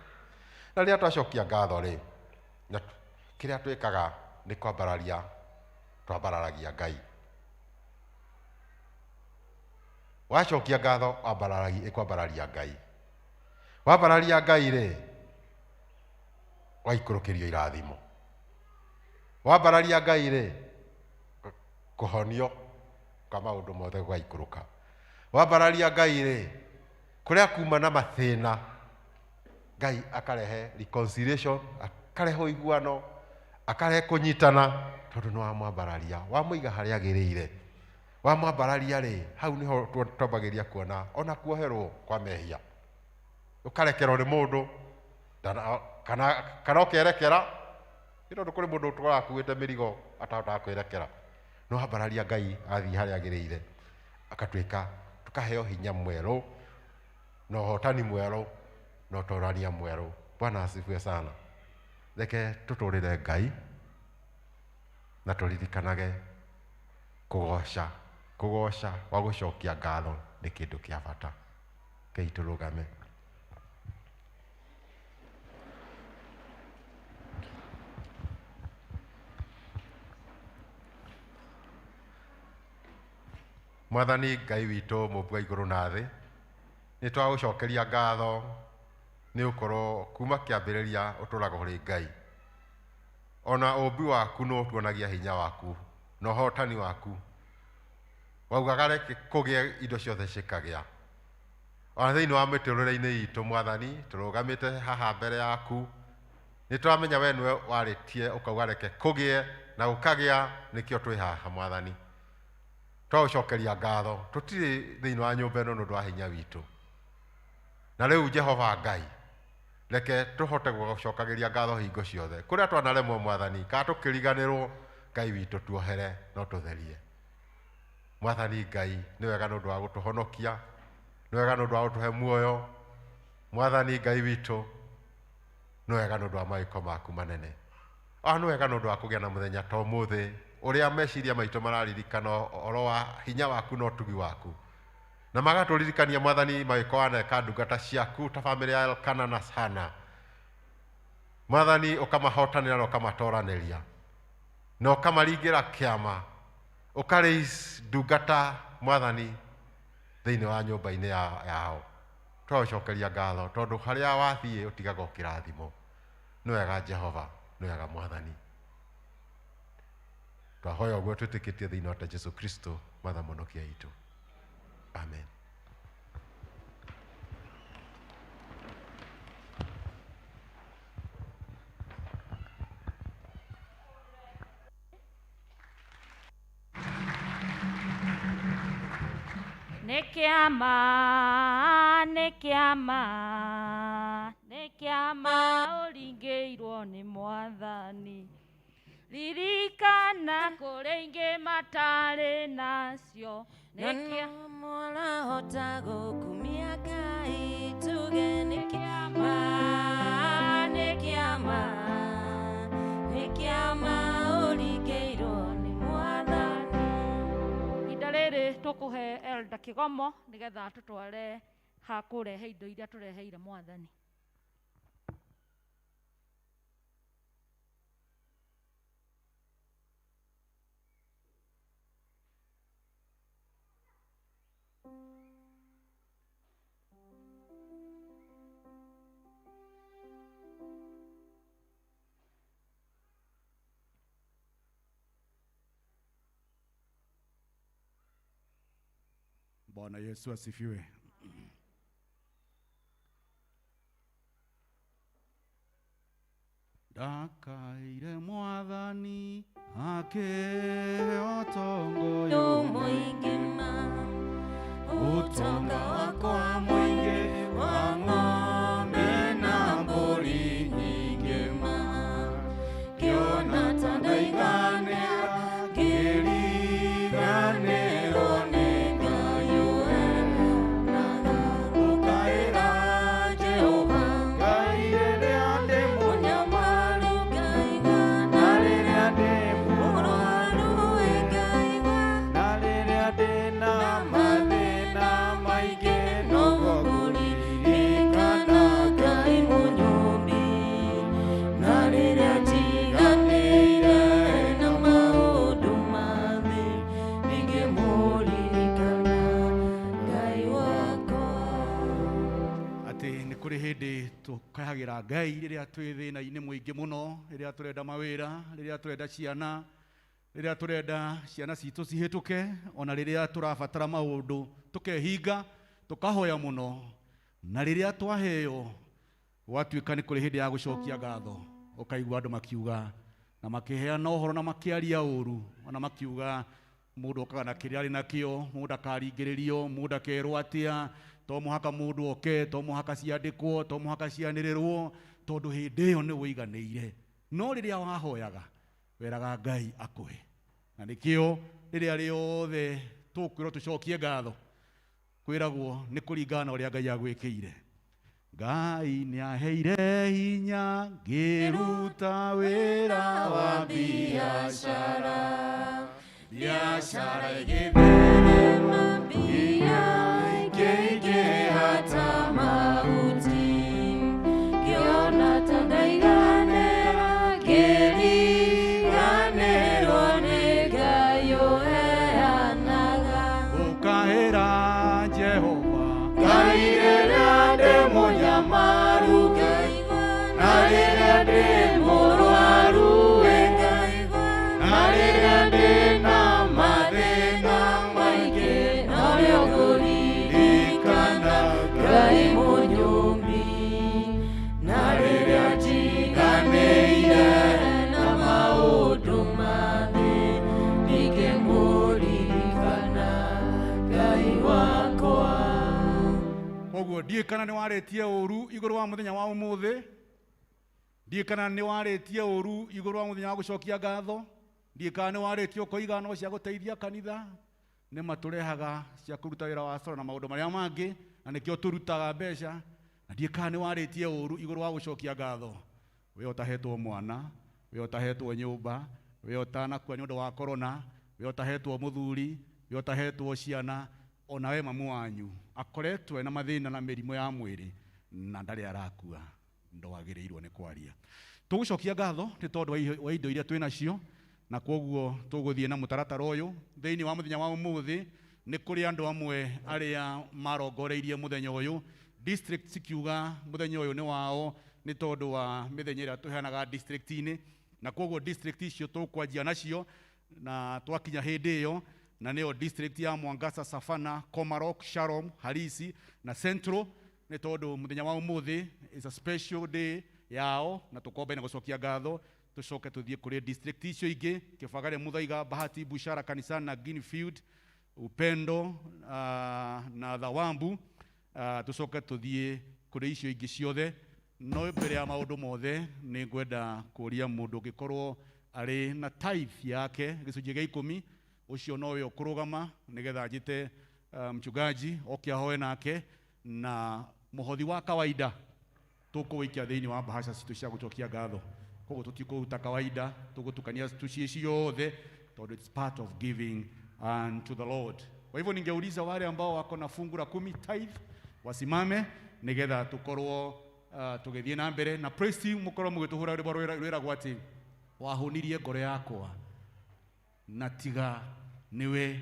Na rĩrĩa twacokia ngatho rĩ, kĩrĩa twĩkaga nĩ twambararagia Ngai. Wacokia ngatho kwambararia Ngai. Wambararia Ngai rĩ, waikũrũkĩrio irathimo. Wambararia Ngai rĩ, kũhonio kwa maũndũ mothe gwaikũrũka. Wambararia Ngai rĩ, kũrĩa kuma na mathĩna Ngai akarehe reconciliation, akarehe ũiguano, akarehe kũnyitana, tondũ nĩ wamwambararia, wamũiga harĩa agĩrĩire. Wamwambararia rĩ, hau niho twambagĩria kuona ona kuoherwo kwa mehia, ũkarekerwo nĩ mũndũ kana ũkerekera. Tondũ kũrĩ mũndũ ũtwaraga akuĩte mĩrigo atahotaga kwĩrekera, no wambararia Ngai athiĩ harĩa agĩrĩire, akatuĩka tũkaheo hinya mwerũ na ũhotani mwerũ na ũtũũrania mwerũ. Bwana asifiwe sana. Reke tũtũũrĩre Ngai na tũririkanage kũgoca wa gũcokia ngatho nĩ kĩndũ kĩa bata. Ngai tũrũgame. Mwathani Ngai witũ Mũmbi wa igũrũ na thĩ, nĩ twagũcokeria ngatho nĩ ũkorwo kuma kĩambĩrĩria ũtũũraga ũrĩ Ngai. Ona ũmbi waku no tuonagia hinya waku na ũhotani waku. Waugaga reke kũgĩe indo ciothe cikagĩa. Ona thĩinĩ wa mĩtũrĩre-inĩ itũ Mwathani, tũrũgamĩte haha mbere yaku, nĩ tũramenya we nĩwe warĩtie ũkauga reke kũgĩe na gũkagĩa, nĩkĩo twĩ haha Mwathani. Twagũcokeria ngatho, tũtirĩ thĩinĩ wa nyũmba ĩno nĩ ũndũ wa hinya witũ. Na rĩu Jehova Ngai, reke tũhote gũcokagĩria ngatho hingo ciothe. Kũrĩa twanaremwo Mwathani, kana tũkĩriganĩrwo, Ngai witũ tuohere no tũtherie. Mwathani Ngai, nĩ wega nĩ ũndũ wa gũtũhonokia, nĩ wega nĩ ũndũ wa gũtũhe muoyo. Mwathani Ngai witũ, nĩ wega nĩ ũndũ wa mawĩko maku manene. Nĩ wega nĩ ũndũ wa kũgĩa na mũthenya ta ũmũthĩ ũrĩa meciria maitũ mararirikana ũhoro wa hinya waku na ũtugi waku, na magatũririkania Mwathani mawĩko waneka ndungata ciaku ta bamĩrĩ ya Elkana na Hana. Mwathani ũkamahotanĩra na ũkamatoranĩria na ũkamaringĩra kĩama, ũkareis ndungata Mwathani thĩinĩ wa nyũmba-inĩ yao. Twagũcokeria ngatho tondũ harĩa wathiĩ ũtigaga kĩrathimo. Nĩ wega Jehova, nĩ wega Mwathani. Twahoya ũguo twĩtĩkĩtie thĩinĩ wa Jesũ Kristo Mwathani mũhonokia witũ. Amen. Nĩ kĩama ũringĩirwo nĩ Mwathani. Ririkana kũrĩ ingĩ matarĩ nacio. Mũrahota gũkumia Ngai, tuge nĩ kĩama, nĩ kĩama ũringĩirwo nĩ Mwathani. Ihinda rĩrĩ tũkũhe Elda Kĩgomo nĩgetha tũtware ha kũrehe indo iria tũreheire Mwathani. Bwana Yesu asifiwe. Ndakaire Mwathani akĩheo ũtongoyo mũingĩ, ũtonga wakwa mũingĩ wa ng'ombe na mbũri nyingĩ, ngĩona ta ndaiganĩra ngĩriganĩrwo nĩ tukahagĩra Ngai rĩrĩa twĩ thĩna-inĩ mũingĩ mũno, rĩrĩa tũrenda mawĩra, rĩrĩa tũrenda ciana, rĩrĩa tũrenda ciana citũ cihĩtũke, ona rĩrĩa tũrabatara maũndũ tũkehinga tũkahoya mũno, na rĩrĩa twaheo gwatuĩka nĩ kũrĩ hĩndĩ ya gũcokia ngatho, ũkaigua andũ makiuga na makĩheana ũhoro na makĩaria ũru, ona makiuga mũndũ okaga na kĩrĩa arĩ nakĩo, mũndũ akaringĩrĩrio, mũndũ akerwo atĩa, to mũhaka mũndũ oke, to mũhaka ciandĩkwo, to mũhaka cianĩrĩrwo, tondũ hĩndĩ ĩyo nĩ ũiganĩire. No rĩrĩa wahoyaga weraga Ngai akũhe, na nĩkĩo rĩrĩa rĩothe tũkwĩrwo tũcokie ngatho kwĩragwo nĩ kũringana na ũrĩa Ngai agwĩkĩire. Ngai nĩ aheire hinya ngĩruta wĩra wa biacara, biacara ĩgĩtherema, mbia hata mauti, ngĩona ta ndaiganĩra ngĩriganĩrwo nĩ Ngai ũheanaga. Ũkahĩra Jehova Ngai rĩrĩa ndĩ mũnyamaru, na rĩrĩa ndĩ mũrwaru, na rĩrĩa ndĩ na mathĩna maingĩ, norĩo Ngai mũnyũmbi, na rĩrĩa njiganĩire na maũndũ mathĩ, ndingĩmũririkana Ngai wakwa. Koguo ndiĩ kana nĩ warĩtie ũru igũrũ wa mũthenya wa ũmũthĩ, ndiĩ kana nĩ warĩtie ũru igũrũ wa mũthenya wa gũcokia ngatho, ndiĩ kana nĩ warĩtie ũkoiga no cia gũteithia kanitha, nĩ matũrehaga cia kũruta wĩra wa soro na maũndũ marĩa mangĩ, na nĩkĩo tũrutaga mbeca, na ndiĩ kana nĩ warĩtie ũru igũrũ wa gũcokia ngatho, we otahetwo mwana, we otahetwo nyumba, we otanakua nĩ ũndũ wa corona, we otahetwo mũthuri, we otahetwo ciana, ona we mamu wanyu akoretwo na mathĩna na mĩrimũ ya mwĩrĩ na ndarĩ arakua, ndwagĩrĩirwo nĩ kwaria. Tũgũcokia ngatho nĩ tondũ wa indo iria twĩ nacio, na kwoguo tũgũthiĩ na mũtaratara ũyũ thĩinĩ wa mũthenya wa ũmũthĩ. Nĩ kũrĩ andũ amwe arĩa marongoreirie mũthenya ũyũ, district cikiuga mũthenya ũyũ nĩ wao nĩ tondũ wa mĩthenya ĩrĩa tũheanaga district-inĩ, na kwoguo district icio tũkwanjia nacio na twakinya hĩndĩ ĩyo, na nĩyo district ya Mwangasa, Savannah, Komarok, Sharom, Harisi na Central, nĩ tondũ mũthenya wa ũmũthĩ is a special day yao, na tũkombe na gũcokia ngatho. Tũcoke tũthiĩ kũrĩ district icio ingĩ, Kĩbagare, Muthaiga, Bahati, Bushara, Kanisani na Greenfield, Upendo na Thawambu. Tũcoke tũthiĩ kũrĩ icio ingĩ ciothe. No mbere ya maũndũ mothe nĩ ngwenda kũria mũndũ ũngĩkorwo arĩ na tithe yake gĩcunjĩ gĩa 10, ũcio nowe ũkũrũgama nĩgetha njĩte mchungaji oke ahoe nake, na mũhothi wa kawaida tũkũwĩikia thĩinĩ wa bahasha citũ cia gũcokia ngatho. Koguo tũtikũruta kawaida, tũgũtukania tucie ciothe tondũ it's part of giving unto the Lord. Kwa hivyo ningeuliza wale ambao wako na fungu la 10 tithe wasimame nigetha tukorwo tugithie na mbere, na praise team mukorwo mugituhura rwĩragwo atĩ wahũnirie ngoro yakwa na tiga niwe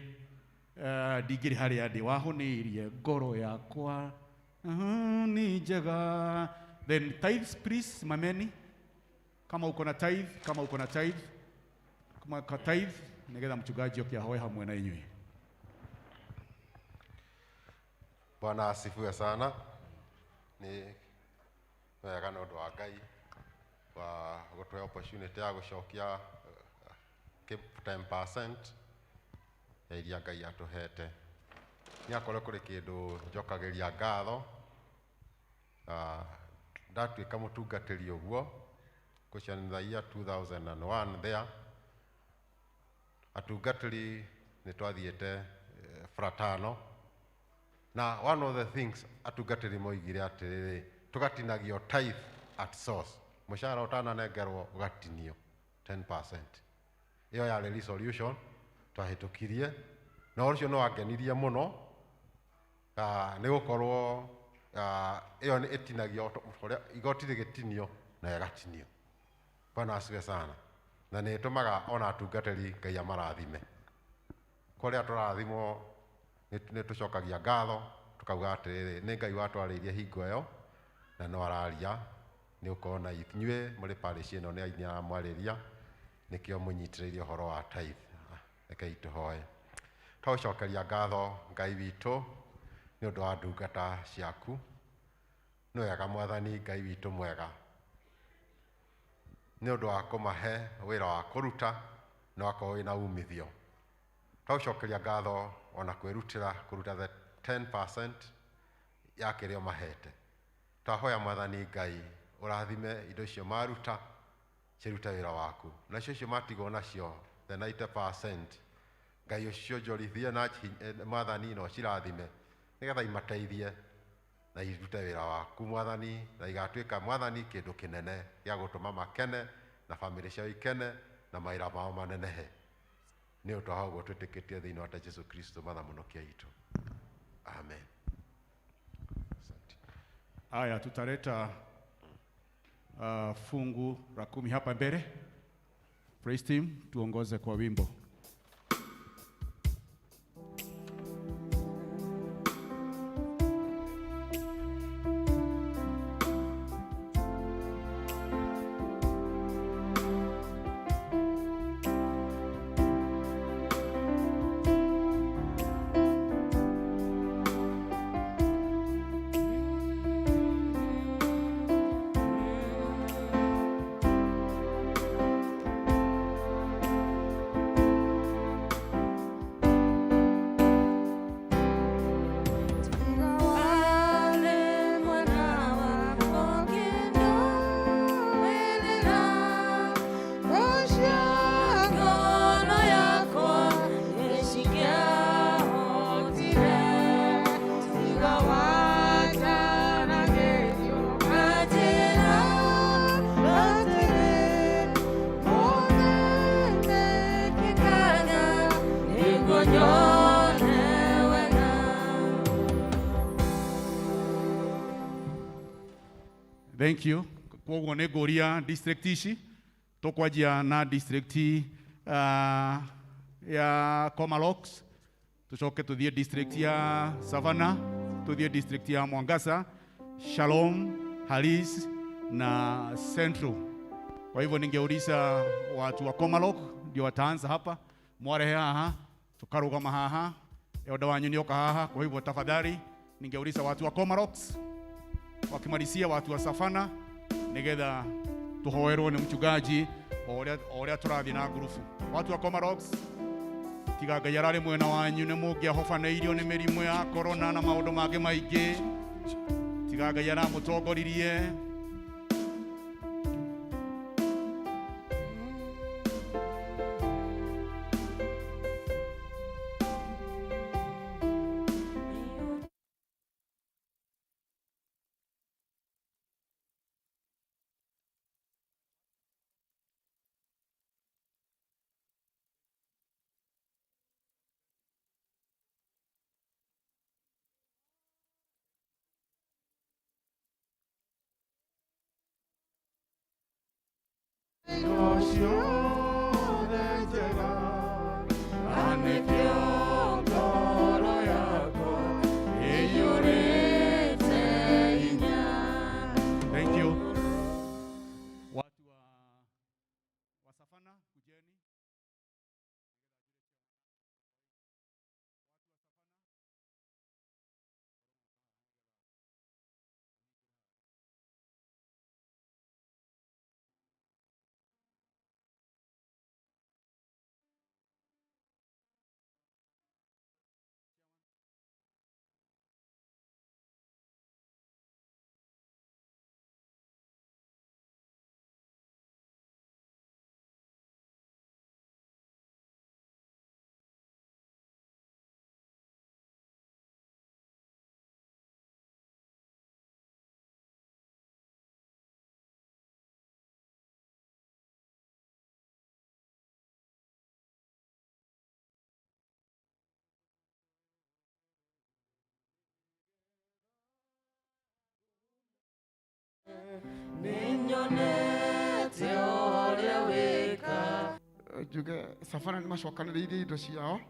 ndingĩrĩ harĩa ndĩ, wahũnirie ngoro yakwa ni njega. Then tithes please, mameni kama uko na tithe, kama uko na tithe, kama ka tithe nigetha mchungaji oke ahoe hamwe na inyuĩ. Bwana asifiwe sana. Ni wega nĩ ũndũ wa Ngai wa gũtũhe opportunity ya gũcokia 10% ya iria Ngai atũhete. Nĩ akorwo kũrĩ kĩndũ njokagĩria ngatho, ndatuĩka mũtungatĩri ũguo gũcianithagia 2001 there. Atungatĩri nĩ twathiĩte Fratano, na one of the things atungatĩri moigire atĩrĩrĩ, tũgatinagio tithe at source, mũcara ũtananengerwo ũgatinio 10%. Ĩyo yarĩ resolution twahĩtũkirie, na ũcio nĩ wangenirie mũno, nĩ gũkorwo ĩyo nĩ ĩtinagio igoti rĩgĩtinio na ĩgatinio. Bwana asifiwe sana. Na nĩ ĩtũmaga ona atungatĩri Ngai amarathime. Kũrĩa tũrathimwo nĩ tũcokagia ngatho, tukauga atĩrĩrĩ, nĩ Ngai watwarĩirie hingo ĩyo na no araria, nĩ ũkorwo na inyuĩ mũrĩ parish ĩno nĩ aini aramwarĩria, nĩkĩo mũnyitĩrĩire ũhoro wa tithe. Rekei tũhoe. Tũcokeria ngatho Ngai witũ nĩ ũndũ wa ndungata ciaku. Nĩ wega Mwathani Ngai witũ mwega, nĩ ũndũ wa kũmahe wĩra wa kũruta na wakorwo wĩna umithio. Tũcokeria ngatho ona kwĩrutĩra kũruta the 10% ya kĩrĩa mahete. Twahoya Mwathani Ngai ũrathime indo icio maruta cirute wĩra waku, na icio matigwo nacio the 90%, Ngai ũcio njorithie na Mwathani no cirathime nĩgetha imateithie na irute wĩra waku Mwathani, na igatuĩka Mwathani kĩndũ kĩnene gĩa gũtũma makene na famĩlĩ ciao ikene na mawĩra mao manenehe. Nĩ ũndũ wa ũguo twĩtĩkĩtie thĩinĩ wa Jesũ Kristo Mwathani mũnokia witũ. Amen. Haya, tutaleta fungu la 10 hapa mbele. Praise team, tuongoze kwa wimbo. Thank Thank you. Kwoguo nĩ ngũria district ici tũkwanjia na district ya Comalocks, tucoke tuthie district ya Savannah, tuthie district ya Mwangasa, Shalom, Halis na Central. Kwa hivyo ningeuliza watu wa Comalok ndio wataanza hapa, mwarehe haha tukarugama haha yoda wanyu nioka haha. Kwa hivyo tafadhali ningeuliza watu wa Comaroks wakimalizia watu wa Savannah nigetha tuhoerwo ni mchungaji oria turathi na ngurubu. Watu wa Comaroks tiga Ngai arari mwena wanyu ni mungiahobaneirio ni mirimu ya corona na maundu mangĩ maingĩ, tiga Ngai aramutongoririe. Thank you. Watu wa Savannah kujeni. Juge Savannah ni macokanĩrĩirie indo ciao